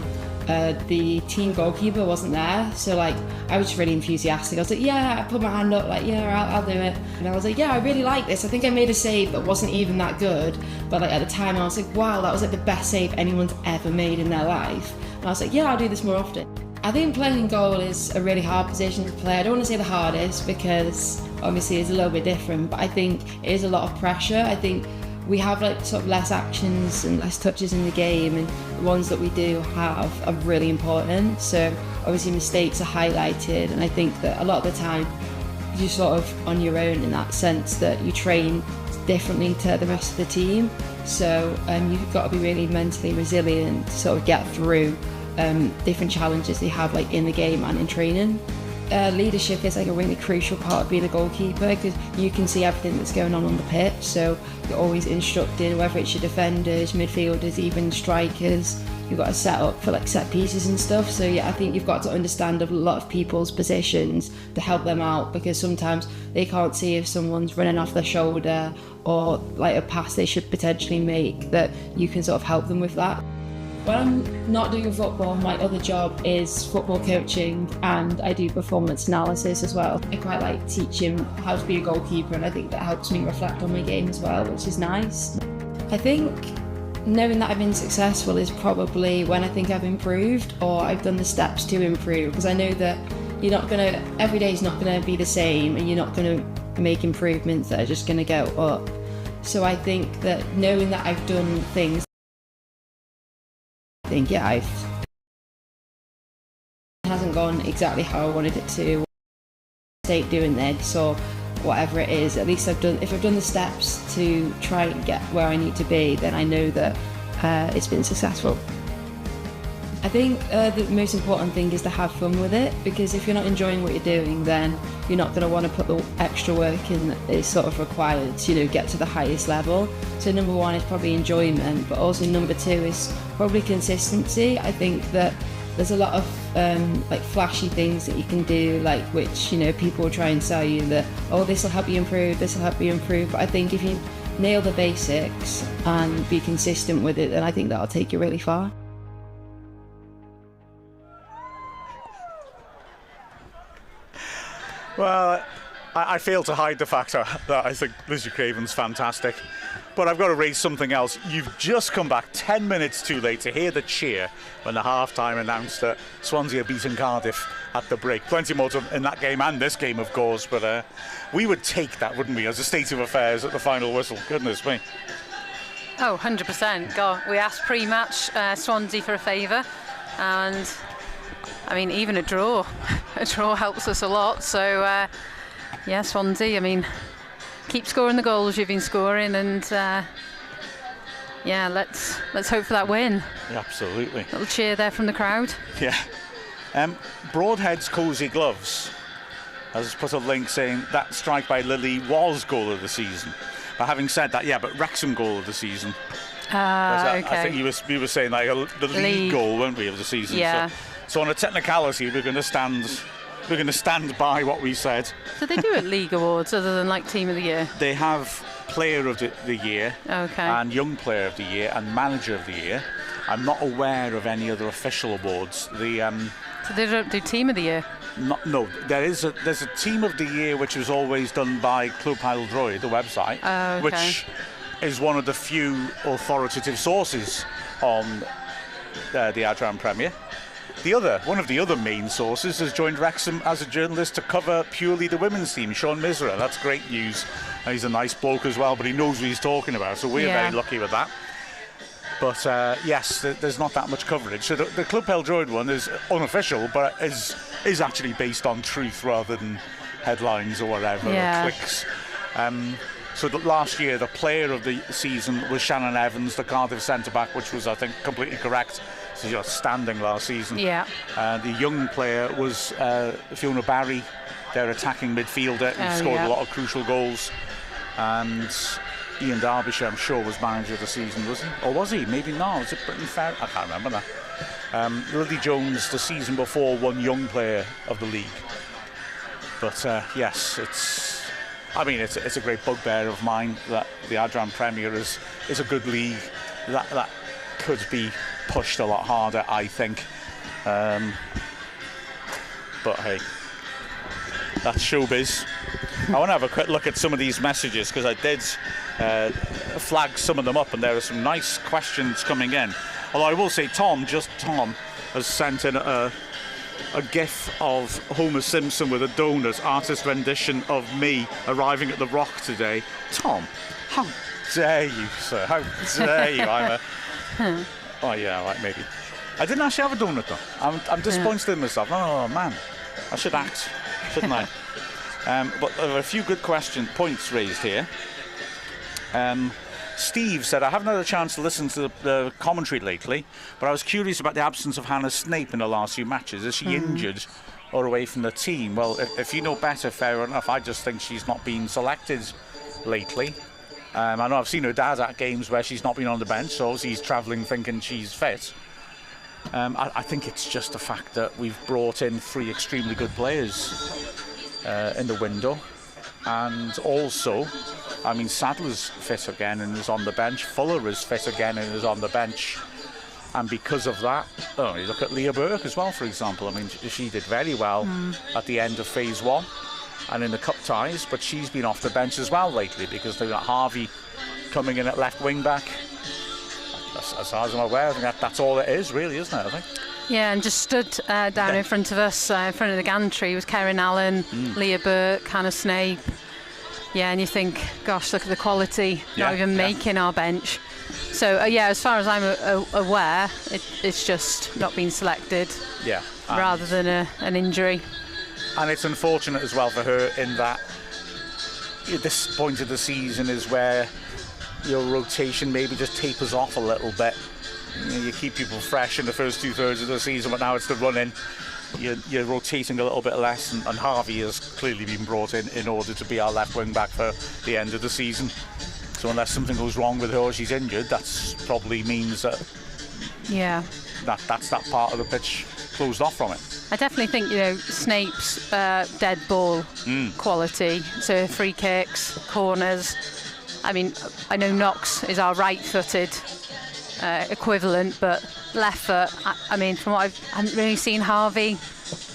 the team goalkeeper wasn't there, so I was just really enthusiastic. I was like, yeah, I put my hand up, yeah, I'll do it. And I was like, yeah, I really like this. I think I made a save that wasn't even that good, but at the time I was like, wow, that was the best save anyone's ever made in their life. And I was like, yeah, I'll do this more often. I think playing in goal is a really hard position to play. I don't want to say the hardest, because obviously it's a little bit different, but I think it is a lot of pressure. I think we have sort of less actions and less touches in the game, and the ones that we do have are really important. So obviously mistakes are highlighted, and I think that a lot of the time you're sort of on your own in that sense, that you train differently to the rest of the team. So you've got to be really mentally resilient to sort of get through different challenges they have in the game and in training. Leadership is a really crucial part of being a goalkeeper, because you can see everything that's going on the pitch, so you're always instructing, whether it's your defenders, midfielders, even strikers. You've got to set up for set pieces and stuff, so yeah, I think you've got to understand a lot of people's positions to help them out, because sometimes they can't see if someone's running off their shoulder or a pass they should potentially make, that you can sort of help them with that. When I'm not doing football, my other job is football coaching, and I do performance analysis as well. I quite like teaching how to be a goalkeeper, and I think that helps me reflect on my game as well, which is nice. I think knowing that I've been successful is probably when I think I've improved, or I've done the steps to improve, because I know that every day is not going to be the same, and you're not going to make improvements that are just going to go up. So I think that knowing that I've done things, it hasn't gone exactly how I wanted it to. State doing this or whatever it is, at least if I've done the steps to try and get where I need to be, then I know that it's been successful. I think the most important thing is to have fun with it, because if you're not enjoying what you're doing, then you're not going to want to put the extra work in that is sort of required to get to the highest level. So number one is probably enjoyment, but also number two is probably consistency. I think that there's a lot of flashy things that you can do, which people will try and sell you that, oh, this will help you improve, this will help you improve. But I think if you nail the basics and be consistent with it, then I think that'll take you really far. Well, I fail to hide the fact that I think Lizzie Craven's fantastic. But I've got to raise something else. You've just come back 10 minutes too late to hear the cheer when the half-time announced that Swansea had beaten Cardiff at the break. Plenty more in that game and this game, of course, but we would take that, wouldn't we, as a state of affairs at the final whistle. Goodness me. Oh, 100%. God, we asked pre-match Swansea for a favour, and I mean, even a draw helps us a lot. So, yeah, Swansea, I mean, keep scoring the goals you've been scoring, and yeah, let's hope for that win. Yeah, absolutely. Little cheer there from the crowd. Yeah. Broadhead's Cosy Gloves has put a link saying that strike by Lily was goal of the season. But having said that, yeah, but Wrexham goal of the season. Okay. I think we were saying like the league goal, weren't we, of the season? Yeah. So on a technicality, we're going to stand by what we said. So they do at league awards other than like team of the year? They have player of the year, okay, and young player of the year, and manager of the year. I'm not aware of any other official awards. So they don't do team of the year? No, there's a team of the year which was always done by Club Rivalry, the website, okay, which is one of the few authoritative sources on the Adran Premier. One of the other main sources has joined Wrexham as a journalist to cover purely the women's team, Sean Misra. That's great news. And he's a nice bloke as well, but he knows what he's talking about, so we're very lucky with that. But yes, there's not that much coverage. So the Club Peldroid one is unofficial, but is actually based on truth rather than headlines or whatever, or clicks. So last year, the player of the season was Shannon Evans, the Cardiff centre-back, which was, I think, completely correct. So she was standing last season. Yeah. The young player was Fiona Barry, their attacking midfielder, who scored a lot of crucial goals. And Ian Derbyshire, I'm sure, was manager of the season, was he? Or was he? Maybe not. Was it Britain Fair? I can't remember that. Lily Jones, the season before, won young player of the league. But yes, it's a great bugbear of mine that the Adran Premier is a good league. That could be pushed a lot harder, I think. But hey, that's showbiz. I want to have a quick look at some of these messages because I did flag some of them up, and there are some nice questions coming in. Although I will say, Tom has sent in a gif of Homer Simpson with a donut, artist rendition of me arriving at the Rock today. Tom, how dare you, sir? How dare you? Oh yeah, right, maybe. I didn't actually have a donut though. I'm disappointed in myself. Oh man, I should act, shouldn't I? But there are a few good points raised here. Steve said, I haven't had a chance to listen to the commentary lately, but I was curious about the absence of Hannah Snape in the last few matches. Is she injured or away from the team? Well, if you know better, fair enough. I just think she's not been selected lately. I know I've seen her dad at games where she's not been on the bench, so obviously he's travelling thinking she's fit. I think it's just the fact that we've brought in 3 extremely good players in the window, and also, I mean, Sadler's fit again and is on the bench. Fuller is fit again and is on the bench, and because of that, you look at Leah Burke as well, for example. I mean, she did very well at the end of phase 1 and in the cup ties, but she's been off the bench as well lately because they've got Harvey coming in at left wing back. As far as I'm aware, I think that's all it is, really, isn't it? I think. Yeah, and just stood down in front of us, in front of the gantry, was Karen Allen, Leah Burke, Hannah Snape. Yeah, and you think, gosh, look at the quality, not even making our bench. So, as far as I'm aware, it's just not been selected rather than an injury. And it's unfortunate as well for her in that this point of the season is where your rotation maybe just tapers off a little bit. You keep people fresh in the first 2/3 of the season, but now it's the run-in. You're rotating a little bit less, and Harvey has clearly been brought in order to be our left wing back for the end of the season. So unless something goes wrong with her or she's injured, that probably means that that's that part of the pitch closed off from it. I definitely think, Snape's dead ball quality, so free kicks, corners. I mean, I know Knox is our right-footed equivalent, but left foot, I mean, from what I haven't really seen Harvey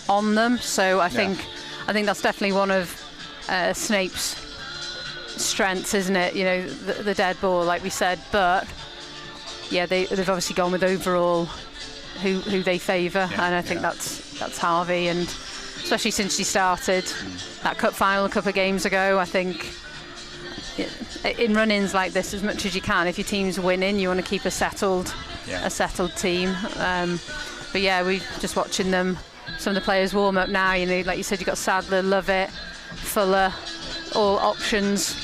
on them, so I think that's definitely one of Snape's strengths, isn't it? The dead ball, like we said, but they've obviously gone with overall who they favour, and I think that's Harvey, and especially since she started that cup final a couple of games ago, I think in run-ins like this, as much as you can, if your team's winning, you want to keep a settled team. But we're just watching them. Some of the players warm up now. Like you said, you've got Sadler, Lovett, Fuller, all options.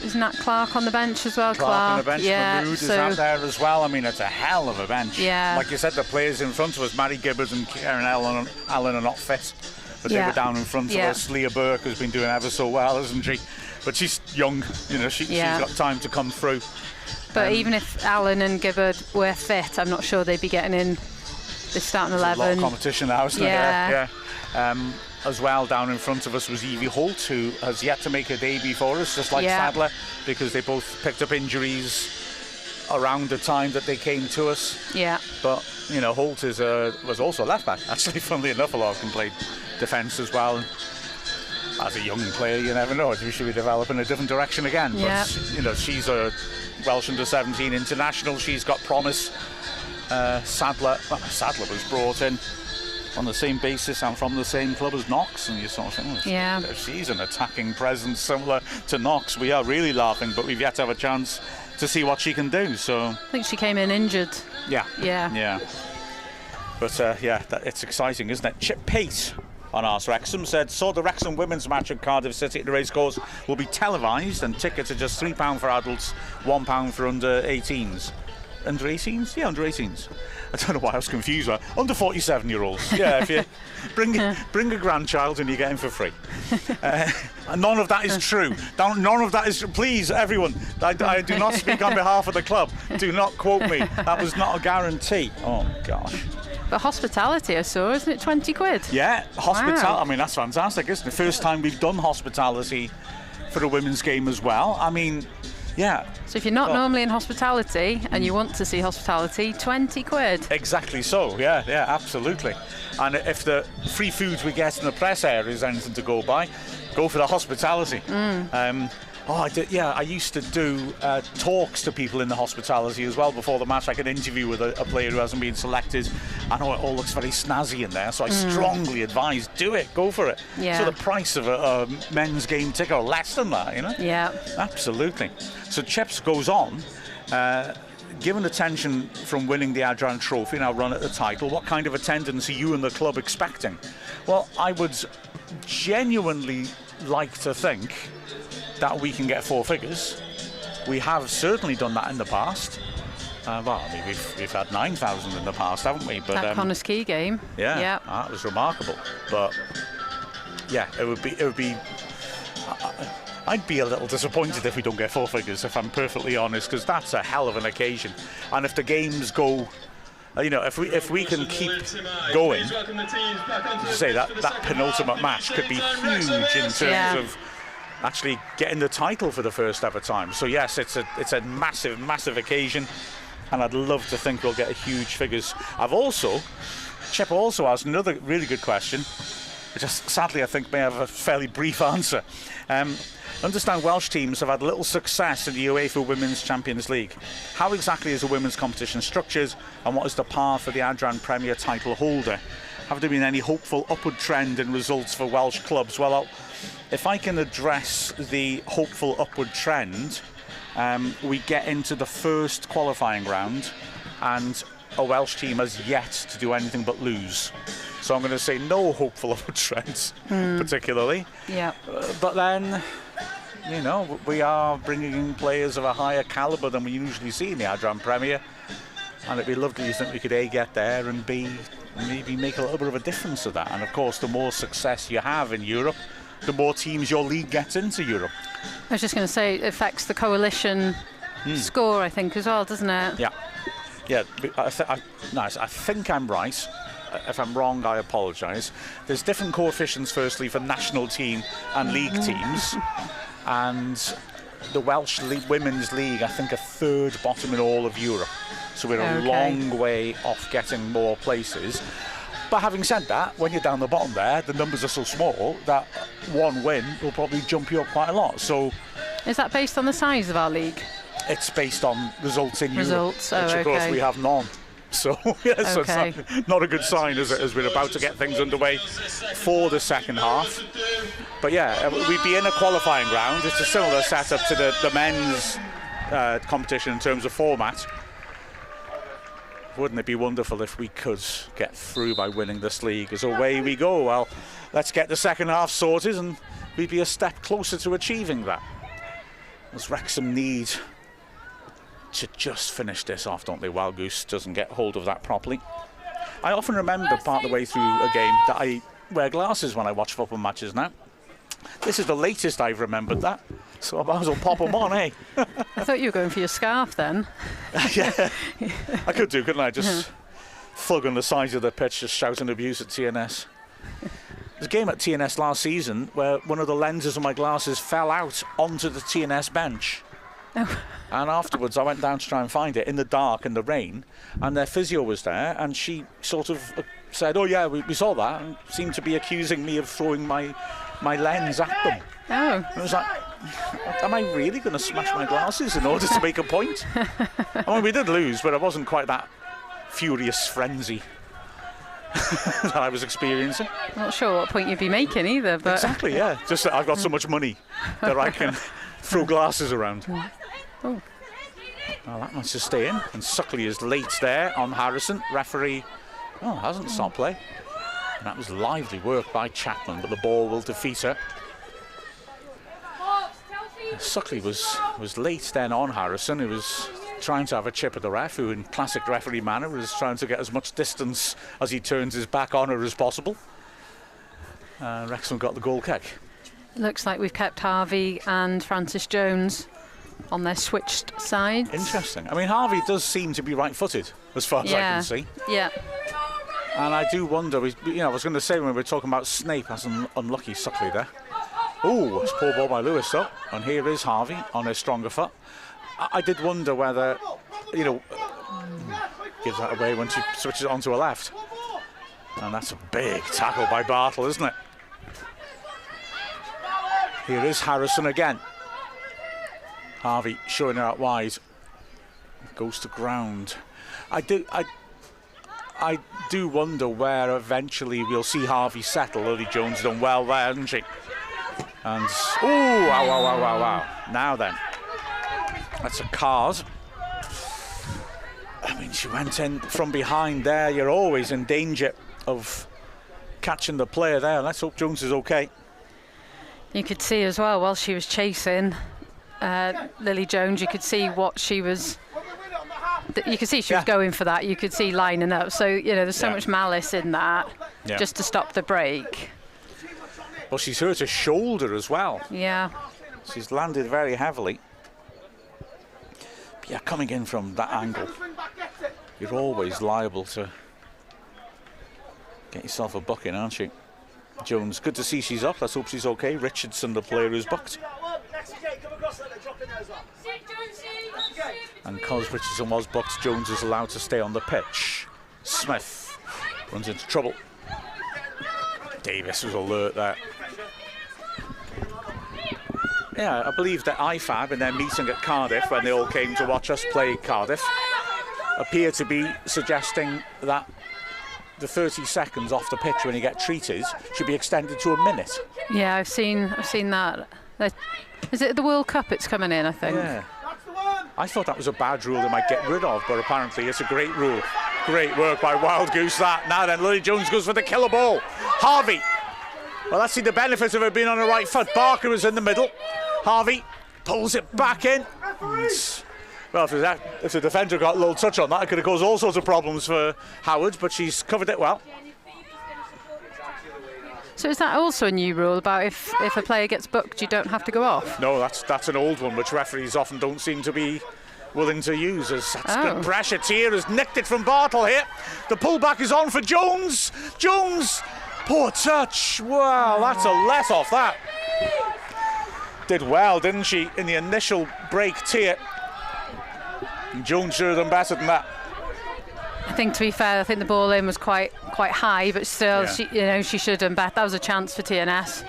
Is Nat Clark on the bench as well? Clark on the bench, yeah. Mahmood is out there as well. I mean, it's a hell of a bench. Yeah. Like you said, the players in front of us, Mary Gibbers and Karen Allen are not fit. But they were down in front of us. Leah Burke has been doing ever so well, hasn't she? But she's young, you know, she's got time to come through. But even if Allen and Gibbard were fit, I'm not sure they'd be getting in the starting 11. A lot of competition now, isn't yeah. there? Yeah. As well, down in front of us was Evie Holt, who has yet to make her debut for us, just like Sadler, because they both picked up injuries around the time that they came to us. Yeah. But, you know, Holt was also left back, actually, funnily enough. A lot of them played defence as well. And as a young player, you never know. We should be developing a different direction again. Yeah. But, you know, she's a Welsh under-17 international. She's got promise. Sadler was brought in on the same basis and from the same club as Knox, and you sort of think, if she's an attacking presence similar to Knox, we are really laughing, but we've yet to have a chance to see what she can do. So I think she came in injured. Yeah. But it's exciting, isn't it? Chip Pate on Arse Wrexham saw the Wrexham women's match at Cardiff City at the racecourse will be televised, and tickets are just £3 for adults, £1 for under 18s. Under 18s? Yeah, under 18s. I don't know why I was confused. Under 47-year-olds. Yeah, if you bring a grandchild and you get him for free. And none of that is true. None of that is. Please, everyone. I do not speak on behalf of the club. Do not quote me. That was not a guarantee. Oh gosh. But hospitality, I saw, isn't it? 20 quid. Yeah, hospitality. Wow. I mean, that's fantastic, isn't it? First time we've done hospitality for a women's game as well. I mean. Yeah. So if you're not normally in hospitality and you want to see hospitality, 20 quid. Exactly so, yeah, absolutely. And if the free foods we get in the press area is anything to go by, go for the hospitality. I used to do talks to people in the hospitality as well before the match. I could interview with a player who hasn't been selected. I know it all looks very snazzy in there, so I strongly advise, do it, go for it. Yeah. So the price of a men's game ticket, or less than that, you know? Yeah. Absolutely. So Chips goes on, given attention from winning the Adran Trophy, now run at the title, what kind of attendance are you and the club expecting? Well, I would genuinely like to think that we can get 4 figures. We have certainly done that in the past. We've had 9,000 in the past, haven't we? But that Connors Key game. Yeah, that was remarkable. But yeah, it would be. I'd be a little disappointed if we don't get 4 figures, if I'm perfectly honest, because that's a hell of an occasion. And if the games go, if we can keep going, say that penultimate match could be huge in terms of actually getting the title for the first ever time. So yes, it's a massive occasion, and I'd love to think we'll get huge figures. Chip also asked another really good question, which sadly I think may have a fairly brief answer. Understand Welsh teams have had little success in the UEFA Women's Champions League. How exactly is the women's competition structured, and what is the path for the Adran Premier title holder? Have there been any hopeful upward trend in results for Welsh clubs? Well, if I can address the hopeful upward trend, we get into the first qualifying round, and a Welsh team has yet to do anything but lose. So I'm going to say no hopeful upward trends, particularly. Yeah. But then, we are bringing in players of a higher calibre than we usually see in the Adran Premier, and it'd be lovely to think we could A, get there, and B, maybe make a little bit of a difference to that. And of course, the more success you have in Europe, the more teams your league gets into Europe. I was just going to say, it affects the coalition score, I think, as well, doesn't it? Yeah. I think I'm right. If I'm wrong, I apologise. There's different coefficients, firstly, for national team and league teams. And the Welsh Women's League, I think, are 3rd bottom in all of Europe. So we're a long way off getting more places. But having said that, when you're down the bottom there, the numbers are so small that one win will probably jump you up quite a lot. So, is that based on the size of our league? It's based on results in Europe, which of course we have none. So, so it's not a good sign, is it, as we're about to get things underway for the second half. But yeah, we'd be in a qualifying round. It's a similar setup to the men's competition in terms of format. Wouldn't it be wonderful if we could get through by winning this league? As away we go. Well, let's get the second half sorted and we'd be a step closer to achieving that. As Wrexham need to just finish this off, don't they? Wild Goose doesn't get hold of that properly. I often remember part of the way through a game that I wear glasses when I watch football matches now. This is the latest I've remembered that, so I might as well pop them on, eh? I thought you were going for your scarf then. Yeah, I could do, couldn't I? Just thug on the sides of the pitch, just shouting abuse at TNS. There's a game at TNS last season where one of the lenses of my glasses fell out onto the TNS bench. Oh. And afterwards I went down to try and find it in the dark, in the rain, and their physio was there, and she sort of said, oh yeah, we saw that, and seemed to be accusing me of throwing my lens at them. Oh. And I was like, am I really going to smash my glasses in order to make a point? I mean, we did lose, but it wasn't quite that furious frenzy that I was experiencing. Not sure what point you'd be making either, but... Exactly, yeah. Just that I've got so much money that I can throw glasses around. Oh. Well, that must just stay in. And Suckley is late there on Harrison. Referee hasn't stopped play. And that was lively work by Chapman, but the ball will defeat her. Suckley was late then on Harrison, who was trying to have a chip at the ref, who in classic referee manner was trying to get as much distance as he turns his back on her as possible. Wrexham got the goal kick. Looks like we've kept Harvey and Francis Jones on their switched sides. Interesting. I mean, Harvey does seem to be right-footed, as far as I can see. Yeah. And I do wonder, I was going to say when we were talking about Snape as an unlucky Suckley there. Oh, it's poor ball by Lewis though. And here is Harvey on his stronger foot. I did wonder whether, gives that away when she switches it onto her left. And that's a big tackle by Bartle, isn't it? Here is Harrison again. Harvey showing her out wide. Goes to ground. I do wonder where eventually we'll see Harvey settle. Lily Jones done well there, hasn't she? And wow. Now then, that's a card. I mean, she went in from behind there. You're always in danger of catching the player there. Let's hope Jones is okay. You could see as well, while she was chasing Lily Jones, you could see what she was... You could see she was going for that. You could see lining up. So, there's so much malice in that, just to stop the break. Well, she's hurt her shoulder as well. Yeah. She's landed very heavily. But yeah, coming in from that angle, you're always liable to get yourself a bucking, aren't you? Jones, good to see she's up. Let's hope she's okay. Richardson, the player who's booked. And because Richardson was booked, Jones is allowed to stay on the pitch. Smith runs into trouble. Davis was alert there. Yeah, I believe that IFAB in their meeting at Cardiff, when they all came to watch us play Cardiff, appear to be suggesting that the 30 seconds off the pitch when you get treated should be extended to a minute. Yeah, I've seen that. Is it the World Cup it's coming in, I think? Yeah. I thought that was a bad rule they might get rid of, but apparently it's a great rule. Great work by Wild Goose that. Now then, Lily Jones goes for the killer ball. Harvey. Well, let's see the benefits of her being on her right foot. Barker was in the middle. Harvey pulls it back in. Well, if the defender got a little touch on that, it could have caused all sorts of problems for Howard, but she's covered it well. So is that also a new rule about if a player gets booked, you don't have to go off? No, that's an old one, which referees often don't seem to be willing to use. That's good pressure. Tier has nicked it from Bartle here. The pullback is on for Jones. Jones, poor touch. Wow, that's a let off that. Did well, didn't she, in the initial break, Tier. Jones should have done better than that. I think, to be fair, I think the ball in was quite high, but still, she should have done better. That was a chance for TNS.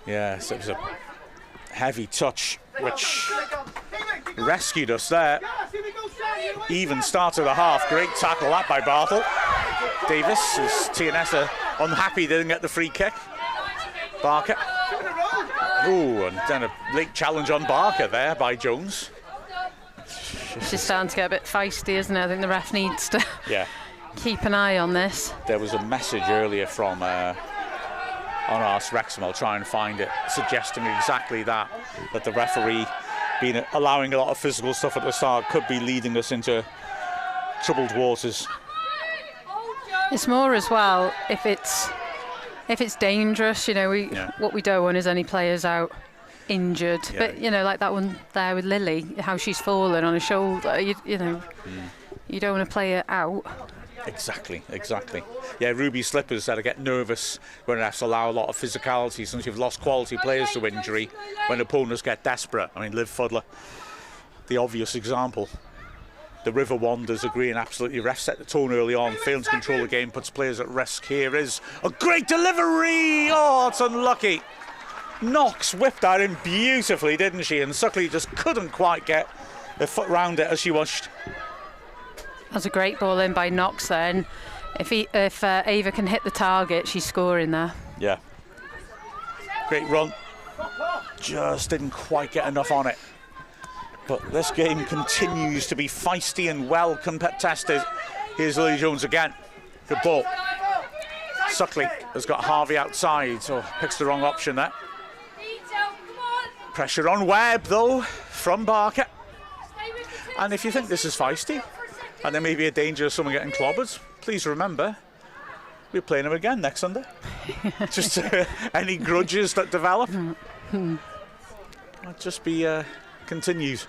Yeah, so it was a heavy touch, which rescued us there. Even start of the half. Great tackle that by Bartle. Davis, as TNS are unhappy they didn't get the free kick. Barker. Ooh, and then a late challenge on Barker there by Jones. She's starting to get a bit feisty, isn't it? I think the ref needs to keep an eye on this. There was a message earlier from on us. Wrexham, I'll try and find it, suggesting exactly that the referee allowing a lot of physical stuff at the start could be leading us into troubled waters. It's more as well if it's dangerous. You know, what we don't want is any players out injured. Yeah. But you know, like that one there with Lily, how she's fallen on her shoulder. You know, you don't want to play it out. Exactly. Yeah, Ruby Slippers said I get nervous when refs allow a lot of physicality since you've lost quality players to injury when opponents get desperate. I mean, Liv Fuddler, the obvious example. The River Wanderers agreeing absolutely. Refs set the tone early on, failing to control the game, puts players at risk. Here is a great delivery. Oh, it's unlucky. Knox whipped that in beautifully, didn't she? And Suckley just couldn't quite get her foot round it as she watched. That's a great ball in by Knox then. If Ava can hit the target, she's scoring there. Yeah. Great run. Just didn't quite get enough on it. But this game continues to be feisty and well contested. Here's Lily Jones again. Good ball. Suckley has got Harvey outside, so picks the wrong option there. Pressure on Webb though from Barker. And if you think this is feisty and there may be a danger of someone getting clobbered, please remember we're playing them again next Sunday. Just any grudges that develop might just be continued.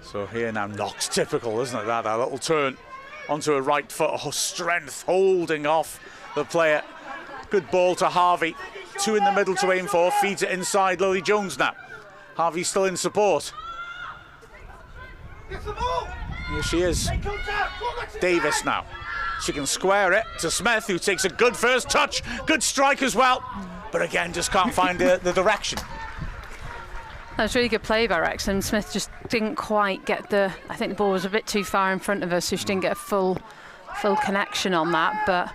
So here now, Knox, typical, isn't it? That little turn onto her right foot, strength holding off the player. Good ball to Harvey. Two in the middle to aim for, feeds it inside. Lily Jones now. Harvey still in support. Here she is. Davis now. She can square it to Smith, who takes a good first touch. Good strike as well. But again, just can't find the direction. That was really good play by Wrexham. Smith just didn't quite get I think the ball was a bit too far in front of her, so she didn't get a full connection on that. But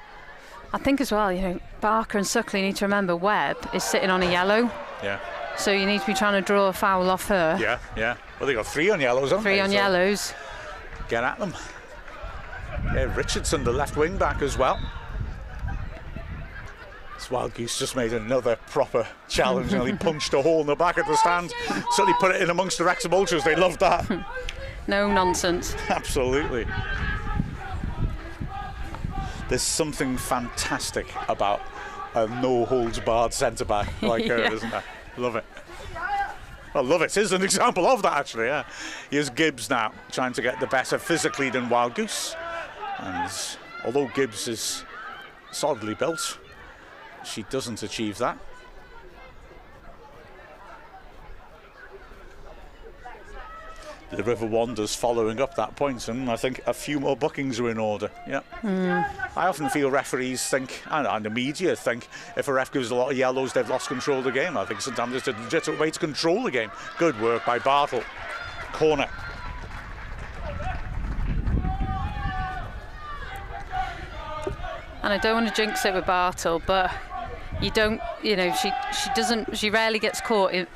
I think as well, you know, Barker and Suckley need to remember Webb is sitting on a yellow. Yeah. So you need to be trying to draw a foul off her. Yeah. Well, they got 3 on yellows, haven't they? 3 on yellows. Get at them. Yeah, Richardson, the left wing back as well. This Wild Goose just made another proper challenge and he punched a hole in the back of the stand. Certainly put it in amongst the Wrexham Ultras. They loved that. No nonsense. Absolutely. There's something fantastic about a no-holds-barred centre-back like her, isn't there? Love it. Well, love it. Here's an example of that, actually, yeah. Here's Gibbs now, trying to get the better physically than Wild Goose. And although Gibbs is solidly built, she doesn't achieve that. The River Wanderers following up that point, and I think a few more bookings are in order. Yeah. I often feel referees think, and the media think, if a ref gives a lot of yellows, they've lost control of the game. I think sometimes it's a legitimate way to control the game. Good work by Bartle. Corner. And I don't want to jinx it with Bartle, but you don't, you know, she rarely gets caught in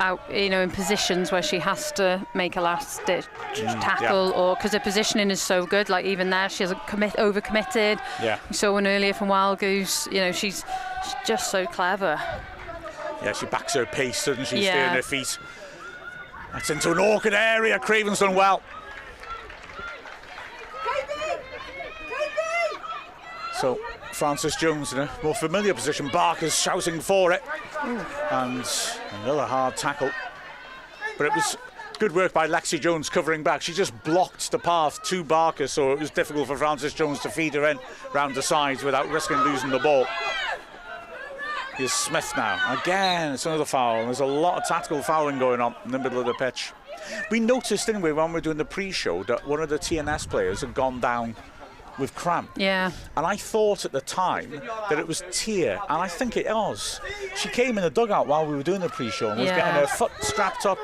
positions where she has to make a last ditch tackle, or because her positioning is so good. Like even there, she hasn't overcommitted. Yeah. We saw one earlier from Wild Goose. You know, she's just so clever. Yeah, she backs her pace, doesn't she? Steering her feet. That's into an awkward area. Craven's done well. So Frances Jones in a more familiar position. Barker's shouting for it. And another hard tackle. But it was good work by Lexi Jones covering back. She just blocked the path to Barker, so it was difficult for Frances Jones to feed her in round the sides without risking losing the ball. Here's Smith now. Again, it's another foul. There's a lot of tactical fouling going on in the middle of the pitch. We noticed, didn't we, when we were doing the pre-show, that one of the TNS players had gone down with cramp. Yeah. And I thought at the time that it was Tia, and I think it was. She came in the dugout while we were doing the pre-show and was getting her foot strapped up.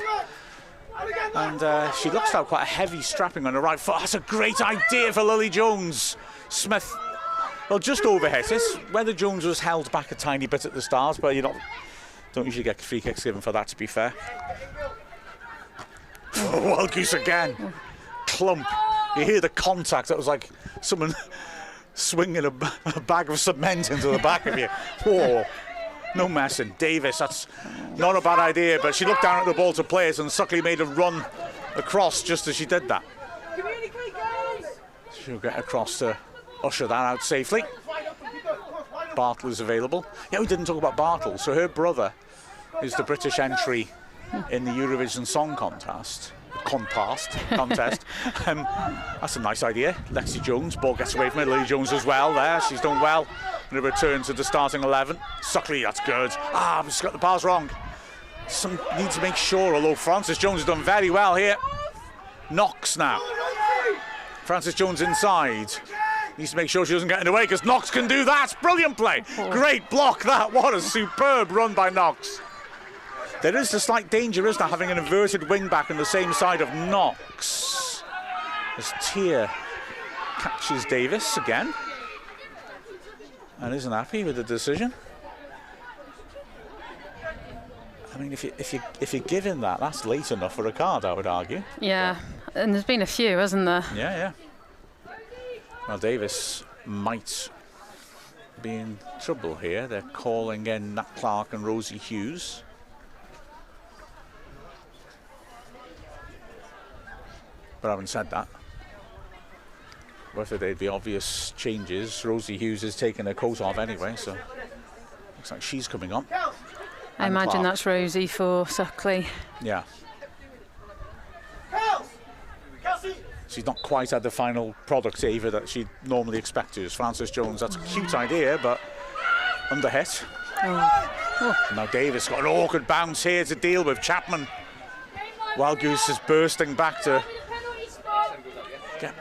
And she looks like quite a heavy strapping on her right foot. That's a great idea for Lily Jones. Smith, well, just overhit it. Whether Jones was held back a tiny bit at the start, but don't usually get free kicks given for that, to be fair. Wild Goose again. Clump. You hear the contact. That was like someone swinging a bag of cement into the back of you. Whoa. No messing. Davis, that's not a bad idea, but she looked down at the ball to play it, and Suckley made a run across just as she did that. She'll get across to usher that out safely. Bartle is available. Yeah, we didn't talk about Bartle. So her brother is the British entry in the Eurovision Song Contest. That's a nice idea. Lexi Jones, ball gets away from it. Lily Jones as well there. She's done well. And a return to the starting 11. Suckley, that's good. She's got the pass wrong. Need to make sure, although Frances Jones has done very well here. Knox now. Frances Jones inside. Needs to make sure she doesn't get in the way, because Knox can do that. Brilliant play. Great block that. What a superb run by Knox. There is a slight danger, isn't there, having an inverted wing back on the same side of Knox. As Tia catches Davis again. And isn't happy with the decision. I mean, if you're giving that, that's late enough for a card, I would argue. Yeah, and there's been a few, hasn't there? Yeah. Well, Davis might be in trouble here. They're calling in Nat Clark and Rosie Hughes. But having said that, whether they'd be obvious changes, Rosie Hughes is taking her coat off anyway, so looks like she's coming on. I imagine Clark. That's Rosie for Suckley. Yeah. She's not quite had the final product either that she'd normally expect to. As Frances Jones, that's a cute idea, but under hit. Now Davis got an awkward bounce here to deal with. Chapman. Wild Goose is bursting back to get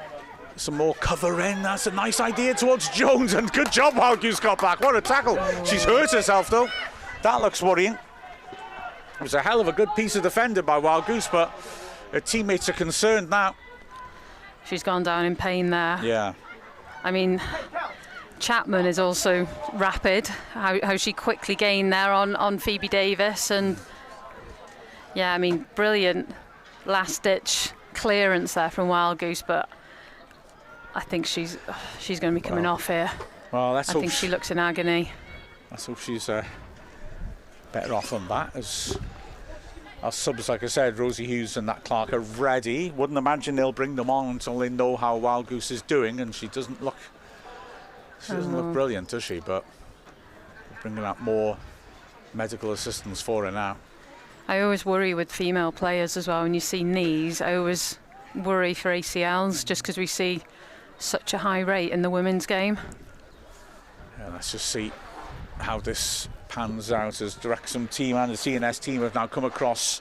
some more cover in. That's a nice idea towards Jones, and good job Wild Goose got back. What a tackle. She's hurt herself though. That looks worrying. It was a hell of a good piece of defending by Wild Goose, but her teammates are concerned now. She's gone down in pain there. Yeah. I mean, Chapman is also rapid. How she quickly gained there on Phoebe Davis, and yeah, I mean, brilliant last-ditch clearance there from Wild Goose, but I think she's going to be coming off here. Well, I think she looks in agony. Let's hope she's better off than that. As our subs, like I said, Rosie Hughes and Nat Clark are ready. Wouldn't imagine they'll bring them on until they know how Wild Goose is doing, and she doesn't look brilliant, does she? But bringing out more medical assistance for her now. I always worry with female players as well. When you see knees, I always worry for ACLs, just because we see such a high rate in the women's game. Yeah, let's just see how this pans out, as the Wrexham team and the CNS team have now come across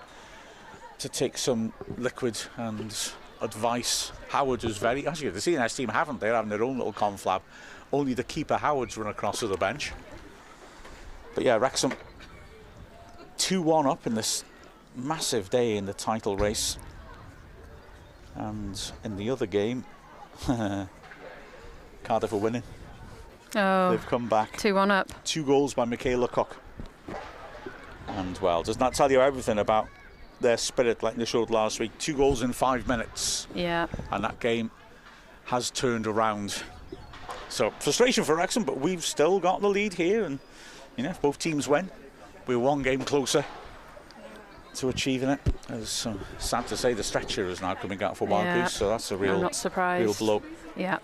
to take some liquid and advice. Howard is actually, the CNS team haven't. They're having their own little conflab. Only the keeper Howard's run across to the bench. But yeah, Wrexham 2-1 up in this massive day in the title race. And in the other game, Cardiff are winning. Oh, they've come back 2-1 up. 2 goals by Michaela Cook. And well, doesn't that tell you everything about their spirit, like they showed last week? 2 goals in 5 minutes. Yeah. And that game has turned around. So frustration for Wrexham, but we've still got the lead here, and if both teams win, we're 1 game closer to achieving it. It's sad to say the stretcher is now coming out for Wild Goose, so that's a real, I'm not surprised. Real blow. Yeah.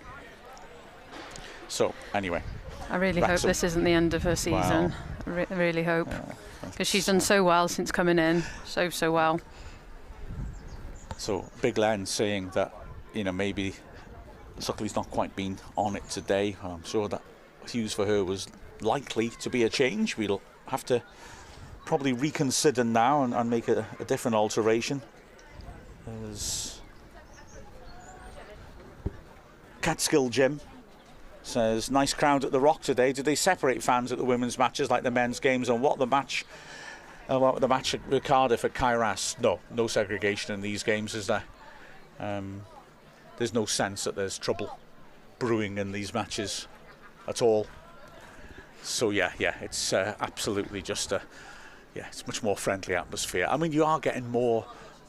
So anyway, I really hope this isn't the end of her season. Wow. I really hope, because she's done so well since coming in, so well. So Big Len saying that maybe Suckley's not quite been on it today. I'm sure that Hughes for her was likely to be a change. We'll have to probably reconsider now and make a different alteration. As Catskill Jim says, nice crowd at the Rock today. Did they separate fans at the women's matches like the men's games? And what the match at Cardiff at Kairas? No segregation in these games, is there? There's no sense that there's trouble brewing in these matches at all. So yeah, it's absolutely just it's much more friendly atmosphere. I mean, you are getting more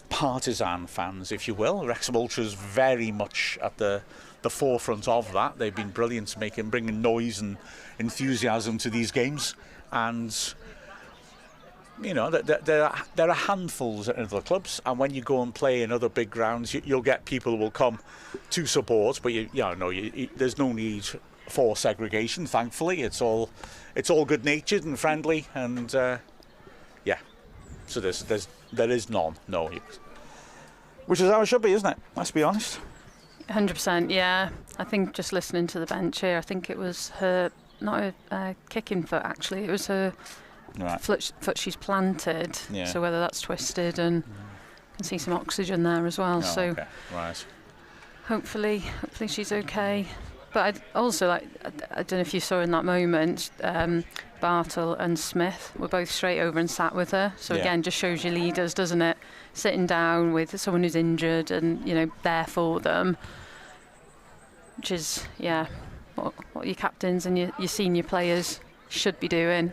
partisan fans, if you will. Wrexham Ultras very much at the the forefront of that. They've been brilliant bringing noise and enthusiasm to these games, and you know, there are handfuls at other clubs, and when you go and play in other big grounds, you'll get people who will come to support, but there's no need for segregation. Thankfully, it's all good-natured and friendly, and so there is none, no, which is how it should be, isn't it? Let's be honest. 100%, yeah. I think just listening to the bench here, I think it was her, not a kicking foot actually, it was her foot she's planted. Yeah. So whether that's twisted, and you can see some oxygen there as well. Oh, so okay. Right. Hopefully she's okay. But I don't know if you saw in that moment, Bartle and Smith were both straight over and sat with her. So again, just shows your leaders, doesn't it? Sitting down with someone who's injured and, you know, there for them. Which is, what your captains and your senior players should be doing.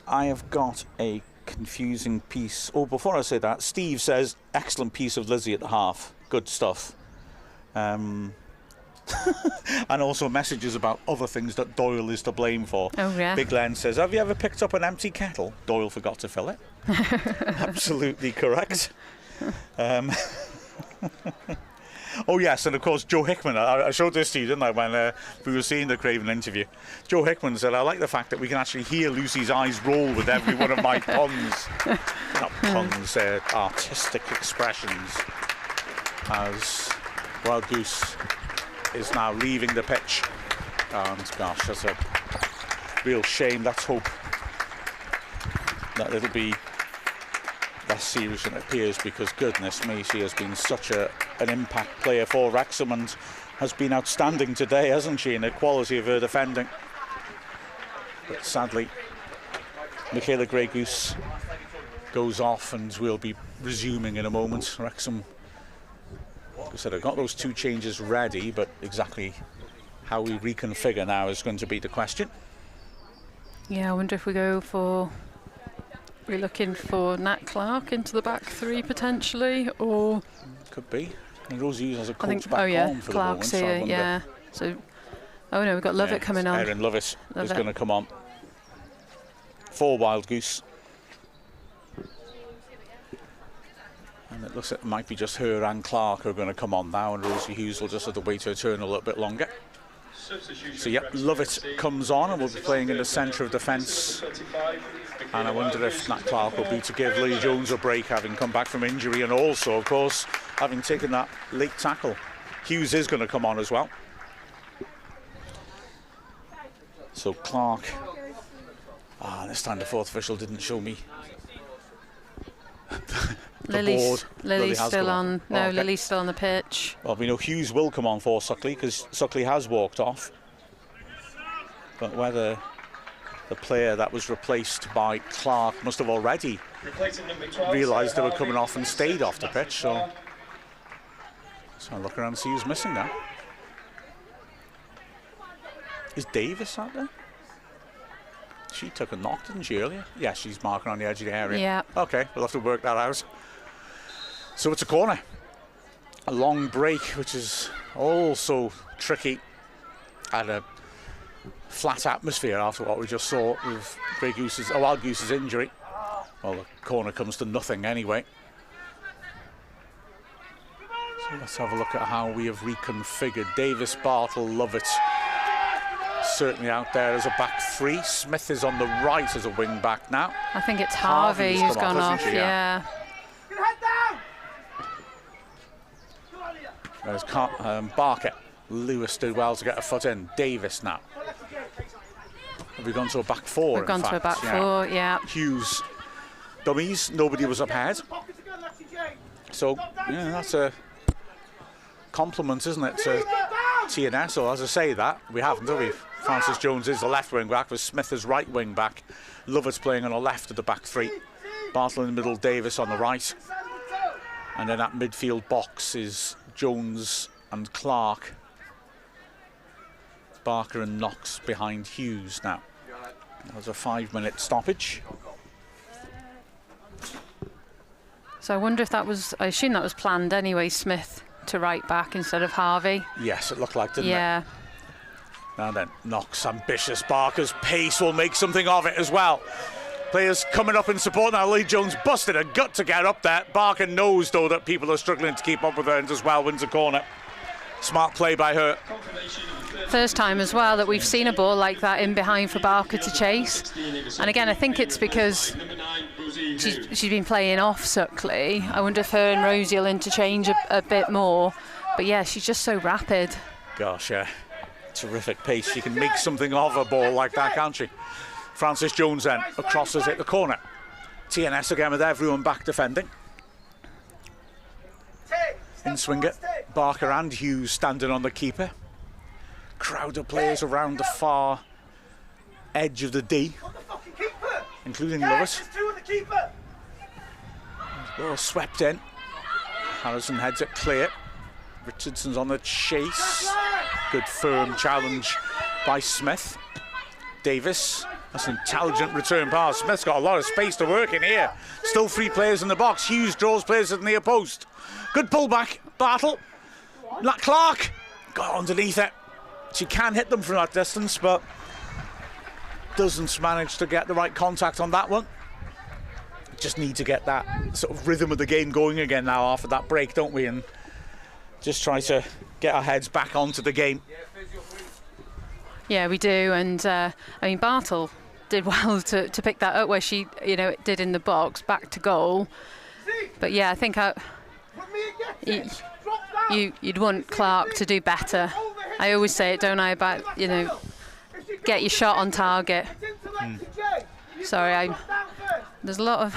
I have got a confusing piece. Oh, before I say that, Steve says, excellent piece of Lizzie at the half. Good stuff. And also messages about other things that Doyle is to blame for. Oh, yeah. Big Len says, have you ever picked up an empty kettle? Doyle forgot to fill it. Absolutely correct. Oh, yes, and of course, Joe Hickman. I showed this to you, didn't I, when we were seeing the Craven interview. Joe Hickman said, I like the fact that we can actually hear Lucy's eyes roll with every one of my puns. Not puns, artistic expressions. As Wild Goose is now leaving the pitch, and gosh, that's a real shame. Let's hope that it'll be less serious than it appears, because goodness me, she has been such an impact player for Wrexham and has been outstanding today, hasn't she, in the quality of her defending. But sadly, Michaela Grey Goose goes off, and we'll be resuming in a moment. Wrexham, like I said, I've got those two changes ready, but exactly how we reconfigure now is going to be the question. Yeah, I wonder if we're looking for Nat Clark into the back three potentially, or could be. And Rosie Hughes has a coach back on for Clark's the moment. here, yeah. So, oh no, we've got Lovett coming on. Erin Lovett is going to come on for Wild Goose. And it looks like it might be just her and Clark who are going to come on now, and Rosie Hughes will just have to wait her turn a little bit longer. So Lovett comes on and will be playing in the centre of defence. And I wonder if Nat Clark will be to give Lee Jones a break, having come back from injury, and also, of course, having taken that late tackle. Hughes is going to come on as well. So Clark. This time the fourth official didn't show me. Lily's still on. No, okay. Lily's still on the pitch. Well, we know Hughes will come on for Suckley, because Suckley has walked off. But whether the player that was replaced by Clark must have already realised they were coming off and stayed off the pitch. So I'll look around and see who's missing now. Is Davis out there? She took a knock, didn't she, earlier? Yeah, she's marking on the edge of the area. Yeah. Okay, we'll have to work that out. So it's a corner. A long break, which is also tricky at a flat atmosphere after what we just saw with Wild Goose's injury. Well, the corner comes to nothing anyway. So let's have a look at how we have reconfigured. Davis, Bartle, Lovett certainly out there as a back three. Smith is on the right as a wing back now. I think it's Harvey who's gone off, yeah. There's Barker. Lewis did well to get a foot in. Davis now. Have we gone to a back four? We've gone to a back four, yeah. Hughes dummies. Nobody was up ahead. So, yeah, that's a compliment, isn't it, to TNS? Or as I say that, we haven't, have we? Francis Jones is the left wing back with Smith as right wing back. Lovett's playing on the left of the back three. Bartle in the middle, Davis on the right. And then that midfield box is Jones and Clark. Barker and Knox behind Hughes now. That was a 5-minute stoppage. So I wonder if that was, I assume that was planned anyway, Smith to right back instead of Harvey. Yes, it looked like, didn't it? Yeah. Now then, Knox, ambitious. Barker's pace will make something of it as well. Players coming up in support now. Lee Jones busted a gut to get up there. Barker knows, though, that people are struggling to keep up with her and as well wins a corner. Smart play by her. First time as well that we've seen a ball like that in behind for Barker to chase. And again, I think it's because she's been playing off Suckley. I wonder if her and Rosie will interchange a bit more. But yeah, she's just so rapid. Gosh, yeah. Terrific pace. She can make something of a ball like that, can't she? Frances Jones then crosses it the corner. TNS again with everyone back defending. In swinger, Barker and Hughes standing on the keeper. Crowd of players around the far edge of the D, including Lewis. Ball swept in. Harrison heads it clear. Richardson's on the chase. Good firm challenge by Smith. Davis, that's an intelligent return pass. Smith's got a lot of space to work in here. Still 3 players in the box. Hughes draws players at the near post. Good pullback. Bartle. Clark got underneath it. She can hit them from that distance, but doesn't manage to get the right contact on that one. Just need to get that sort of rhythm of the game going again now after that break, don't we? And just try to get our heads back onto the game. Yeah, we do. And I mean, Bartle did well to pick that up where she, did in the box, back to goal. But yeah, I think you'd want Clark to do better. I always say it, don't I, about, get your shot on target. Sorry, there's a lot of,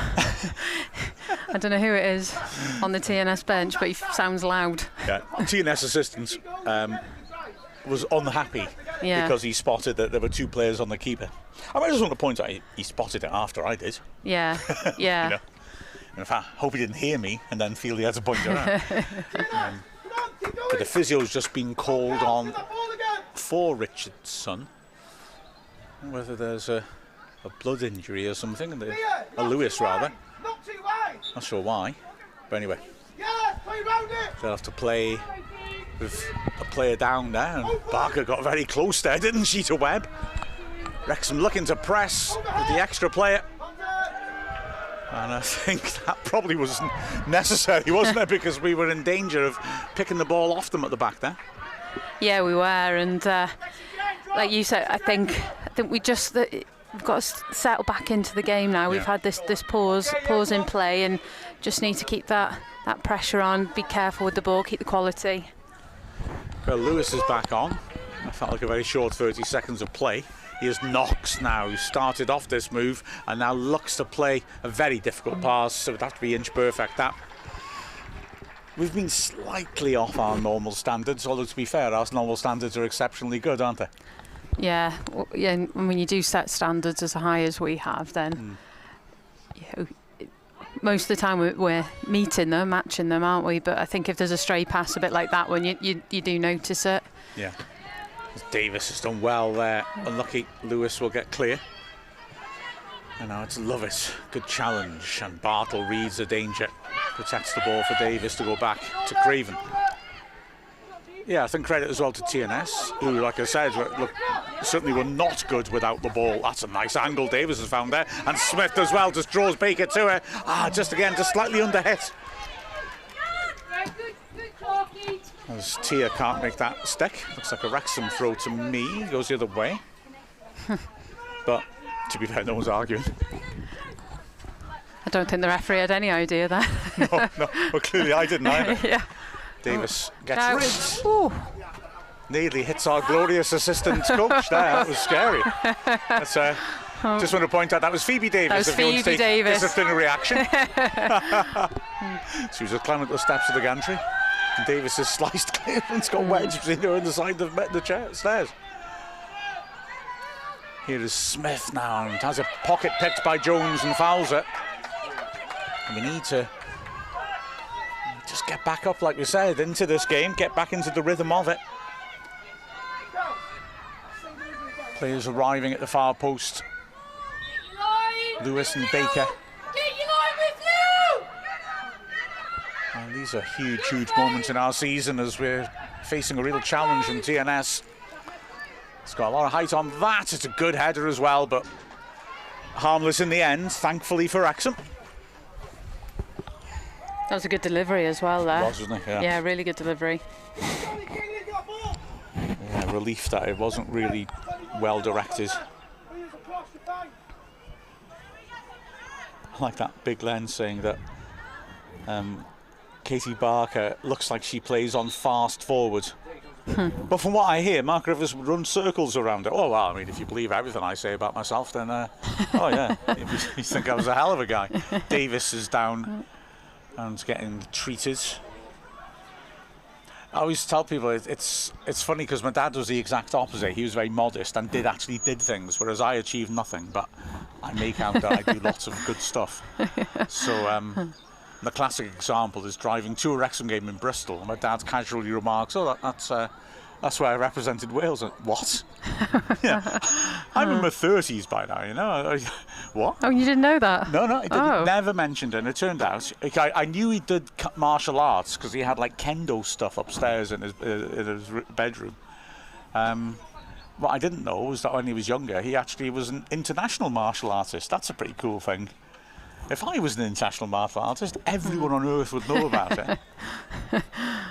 I don't know who it is on the TNS bench, but he sounds loud. Yeah, TNS assistant was unhappy because he spotted that there were 2 players on the keeper. I just want to point out he spotted it after I did. Yeah, yeah. And in fact, I hope he didn't hear me and then feel he had to point it out. But the physio's just been called on for Richardson. Whether there's a blood injury or something, a Lewis rather. Not sure why, but anyway. They'll have to play with a player down there, and Barker got very close there, didn't she, to Webb? Wrexham looking to press with the extra player. And I think that probably was necessary, wasn't it? Because we were in danger of picking the ball off them at the back there. Yeah, we were, and like you said, I think we've got to settle back into the game now. We've had this pause in play, and just need to keep that pressure on. Be careful with the ball, keep the quality. Well, Lewis is back on. I felt like a very short 30 seconds of play. Here's Knox now, who started off this move and now looks to play a very difficult pass, so it would have to be inch perfect. That we've been slightly off our normal standards, although to be fair, our normal standards are exceptionally good, aren't they? Yeah, and when you do set standards as high as we have, then most of the time we're meeting them, matching them, aren't we? But I think if there's a stray pass a bit like that one, you do notice it. Yeah. Davis has done well there. Unlucky, Lewis will get clear. And now it's Lovett. Good challenge. And Bartle reads the danger. Protects the ball for Davis to go back to Craven. Yeah, I think credit as well to TNS, who, like I said, certainly were not good without the ball. That's a nice angle Davis has found there. And Smith as well just draws Baker to her. Just slightly under hit. As Tia can't make that stick. Looks like a Wrexham throw to me. Goes the other way. But to be fair, no one's arguing. I don't think the referee had any idea there. No. Well, clearly I didn't either. Yeah. Davis gets rid. Nearly hits our glorious assistant coach there. That was scary. That's, just want to point out that was Phoebe Davis. That was if Phoebe you want to take Davis. Disciplinary action. She was just climbing up the steps of the gantry. And Davis has sliced clear and got wedged between her and the side of the stairs. Here is Smith now, and has a pocket picked by Jones and fouls it. And we need to just get back up, like we said, into this game, get back into the rhythm of it. Players arriving at the far post. Lewis and Baker. And these are huge moments in our season as we're facing a real challenge from TNS. It's got a lot of height on that. It's a good header as well, but harmless in the end, thankfully for Wrexham. That was a good delivery as well there. It was, wasn't it? Yeah, really good delivery. Yeah, relief that it wasn't really well directed. I like that Big Len saying that Katie Barker looks like she plays on fast forward. But from what I hear, Mark Rivers would run circles around it. Oh, well, I mean, if you believe everything I say about myself, then, oh, yeah, you think I was a hell of a guy. Davis is down and getting treated. I always tell people it's funny because my dad was the exact opposite. He was very modest and did things, whereas I achieved nothing. But I make out that I do lots of good stuff. So the classic example is driving to a Wrexham game in Bristol, and my dad casually remarks, "Oh, that's where I represented Wales." And, what? Yeah, I'm in my 30s by now. You know what? Oh, you didn't know that? No, he didn't. Never mentioned it. And it turned out I knew he did martial arts because he had like kendo stuff upstairs in his bedroom. What I didn't know was that when he was younger, he actually was an international martial artist. That's a pretty cool thing. If I was an international martial artist, everyone on earth would know about it.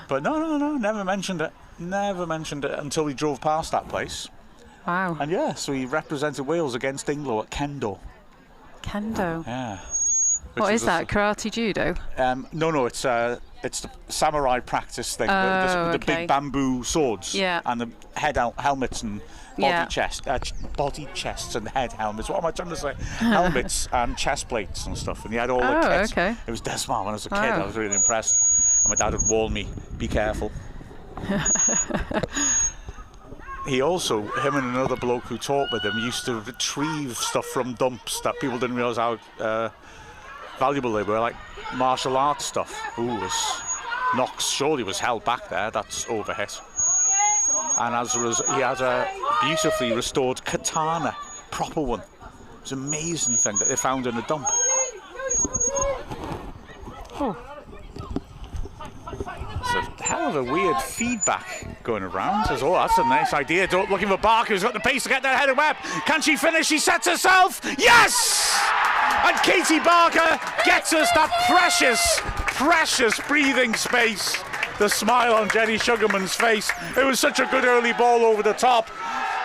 But no, never mentioned it. Never mentioned it until we drove past that place. Wow. And yeah, so he represented Wales against England at kendo. Kendo? Yeah. What is that? Karate judo? No, it's the samurai practice thing. The big bamboo swords. Yeah. And the head helmets and body chests and head helmets. What am I trying to say? Helmets and chest plates and stuff. And he had all the kits. Okay. It was dead smart when I was a kid. I was really impressed. And my dad would warn me, be careful. Him and another bloke who taught with him used to retrieve stuff from dumps that people didn't realise how valuable they were, like martial arts stuff. Knox surely was held back there. That's overhit. And as a result, he had a beautifully restored katana, proper one. It's an amazing thing that they found in a dump. It's a hell of a weird feedback going around. Says, oh, that's a nice idea. Looking for Barker, who's got the pace to get that headed web. Can she finish? She sets herself. Yes! And Katie Barker gets us that precious breathing space. The smile on Jenny Sugarman's face. It was such a good early ball over the top.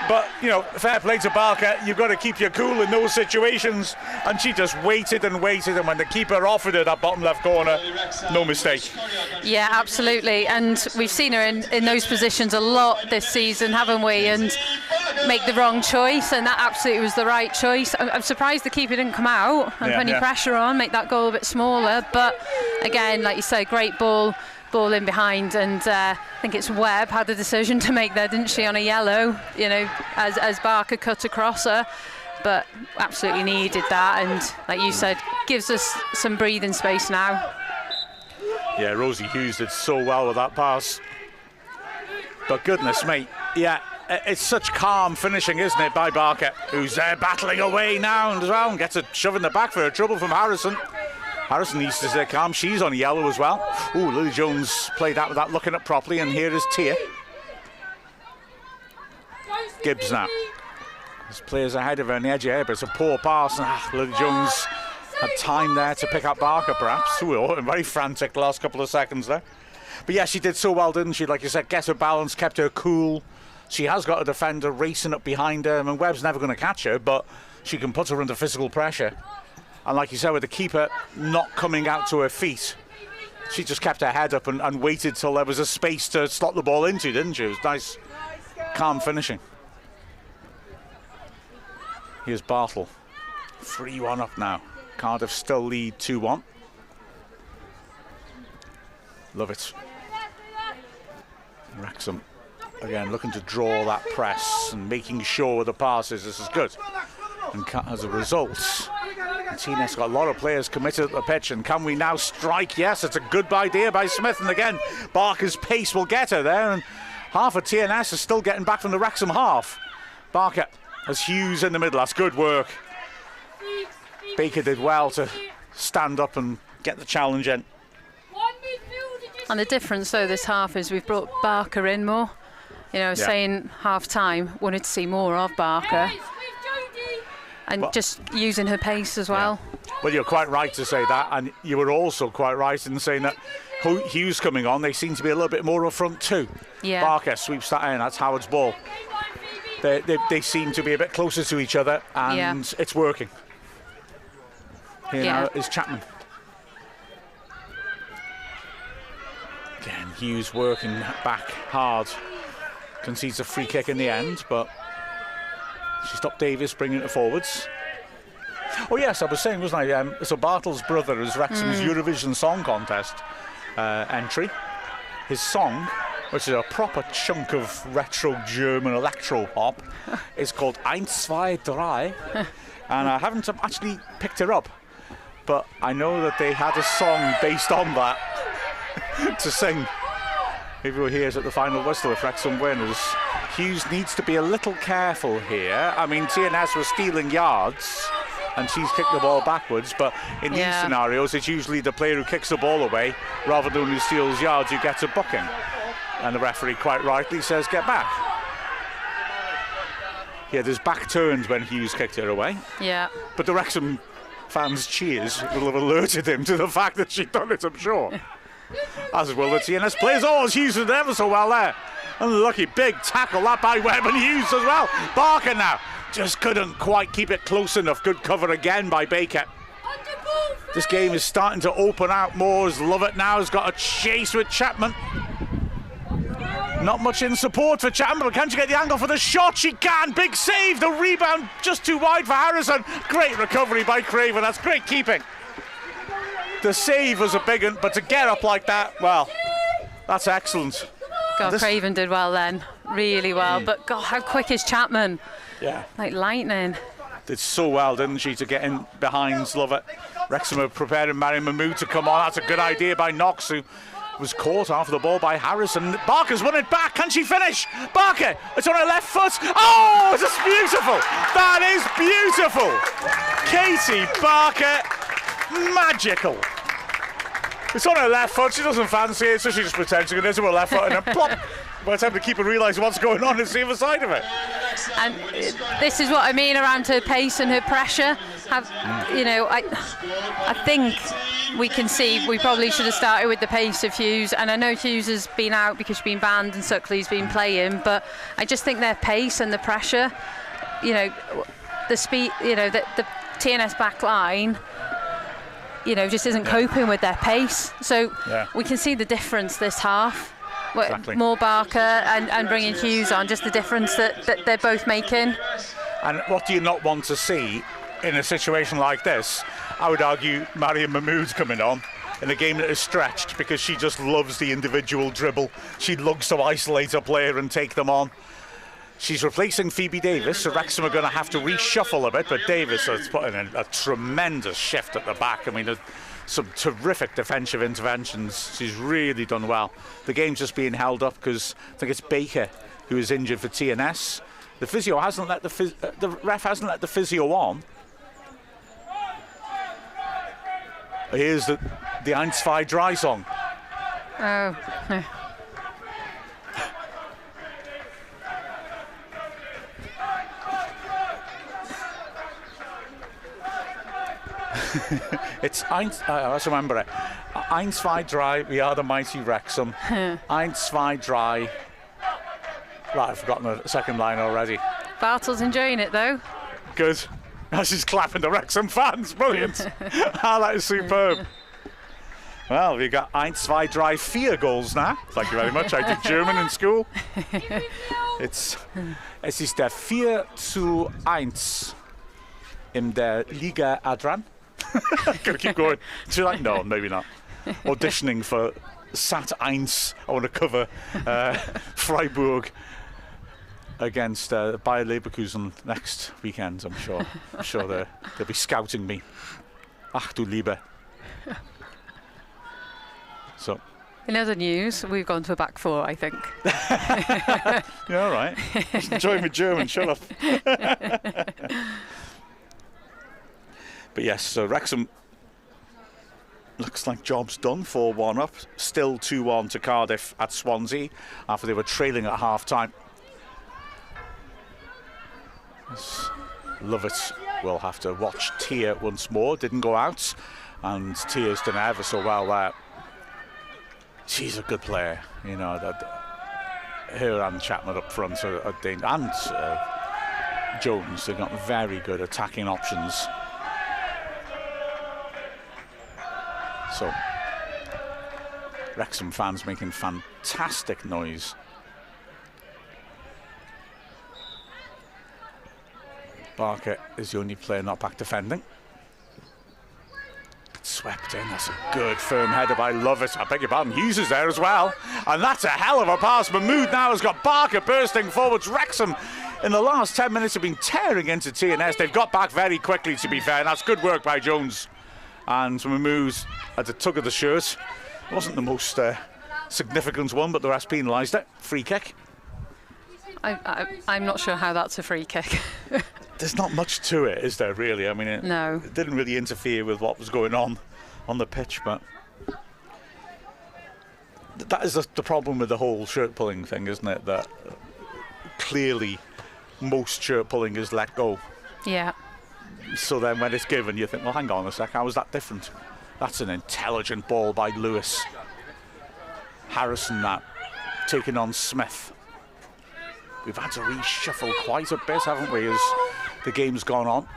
But, you know, fair play to Barker. You've got to keep your cool in those situations. And she just waited. And when the keeper offered her that bottom left corner, no mistake. Yeah, absolutely. And we've seen her in those positions a lot this season, haven't we? And make the wrong choice. And that absolutely was the right choice. I'm surprised the keeper didn't come out and put any pressure on, make that goal a bit smaller. But again, like you say, great ball in behind, and I think it's Webb had the decision to make there, didn't she, on a yellow, you know, as Barker cut across her, but absolutely needed that, and like you said, gives us some breathing space now. Yeah, Rosie Hughes did so well with that pass, but goodness me, yeah, it's such calm finishing, isn't it, by Barker, who's there battling away now as well, and gets a shove in the back for a trouble from Harrison. Harrison needs to stay calm. She's on yellow as well. Ooh, Lily Jones played that without looking up properly, and here is Tia. Gibbs now. There's players ahead of her on the edge here, but it's a poor pass. Lily Jones had time there to pick up Barker, perhaps. Ooh, very frantic the last couple of seconds there. But yeah, she did so well, didn't she? Like you said, get her balance, kept her cool. She has got a defender racing up behind her. I mean, Webb's never going to catch her, but she can put her under physical pressure. And like you said, with the keeper not coming out to her feet, she just kept her head up and waited till there was a space to slot the ball into, didn't she? It was nice, calm finishing. Here's Bartle. 3-1 up now. Cardiff still lead 2-1. Love it. Wrexham, again, looking to draw that press and making sure the passes. This is good. And as a result, Martinez got a lot of players committed at the pitch, and can we now strike? Yes, it's a good idea by Smith, and again Barker's pace will get her there, and half of TNS is still getting back from the Wrexham half. Barker has Hughes in the middle. That's good work. Baker did well to stand up and get the challenge in. And the difference, though, this half is we've brought Barker in more. You know, saying half-time, wanted to see more of Barker. And just using her pace as well. Yeah. Well, you're quite right to say that, and you were also quite right in saying that Hughes coming on, they seem to be a little bit more up front too. Yeah. Barker sweeps that in, that's Howard's ball. They seem to be a bit closer to each other, and it's working. Here now is Chapman. Again, Hughes working back hard. Concedes a free kick in the end, but she stopped Davis bringing it forwards. Oh yes, I was saying, wasn't I? So Bartle's brother is Wrexham's Eurovision Song Contest entry. His song, which is a proper chunk of retro German electro pop, is called 1, 2, 3. And I haven't actually picked it up, but I know that they had a song based on that to sing. If we were here at the final whistle, if Wrexham winners, Hughes needs to be a little careful here. I mean, TNS was stealing yards and she's kicked the ball backwards, but in these scenarios, it's usually the player who kicks the ball away rather than who steals yards who gets a booking. And the referee quite rightly says, get back. Yeah, there's back turned when Hughes kicked her away. Yeah. But the Wrexham fans' cheers will have alerted him to the fact that she'd done it, I'm sure. As will the TNS players. Oh, Hughes did ever so well there. Unlucky big tackle that by Webb and Hughes as well. Barker now just couldn't quite keep it close enough. Good cover again by Baker. This game is starting to open out more as Lovett now has got a chase with Chapman. Not much in support for Chapman, but can she get the angle for the shot? She can. Big save. The rebound just too wide for Harrison. Great recovery by Craven. That's great keeping. The save was a big one, but to get up like that, well, that's excellent. God, Craven did well then, really well. But God, how quick is Chapman? Yeah. Like lightning. Did so well, didn't she, to get in behind Lovett. Wrexham are preparing Marion Mahmood to come on. That's a good idea by Knox, who was caught after the ball by Harrison. Barker's won it back. Can she finish? Barker, it's on her left foot. Oh, it's just beautiful. That is beautiful. Katie Barker, magical. It's on her left foot. She doesn't fancy it, so she just pretends to go into her left foot and then plop. By the time the keeper realises what's going on, it's the other side of it. And this is what I mean around her pace and her pressure. You know, I think we can see we probably should have started with the pace of Hughes, and I know Hughes has been out because she's been banned and Suckley's been playing, but I just think their pace and the pressure, you know, the speed, you know, the TNS back line, you know, just isn't coping with their pace. So we can see the difference this half. Exactly. More Barker and bringing Hughes on, just the difference that they're both making. And what do you not want to see in a situation like this? I would argue Mariam Mahmood's coming on in a game that is stretched because she just loves the individual dribble. She loves to isolate a player and take them on. She's replacing Phoebe Davis, so Wrexham are going to have to reshuffle a bit, but Davis has put in a tremendous shift at the back. I mean, some terrific defensive interventions. She's really done well. The game's just being held up because I think it's Baker who is injured for TNS. The physio hasn't let the ref hasn't let the physio on. Here's the 1, 2, 3 song. Oh. It's I remember it. 1, 2, 3, we are the mighty Wrexham. 1, 2, 3. Right, I've forgotten the second line already. Bartle's enjoying it though. Good. Now she's clapping the Wrexham fans. Brilliant. That is superb. Well, we got 1, 2, 3, 4 goals now. Thank you very much. I did German in school. Es ist der 4:1 in der Liga Adran. Gonna keep going. So like, no, maybe not. Auditioning for Sat 1. I want to cover Freiburg against Bayer Leverkusen next weekend. I'm sure they'll be scouting me. Ach du Liebe. So. In other news, we've gone to a back four, I think. Yeah, all right. Just enjoying my German. Shut up. But yes, so Wrexham Looks like job's done, 4-1 up. Still 2-1 to Cardiff at Swansea after they were trailing at half-time. Lovett will have to watch Tia once more. Didn't go out, and Tia's done ever so well there. She's a good player, you know. Her and Chapman up front are and Jones. They've got very good attacking options. So, Wrexham fans making fantastic noise. Barker is the only player not back defending. Swept in, that's a good firm header by Lovett. I beg your pardon, Hughes is there as well. And that's a hell of a pass. Mahmood now has got Barker bursting forwards. Wrexham in the last 10 minutes have been tearing into TNS. They've got back very quickly, to be fair, and that's good work by Jones. And Mahmood had a tug of the shirt. It wasn't the most significant one, but the rest penalised it. Free kick. I'm not sure how that's a free kick. There's not much to it, is there, really? I mean, No. It didn't really interfere with what was going on the pitch, but that is the problem with the whole shirt pulling thing, isn't it? That clearly most shirt pulling is let go. Yeah. So then when it's given, you think, well, hang on a sec, how is that different? That's an intelligent ball by Lewis. Harrison that, taking on Smith. We've had to reshuffle quite a bit, haven't we, as the game's gone on.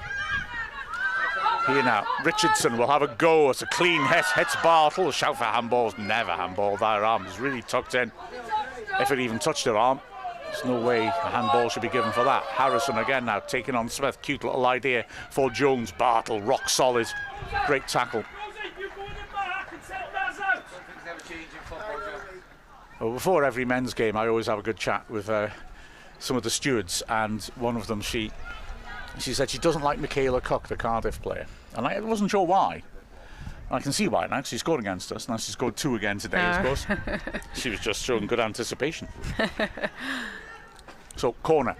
Here now, Richardson will have a go. It's a clean hit, hits Bartle. A shout for handballs, never handball. That arm is really tucked in. If it even touched her arm, there's no way a handball should be given for that. Harrison again now, taking on Smith. Cute little idea for Jones. Bartle, rock solid. Great tackle. Well, before every men's game, I always have a good chat with some of the stewards, and one of them, she said she doesn't like Michaela Cook, the Cardiff player, and I wasn't sure why. I can see why now, because she scored against us. Now she's scored 2 again today, of course. She was just showing good anticipation. So, corner.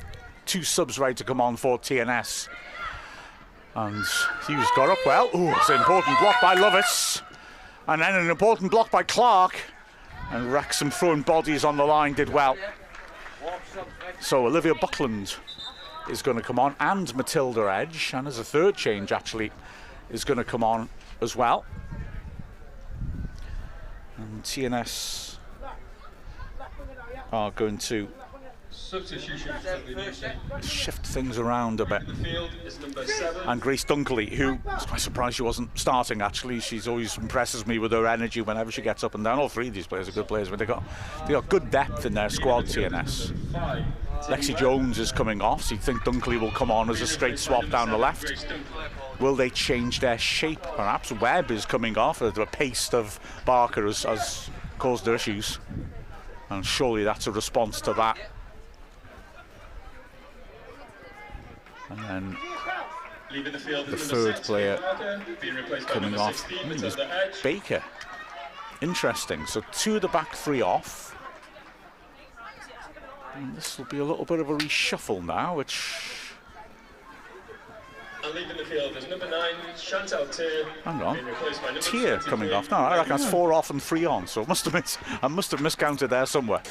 2 subs ready to come on for TNS. And Hughes got up well. Ooh, it's an important block by Lovett. And then an important block by Clark. And Wrexham throwing bodies on the line did well. So Olivia Buckland is going to come on, and Matilda Edge, and as a third change actually is going to come on as well. And TNS are going to shift things around a bit. And Grace Dunkley, who I was quite surprised she wasn't starting actually. She's always impresses me with her energy whenever she gets up and down. All 3 of these players are good players, but they got good depth in their squad, TNS. Lexi Jones is coming off, so you think Dunkley will come on as a straight swap down the left. Will they change their shape? Perhaps Webb is coming off. The pace of Barker has caused her issues, and surely that's a response to that. And then the third player coming off is Baker. Interesting. So 2 of the back 3 off. And this will be a little bit of a reshuffle now, which... And leaving the field is number 9, Chantal Tier. Hang on. Tier coming off. No, I reckon that's 4 off and 3 on, so I must have miscounted there somewhere.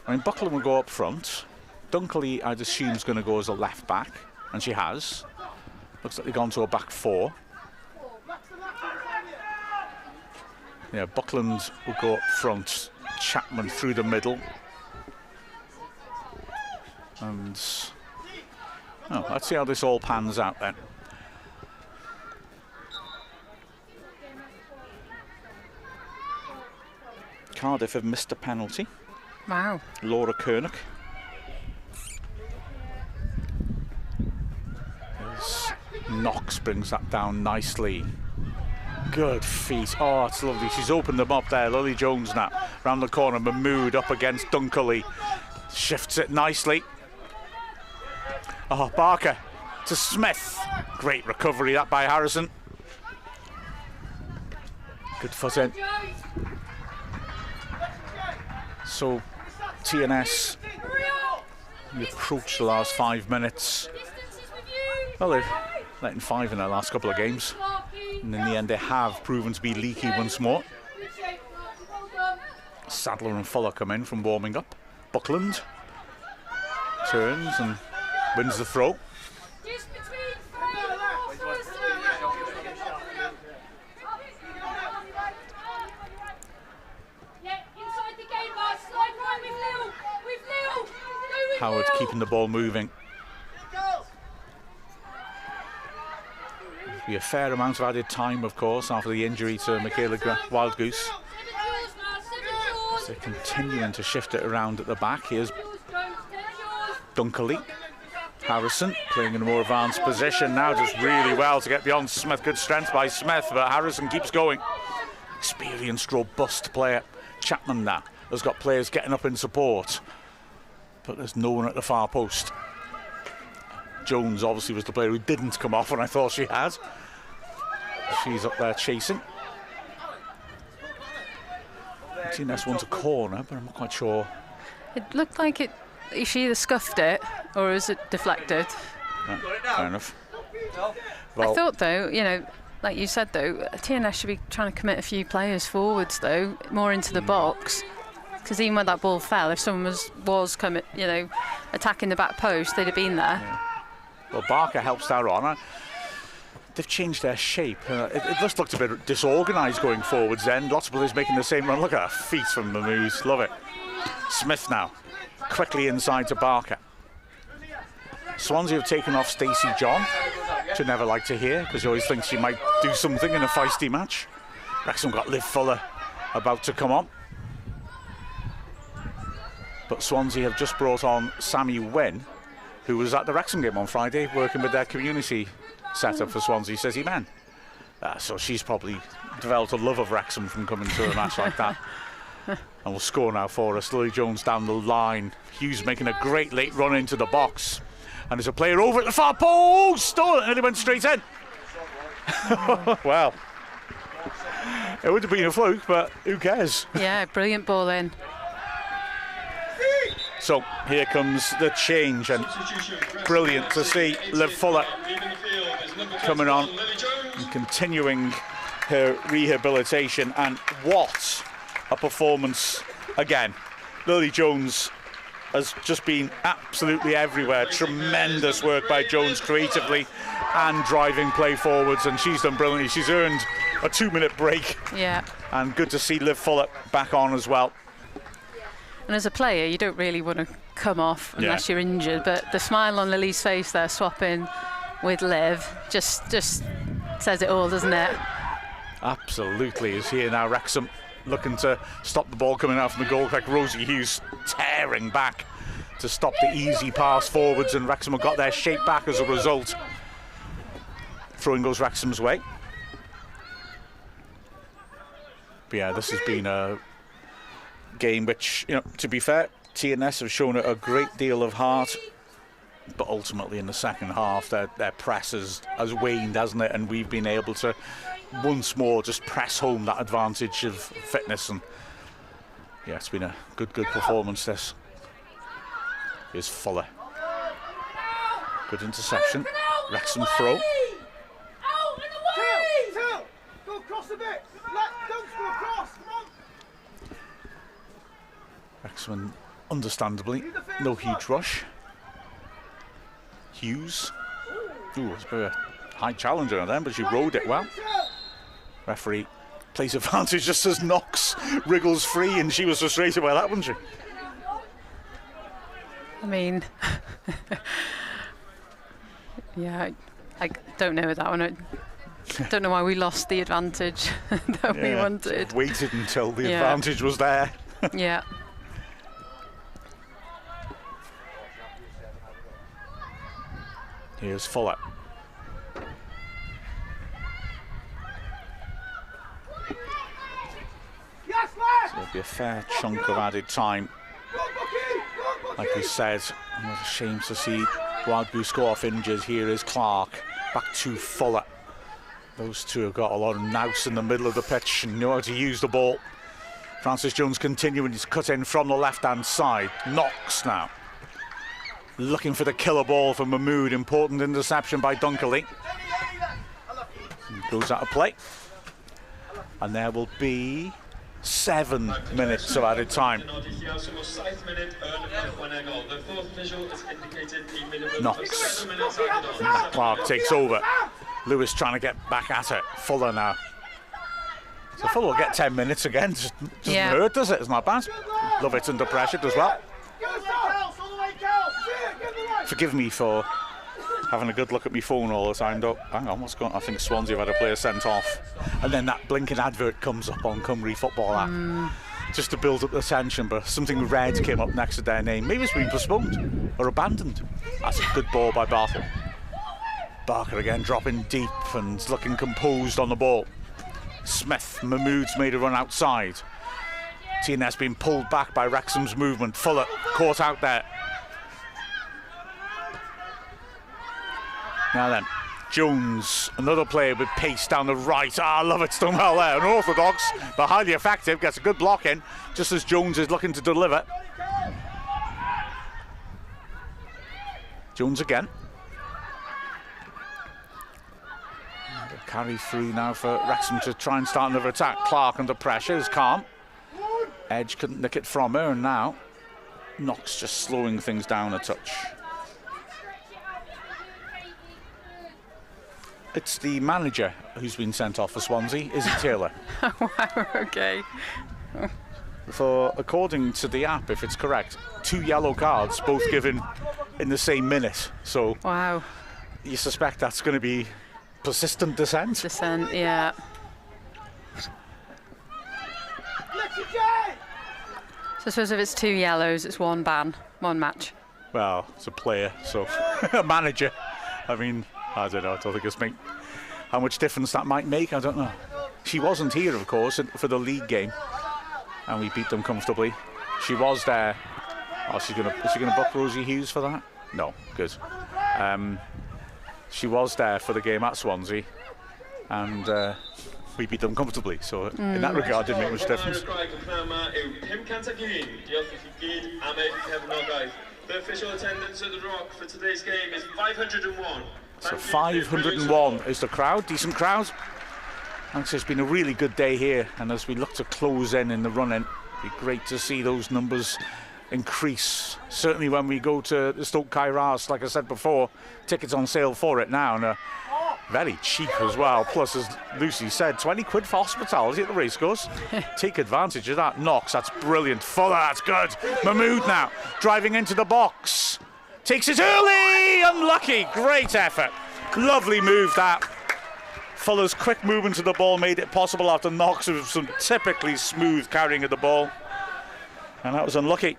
I mean, Buckland will go up front. Dunkley, I'd assume, is going to go as a left back, and she has. Looks like they've gone to a back 4. Yeah, Buckland will go up front. Chapman through the middle. And let's see how this all pans out then. Cardiff have missed a penalty. Wow. Laura Kernick. Knox brings that down nicely. Good feet. Oh, it's lovely. She's opened them up there. Lily Jones now round the corner. Mahmood up against Dunkley. Shifts it nicely. Oh, Barker to Smith. Great recovery that by Harrison. Good foot in. So TNS, we approach the last 5 minutes. Well, they're letting 5 in their last couple of games. And in the end, they have proven to be leaky once more. Sadler and Fuller come in from warming up. Buckland turns and wins the throw. Howard keeping the ball moving. There'll be a fair amount of added time, of course, after the injury to Michaela Wildgoose. So continuing to shift it around at the back. Here's Dunkerley. Harrison playing in a more advanced position now, just really well to get beyond Smith. Good strength by Smith, but Harrison keeps going. Experienced, robust player. Chapman now has got players getting up in support, but there's no one at the far post. Jones obviously was the player who didn't come off, and I thought she had. She's up there chasing. TNS wants a corner, but I'm not quite sure. It looked like she either scuffed it or is it deflected? Yeah, fair enough. Well, I thought, though, you know, like you said, though, TNS should be trying to commit a few players forwards, though, more into the box. Because even when that ball fell, if someone was coming, you know, attacking the back post, they'd have been there. Yeah. Well, Barker helps that on. They've changed their shape. It just looked a bit disorganised going forwards then. Lots of players making the same run. Look at her feet from the moves. Love it. Smith now. Quickly inside to Barker. Swansea have taken off Stacey John, which I never like to hear, because you always think she might do something in a feisty match. Wrexham got Liv Fuller about to come on. But Swansea have just brought on Sammy Wynn, who was at the Wrexham game on Friday, working with their community setup for Swansea City men. So she's probably developed a love of Wrexham from coming to a match like that. And will score now for us. Lily Jones down the line. Hughes making a great late run into the box. And there's a player over at the far post. Oh, and it went straight in. Well, it would have been a fluke, but who cares? Yeah, brilliant ball in. So here comes the change, and brilliant to see Liv Fuller coming on and continuing her rehabilitation. And what a performance again. Lily Jones has just been absolutely everywhere. Tremendous work by Jones creatively and driving play forwards, and she's done brilliantly. She's earned a 2-minute break. Yeah. And good to see Liv Fuller back on as well. And as a player, you don't really want to come off unless you're injured, but the smile on Lily's face there, swapping with Liv, just says it all, doesn't it? Absolutely. Is here now Wrexham looking to stop the ball coming out from the goal. Like Rosie Hughes tearing back to stop the easy pass forwards, and Wrexham have got their shape back as a result. Throwing goes Wrexham's way. But yeah, this has been a game which, you know, to be fair, TNS have shown a great deal of heart, but ultimately in the second half their press has waned, hasn't it? And we've been able to once more just press home that advantage of fitness, and yeah, it's been a good performance this. Here's Fuller. Good interception. Wrexham throw. Go across a bit. Don't go across. Come on. Wrexham, understandably, no huge rush. Hughes. Ooh, it's a bit of a high challenger on them, but she rode it well. Referee plays advantage just as Knox wriggles free, and she was frustrated by that, wasn't she? I mean, yeah, I don't know that one. I don't know why we lost the advantage that we wanted. Waited until the advantage was there. Yeah. Here's Fuller. So there'll be a fair chunk of added time. Like we said, it was a shame to see Wildgoose go off injured. Here is Clark, back to Fuller. Those two have got a lot of nous in the middle of the pitch and know how to use the ball. Francis Jones continuing his cut in from the left-hand side. Knox now. Looking for the killer ball from Mahmood. Important interception by Dunkerley. Goes out of play. And there will be 7 minutes of added time. Knox. Matt Clark takes over. Lewis trying to get back at it. Fuller now. So Fuller will get 10 minutes again. Just doesn't hurt, does it? It's not bad. Love it under pressure as well. Forgive me for having a good look at my phone all the time, though. Hang on, what's going on? I think Swansea have had a player sent off. And then that blinking advert comes up on Cymru Football app. Just to build up the tension, but something red came up next to their name. Maybe it's been postponed or abandoned. That's a good ball by Barker. Barker again dropping deep and looking composed on the ball. Smith, Mahmood's made a run outside. TNS being pulled back by Wrexham's movement. Fuller caught out there. Now then, Jones, another player with pace down the right. I love it, done well there. Unorthodox, but highly effective. Gets a good block in, just as Jones is looking to deliver. Jones again. Carry through now for Wrexham to try and start another attack. Clark under pressure is calm. Edge couldn't nick it from her, and now Knox just slowing things down a touch. It's the manager who's been sent off for Swansea, Izzy Taylor. Wow, okay. For, according to the app, if it's correct, 2 yellow cards, both given in the same minute. So wow, you suspect that's going to be persistent dissent? Dissent, yeah. So I suppose if it's 2 yellows, it's 1 ban, 1 match. Well, it's a player, so a manager. I mean, I don't know. I don't think it's how much difference that might make. I don't know. She wasn't here, of course, for the league game, and we beat them comfortably. She was there. Oh, is she gonna book Rosie Hughes for that? No, good. She was there for the game at Swansea, and we beat them comfortably. So in that regard, didn't make much difference. The official attendance at the Rock for today's game is 501. So 501 is the crowd, decent crowd. And it's been a really good day here, and as we look to close in the run-in, it'd be great to see those numbers increase. Certainly when we go to the Stoke Kairos, like I said before, tickets on sale for it now, and very cheap as well. Plus, as Lucy said, 20 quid for hospitality at the racecourse. Take advantage of that. Knox, that's brilliant. Fuller, that's good. Mahmood now, driving into the box. Takes it early, unlucky. Great effort. Lovely move that. Fuller's quick movement to the ball made it possible after Knox with some typically smooth carrying of the ball. And that was unlucky.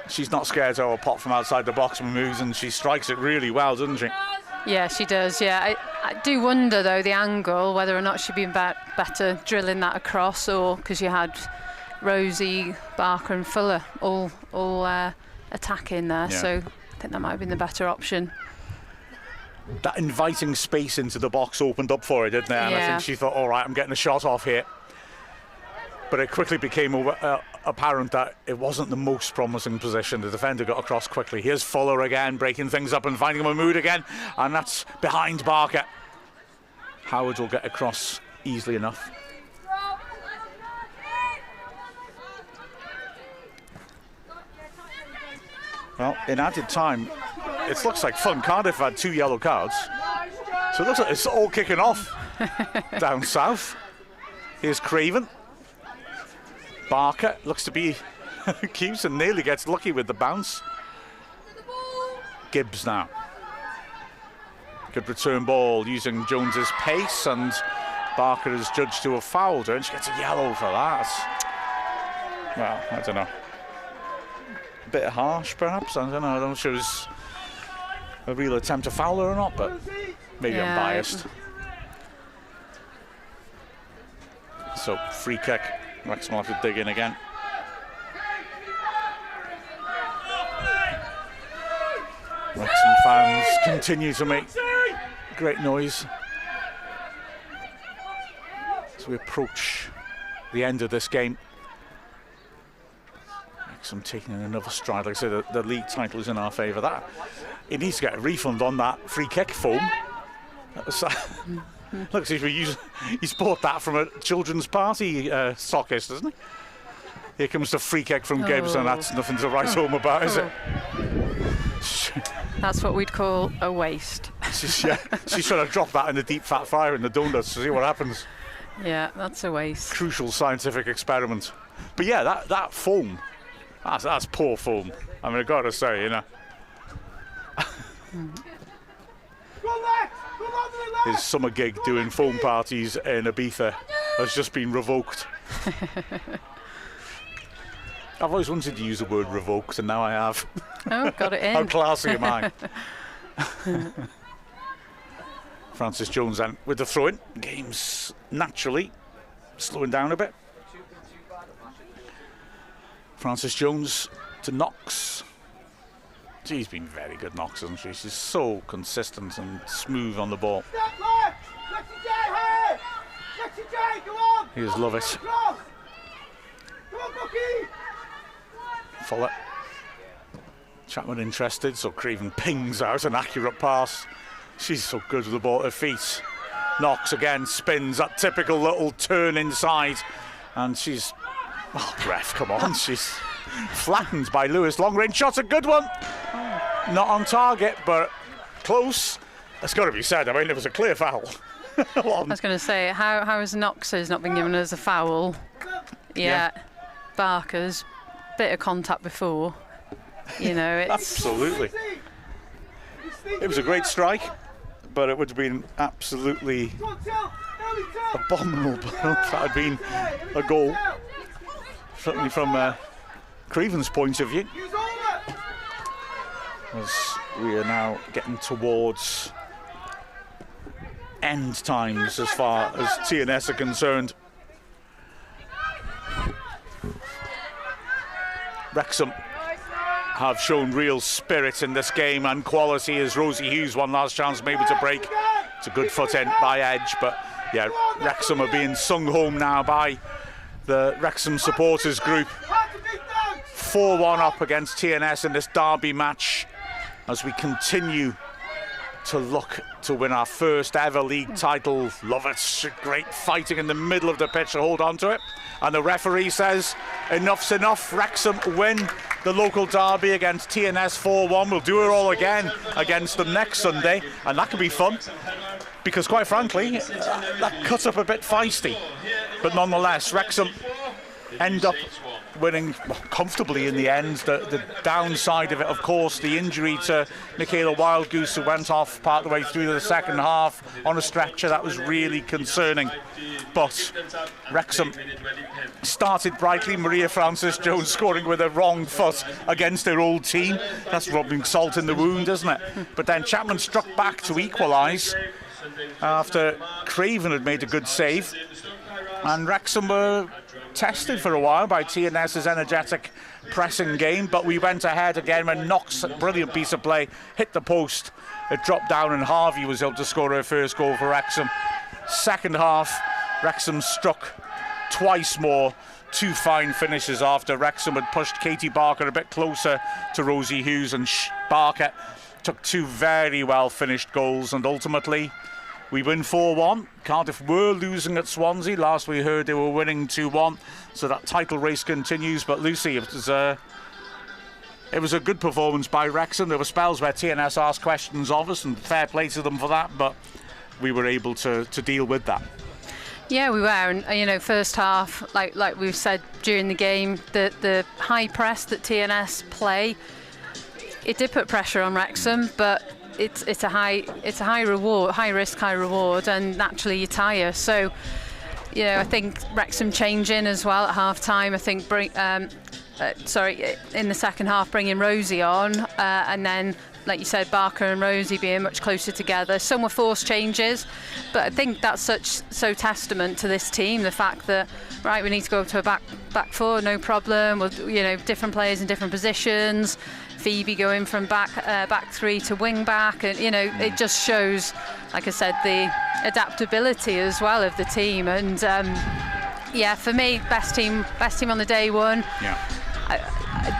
She's not scared to have a pot from outside the box and moves, and she strikes it really well, doesn't she? Yeah, she does, yeah. I do wonder, though, the angle, whether or not she'd been better drilling that across, or because you had Rosie, Barker and Fuller all attacking there, yeah. So I think that might have been the better option. That inviting space into the box opened up for her, didn't it? And I think she thought, all right, I'm getting a shot off here. But it quickly became apparent that it wasn't the most promising position. The defender got across quickly. Here's Fuller again, breaking things up and finding Mahmood again. And that's behind Barker. Howard will get across easily enough. Well, in added time, it looks like fun. Cardiff had 2 yellow cards. So it looks like it's all kicking off down south. Here's Craven. Barker looks to be keeps and nearly gets lucky with the bounce. Gibbs now. Good return ball using Jones's pace, and Barker is judged to have fouled her, and she gets a yellow for that. Well, I don't know. A bit harsh, perhaps. I don't know. I don't know if it was a real attempt to foul her or not, but maybe I'm biased. So, free kick. Wrexham will have to dig in again. Wrexham fans continue to make great noise as we approach the end of this game. Wrexham taking another stride. Like I say, the league title is in our favour. That it needs to get a refund on that free kick foam. Looks as if he's bought that from a children's party sockist, doesn't he? Here comes the free kick from Gibbs, and that's nothing to write home about, is it? That's what we'd call a waste. She's trying to drop that in the deep fat fryer in the donuts to see what happens. Yeah, that's a waste. Crucial scientific experiment. But yeah, that foam, that's poor foam. I mean, I've got to say, you know. His summer gig doing foam parties in Ibiza has just been revoked. I've always wanted to use the word revoked, and now I have. Oh, got it in. How classy am I? Francis Jones then with the throw-in. Game's naturally slowing down a bit. Francis Jones to Knox. She's been very good, Knox, hasn't she? She's so consistent and smooth on the ball. He just love it. Fuller. Chapman interested, so Craven pings out an accurate pass. She's so good with the ball at her feet. Knox again spins that typical little turn inside, and she's, oh, ref, come on, she's flattened by Lewis. Long range shot's a good one. Not on target, but close. That's got to be said. I mean, it was a clear foul. I was going to say, how has Knox's not been given as a foul? Yeah. Barker's bit of contact before. You know, it's absolutely. It was a great strike, but it would have been absolutely abominable if that had been a goal. Certainly from Craven's point of view. As we are now getting towards end times as far as TNS are concerned. Wrexham have shown real spirit in this game and quality as Rosie Hughes, one last chance maybe to break. It's a good foot in by Edge, but yeah, Wrexham are being sung home now by the Wrexham supporters group. 4-1 up against TNS in this derby match as we continue to look to win our first ever league title. Love it. Great fighting in the middle of the pitch to hold on to it. And the referee says enough's enough. Wrexham win the local derby against TNS 4-1. We'll do it all again against them next Sunday, and that could be fun because, quite frankly, that cuts up a bit feisty. But nonetheless, Wrexham end up winning comfortably in the end. The downside of it, of course, the injury to Michaela Wildgoose, who went off part of the way through the second half on a stretcher. That was really concerning. But Wrexham started brightly. Maria Francis Jones scoring with a wrong foot against their old team. That's rubbing salt in the wound, isn't it? But then Chapman struck back to equalise after Craven had made a good save. And Wrexham were tested for a while by TNS's energetic pressing game, but we went ahead again when Knox, a brilliant piece of play, hit the post. It dropped down and Harvey was able to score her first goal for Wrexham. Second half, Wrexham struck twice more. Two fine finishes after Wrexham had pushed Katie Barker a bit closer to Rosie Hughes, and Barker took two very well finished goals, and ultimately we win 4-1. Cardiff were losing at Swansea. Last we heard they were winning 2-1. So that title race continues. But Lucy, it was a good performance by Wrexham. There were spells where TNS asked questions of us, and fair play to them for that. But we were able to deal with that. Yeah, we were. And, you know, first half, like we've said during the game, the high press that TNS play, it did put pressure on Wrexham, but it's a high reward, high risk, high reward, and naturally you tire. So, you know, I think Wrexham changing as well at half time. I think in the second half bringing Rosie on, and then, like you said, Barker and Rosie being much closer together. Some were forced changes, but I think that's so testament to this team. The fact that, right, we need to go to a back four, no problem. We'll, you know, different players in different positions. Phoebe going from back three to wing back, and you know, it just shows, like I said, the adaptability as well of the team. And yeah, for me, best team on the day won. Yeah.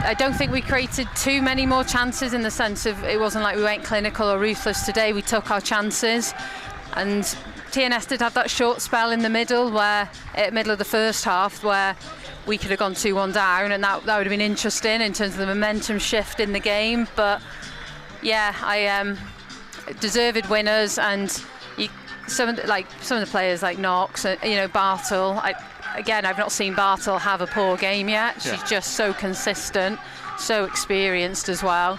I don't think we created too many more chances, in the sense of it wasn't like we went clinical or ruthless today. We took our chances, And TNS did have that short spell in the middle, middle of the first half, where we could have gone 2-1 down, and that would have been interesting in terms of the momentum shift in the game. But yeah, I deserved winners, and some of the players like Knox, Bartle. I've not seen Bartle have a poor game yet. She's just so consistent, so experienced as well.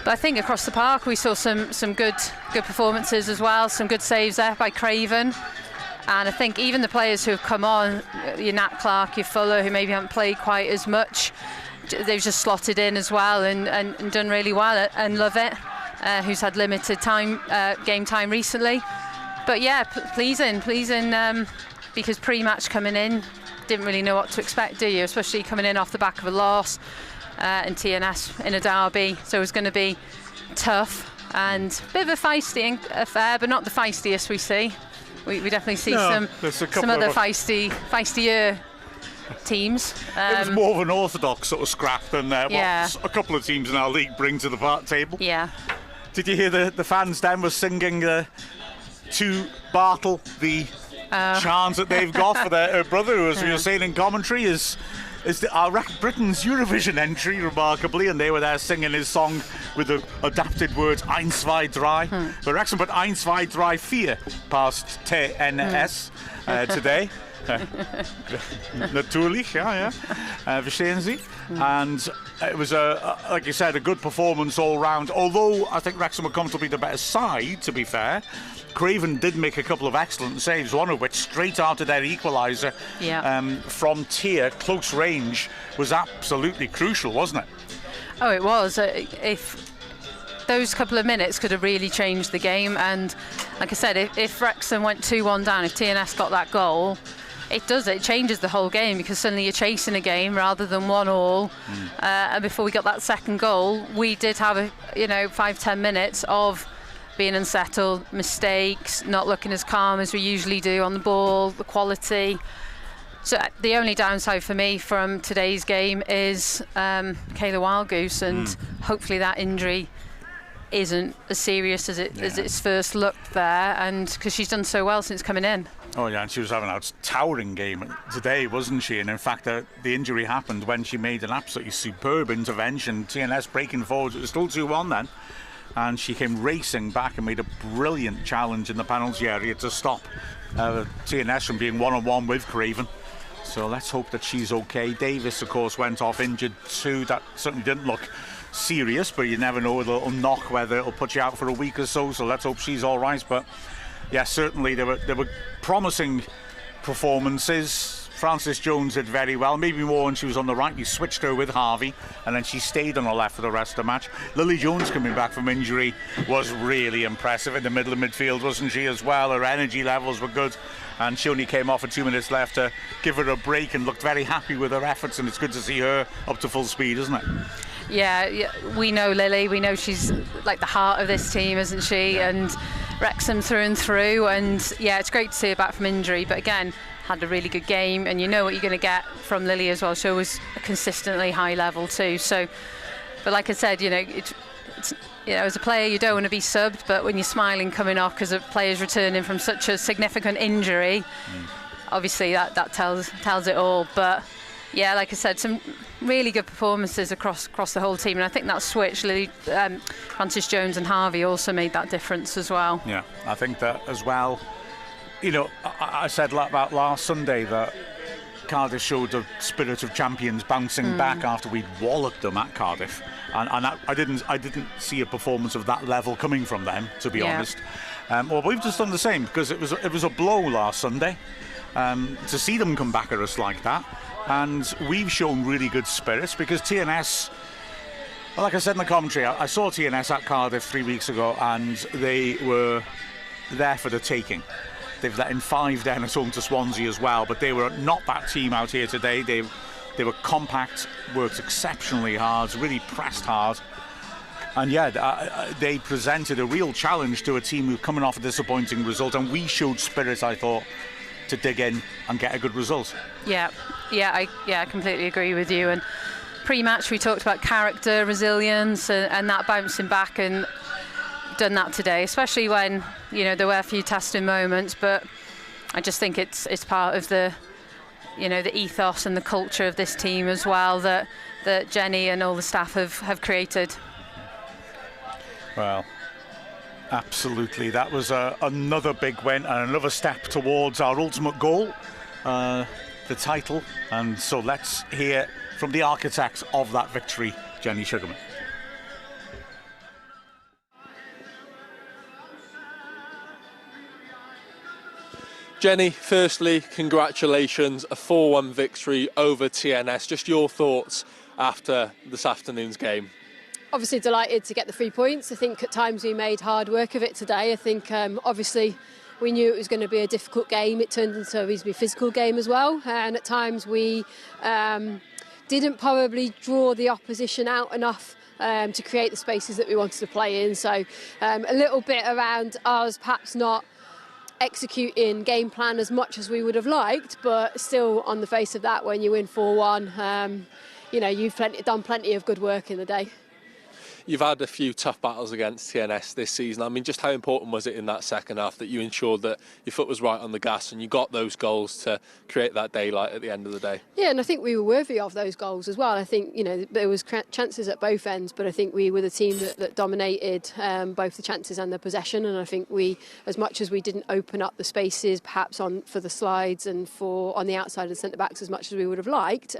But I think across the park we saw some good performances as well, some good saves there by Craven. And I think even the players who have come on, your Nat Clark, your Fuller, who maybe haven't played quite as much, they've just slotted in as well and done really well. And Lovett, who's had limited game time recently. But yeah, pleasing, because pre-match coming in, didn't really know what to expect, do you? Especially coming in off the back of a loss. And TNS in a derby, so it was going to be tough and a bit of a feisty affair, but not the feistiest we see. We definitely see some other feistier teams. It was more of an orthodox sort of scrap than what a couple of teams in our league bring to the table. Yeah. Did you hear the fans then were singing to Bartle the chants that they've got for their brother, who, as we were saying in commentary, is Britain's Eurovision entry, remarkably, and they were there singing his song with the adapted words 1, 2, 3. But Wrexham put 1, 2, 3, 4 past TNS today. Natürlich, ja. Verstehen Sie? And it was, like you said, a good performance all round. Although I think Wrexham were comfortably the better side, to be fair. Craven did make a couple of excellent saves, one of which straight after their equaliser from tier, close range, was absolutely crucial, wasn't it? Oh, it was. If those couple of minutes could have really changed the game, and like I said, if Wrexham went 2-1 down, if TNS got that goal, it changes the whole game, because suddenly you're chasing a game rather than 1-1. And before we got that second goal, we did have 5-10 minutes of being unsettled, mistakes, not looking as calm as we usually do on the ball, the quality. So the only downside for me from today's game is Kayla Wildgoose, and hopefully that injury isn't as serious as it's first looked there, and because she's done so well since coming in. Oh yeah, and she was having a towering game today, wasn't she? And in fact, the injury happened when she made an absolutely superb intervention. TNS breaking forward, it was still 2-1 then. And she came racing back and made a brilliant challenge in the penalty area to stop TNS from being one-on-one with Craven. So let's hope that she's okay. Davis, of course, went off injured too. That certainly didn't look serious, but you never know with a little knock whether it'll put you out for a week or so. So let's hope she's all right. But yeah, certainly there were promising performances. Frances Jones did very well, maybe more when she was on the right. You switched her with Harvey, and then she stayed on the left for the rest of the match. Lily Jones coming back from injury was really impressive in the middle of midfield, wasn't she, as well? Her energy levels were good, and she only came off with 2 minutes left to give her a break and looked very happy with her efforts, and it's good to see her up to full speed, isn't it? Yeah, we know Lily, we know she's like the heart of this team, isn't she? And Wrexham through and through, and yeah, it's great to see her back from injury, but again, had a really good game, and you know what you're going to get from Lily as well. She was a consistently high level too. So, but like I said, it's as a player you don't want to be subbed, but when you're smiling coming off because a player's returning from such a significant injury, obviously that tells it all. But yeah, like I said, some really good performances across the whole team, and I think that switch, Lily, Frances Jones and Harvey also made that difference as well. Yeah, I think that as well. I said about last Sunday that Cardiff showed the spirit of champions, bouncing back after we'd walloped them at Cardiff, and I didn't see a performance of that level coming from them, to be honest. Well, we've just done the same, because it was a blow last Sunday to see them come back at us like that, and we've shown really good spirits, because TNS, like I said in the commentary, I saw TNS at Cardiff 3 weeks ago, and they were there for the taking. They've let in 5 down at home to Swansea as well, but they were not that team out here today. They were compact, worked exceptionally hard, really pressed hard, and they presented a real challenge to a team who were coming off a disappointing result, and we showed spirit, I thought, to dig in and get a good result. I completely agree with you. And pre-match we talked about character, resilience, and that bouncing back, and done that today, especially when, you know, there were a few testing moments, but I just think it's part of the, you know, the ethos and the culture of this team as well that Jenny and all the staff have created. Well, absolutely. That was another big win and another step towards our ultimate goal, the title. And so let's hear from the architect of that victory, Jenny Sugarman. Jenny, firstly, congratulations, a 4-1 victory over TNS. Just your thoughts after this afternoon's game. Obviously delighted to get the 3 points. I think at times we made hard work of it today. I think obviously we knew it was going to be a difficult game. It turned into a reasonably physical game as well. And at times we didn't probably draw the opposition out enough to create the spaces that we wanted to play in. So a little bit around us perhaps not executing game plan as much as we would have liked, but still on the face of that, when you win 4-1, you know, you've done plenty of good work in the day. You've had a few tough battles against TNS this season. I mean, just how important was it in that second half that you ensured that your foot was right on the gas and you got those goals to create that daylight at the end of the day? Yeah, and I think we were worthy of those goals as well. I think, you know, there was chances at both ends, but I think we were the team that dominated both the chances and the possession. And I think we, as much as we didn't open up the spaces, perhaps for the slides and on the outside of the centre backs as much as we would have liked,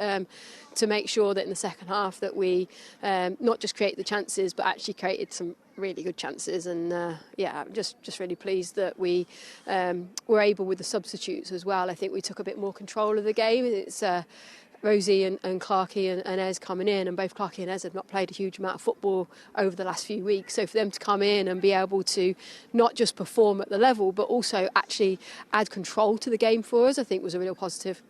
to make sure that in the second half that we not just create the chances but actually created some really good chances. And I'm just really pleased that we were able with the substitutes as well. I think we took a bit more control of the game. It's Rosie and Clarkey and Ez coming in, and both Clarkey and Ez have not played a huge amount of football over the last few weeks. So for them to come in and be able to not just perform at the level but also actually add control to the game for us, I think was a real positive.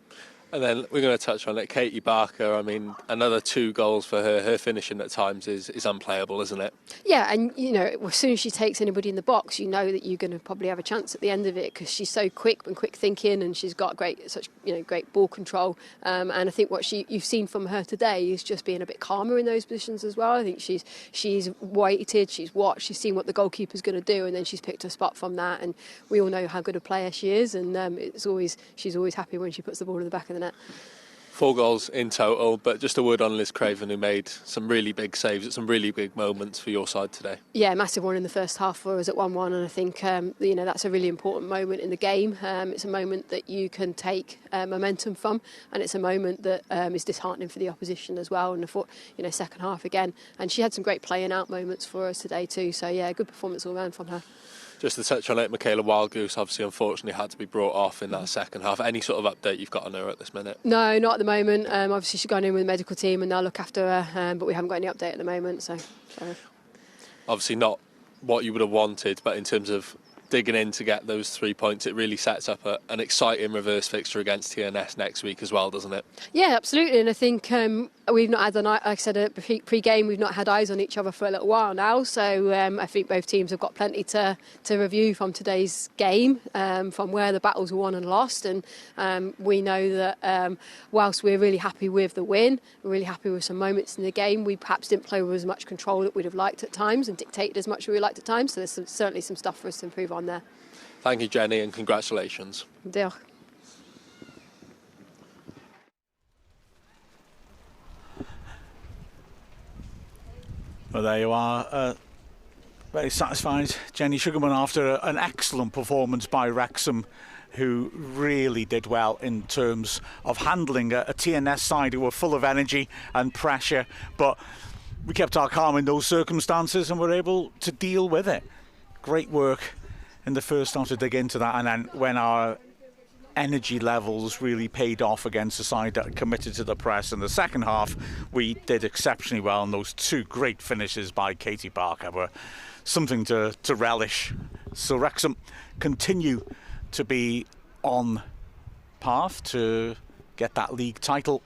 And then we're going to touch on it. Katie Barker, I mean, another 2 goals for her. Her finishing at times is unplayable, isn't it? Yeah, and, you know, as soon as she takes anybody in the box, you know that you're going to probably have a chance at the end of it because she's so quick and quick thinking, and she's got great ball control. And I think what you've seen from her today is just being a bit calmer in those positions as well. I think she's waited, she's watched, she's seen what the goalkeeper's going to do, and then she's picked her spot from that. And we all know how good a player she is, and she's always happy when she puts the ball in the back of the net. 4 goals in total, but just a word on Liz Craven, who made some really big saves at some really big moments for your side today. Yeah, massive one in the first half for us at 1-1, and I think that's a really important moment in the game. It's a moment that you can take momentum from, and it's a moment that is disheartening for the opposition as well. And I thought, second half again, and she had some great playing out moments for us today too. So yeah, good performance all round from her. Just to touch on it, Michaela Wildgoose obviously unfortunately had to be brought off in that second half. Any sort of update you've got on her at this minute? No, not at the moment. Obviously she's gone in with the medical team and they'll look after her, but we haven't got any update at the moment. So obviously not what you would have wanted, but in terms of digging in to get those 3 points, it really sets up an exciting reverse fixture against TNS next week as well, doesn't it? Yeah, absolutely. And I think we've not had, like I said at pre-game, we've not had eyes on each other for a little while now. So I think both teams have got plenty to review from today's game, from where the battles were won and lost. And we know that whilst we're really happy with the win, we're really happy with some moments in the game, we perhaps didn't play with as much control that we'd have liked at times and dictated as much as we liked at times. So there's certainly some stuff for us to improve on there. Thank you, Jenny, and congratulations. Diolch. Well, there you are. Very satisfied, Jenny Sugarman, after an excellent performance by Wrexham, who really did well in terms of handling a TNS side who were full of energy and pressure. But we kept our calm in those circumstances and were able to deal with it. Great work in the first half to dig into that, and then when our energy levels really paid off against the side that committed to the press in the second half, we did exceptionally well, and those 2 great finishes by Katie Barker were something to relish. So Wrexham continue to be on path to get that league title.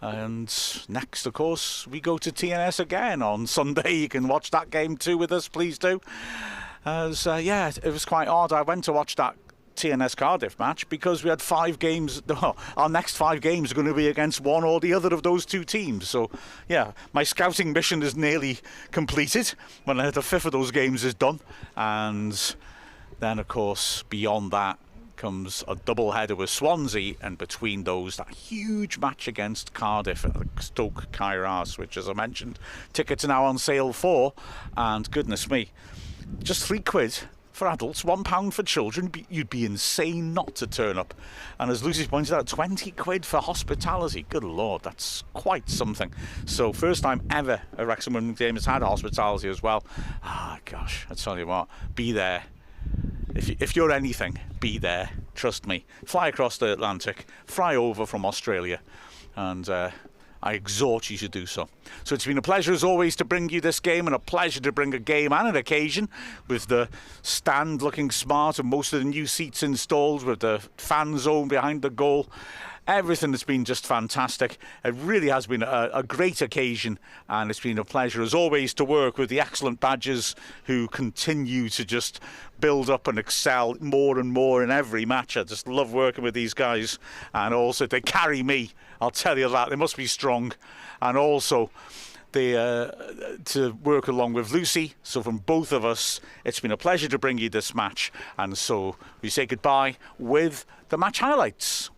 And next, of course, we go to TNS again on Sunday. You can watch that game too with us, please do. It was quite odd. I went to watch that TNS Cardiff match because we had 5 games. Our next 5 games are going to be against one or the other of those 2 teams. So, yeah, my scouting mission is nearly completed when the 5th of those games is done. And then, of course, beyond that comes a double header with Swansea, and between those, that huge match against Cardiff at Stoke Kairos, which, as I mentioned, tickets are now on sale for, and goodness me, just £3 for adults, £1 for children. You'd be insane not to turn up. And as Lucy pointed out, £20 for hospitality. Good Lord, that's quite something. So first time ever a Wrexham Women's game has had hospitality as well. Ah, gosh, I tell you what, be there. If you're anything, be there. Trust me. Fly across the Atlantic, fly over from Australia, and I exhort you to do so. So it's been a pleasure as always to bring you this game, and a pleasure to bring a game and an occasion with the stand looking smart and most of the new seats installed, with the fan zone behind the goal. Everything has been just fantastic. It really has been a great occasion, and it's been a pleasure as always to work with the excellent badgers who continue to just build up and excel more and more in every match. I just love working with these guys, and also they carry me, I'll tell you that. They must be strong. And also to work along with Lucy. So from both of us, it's been a pleasure to bring you this match, and so we say goodbye with the match highlights.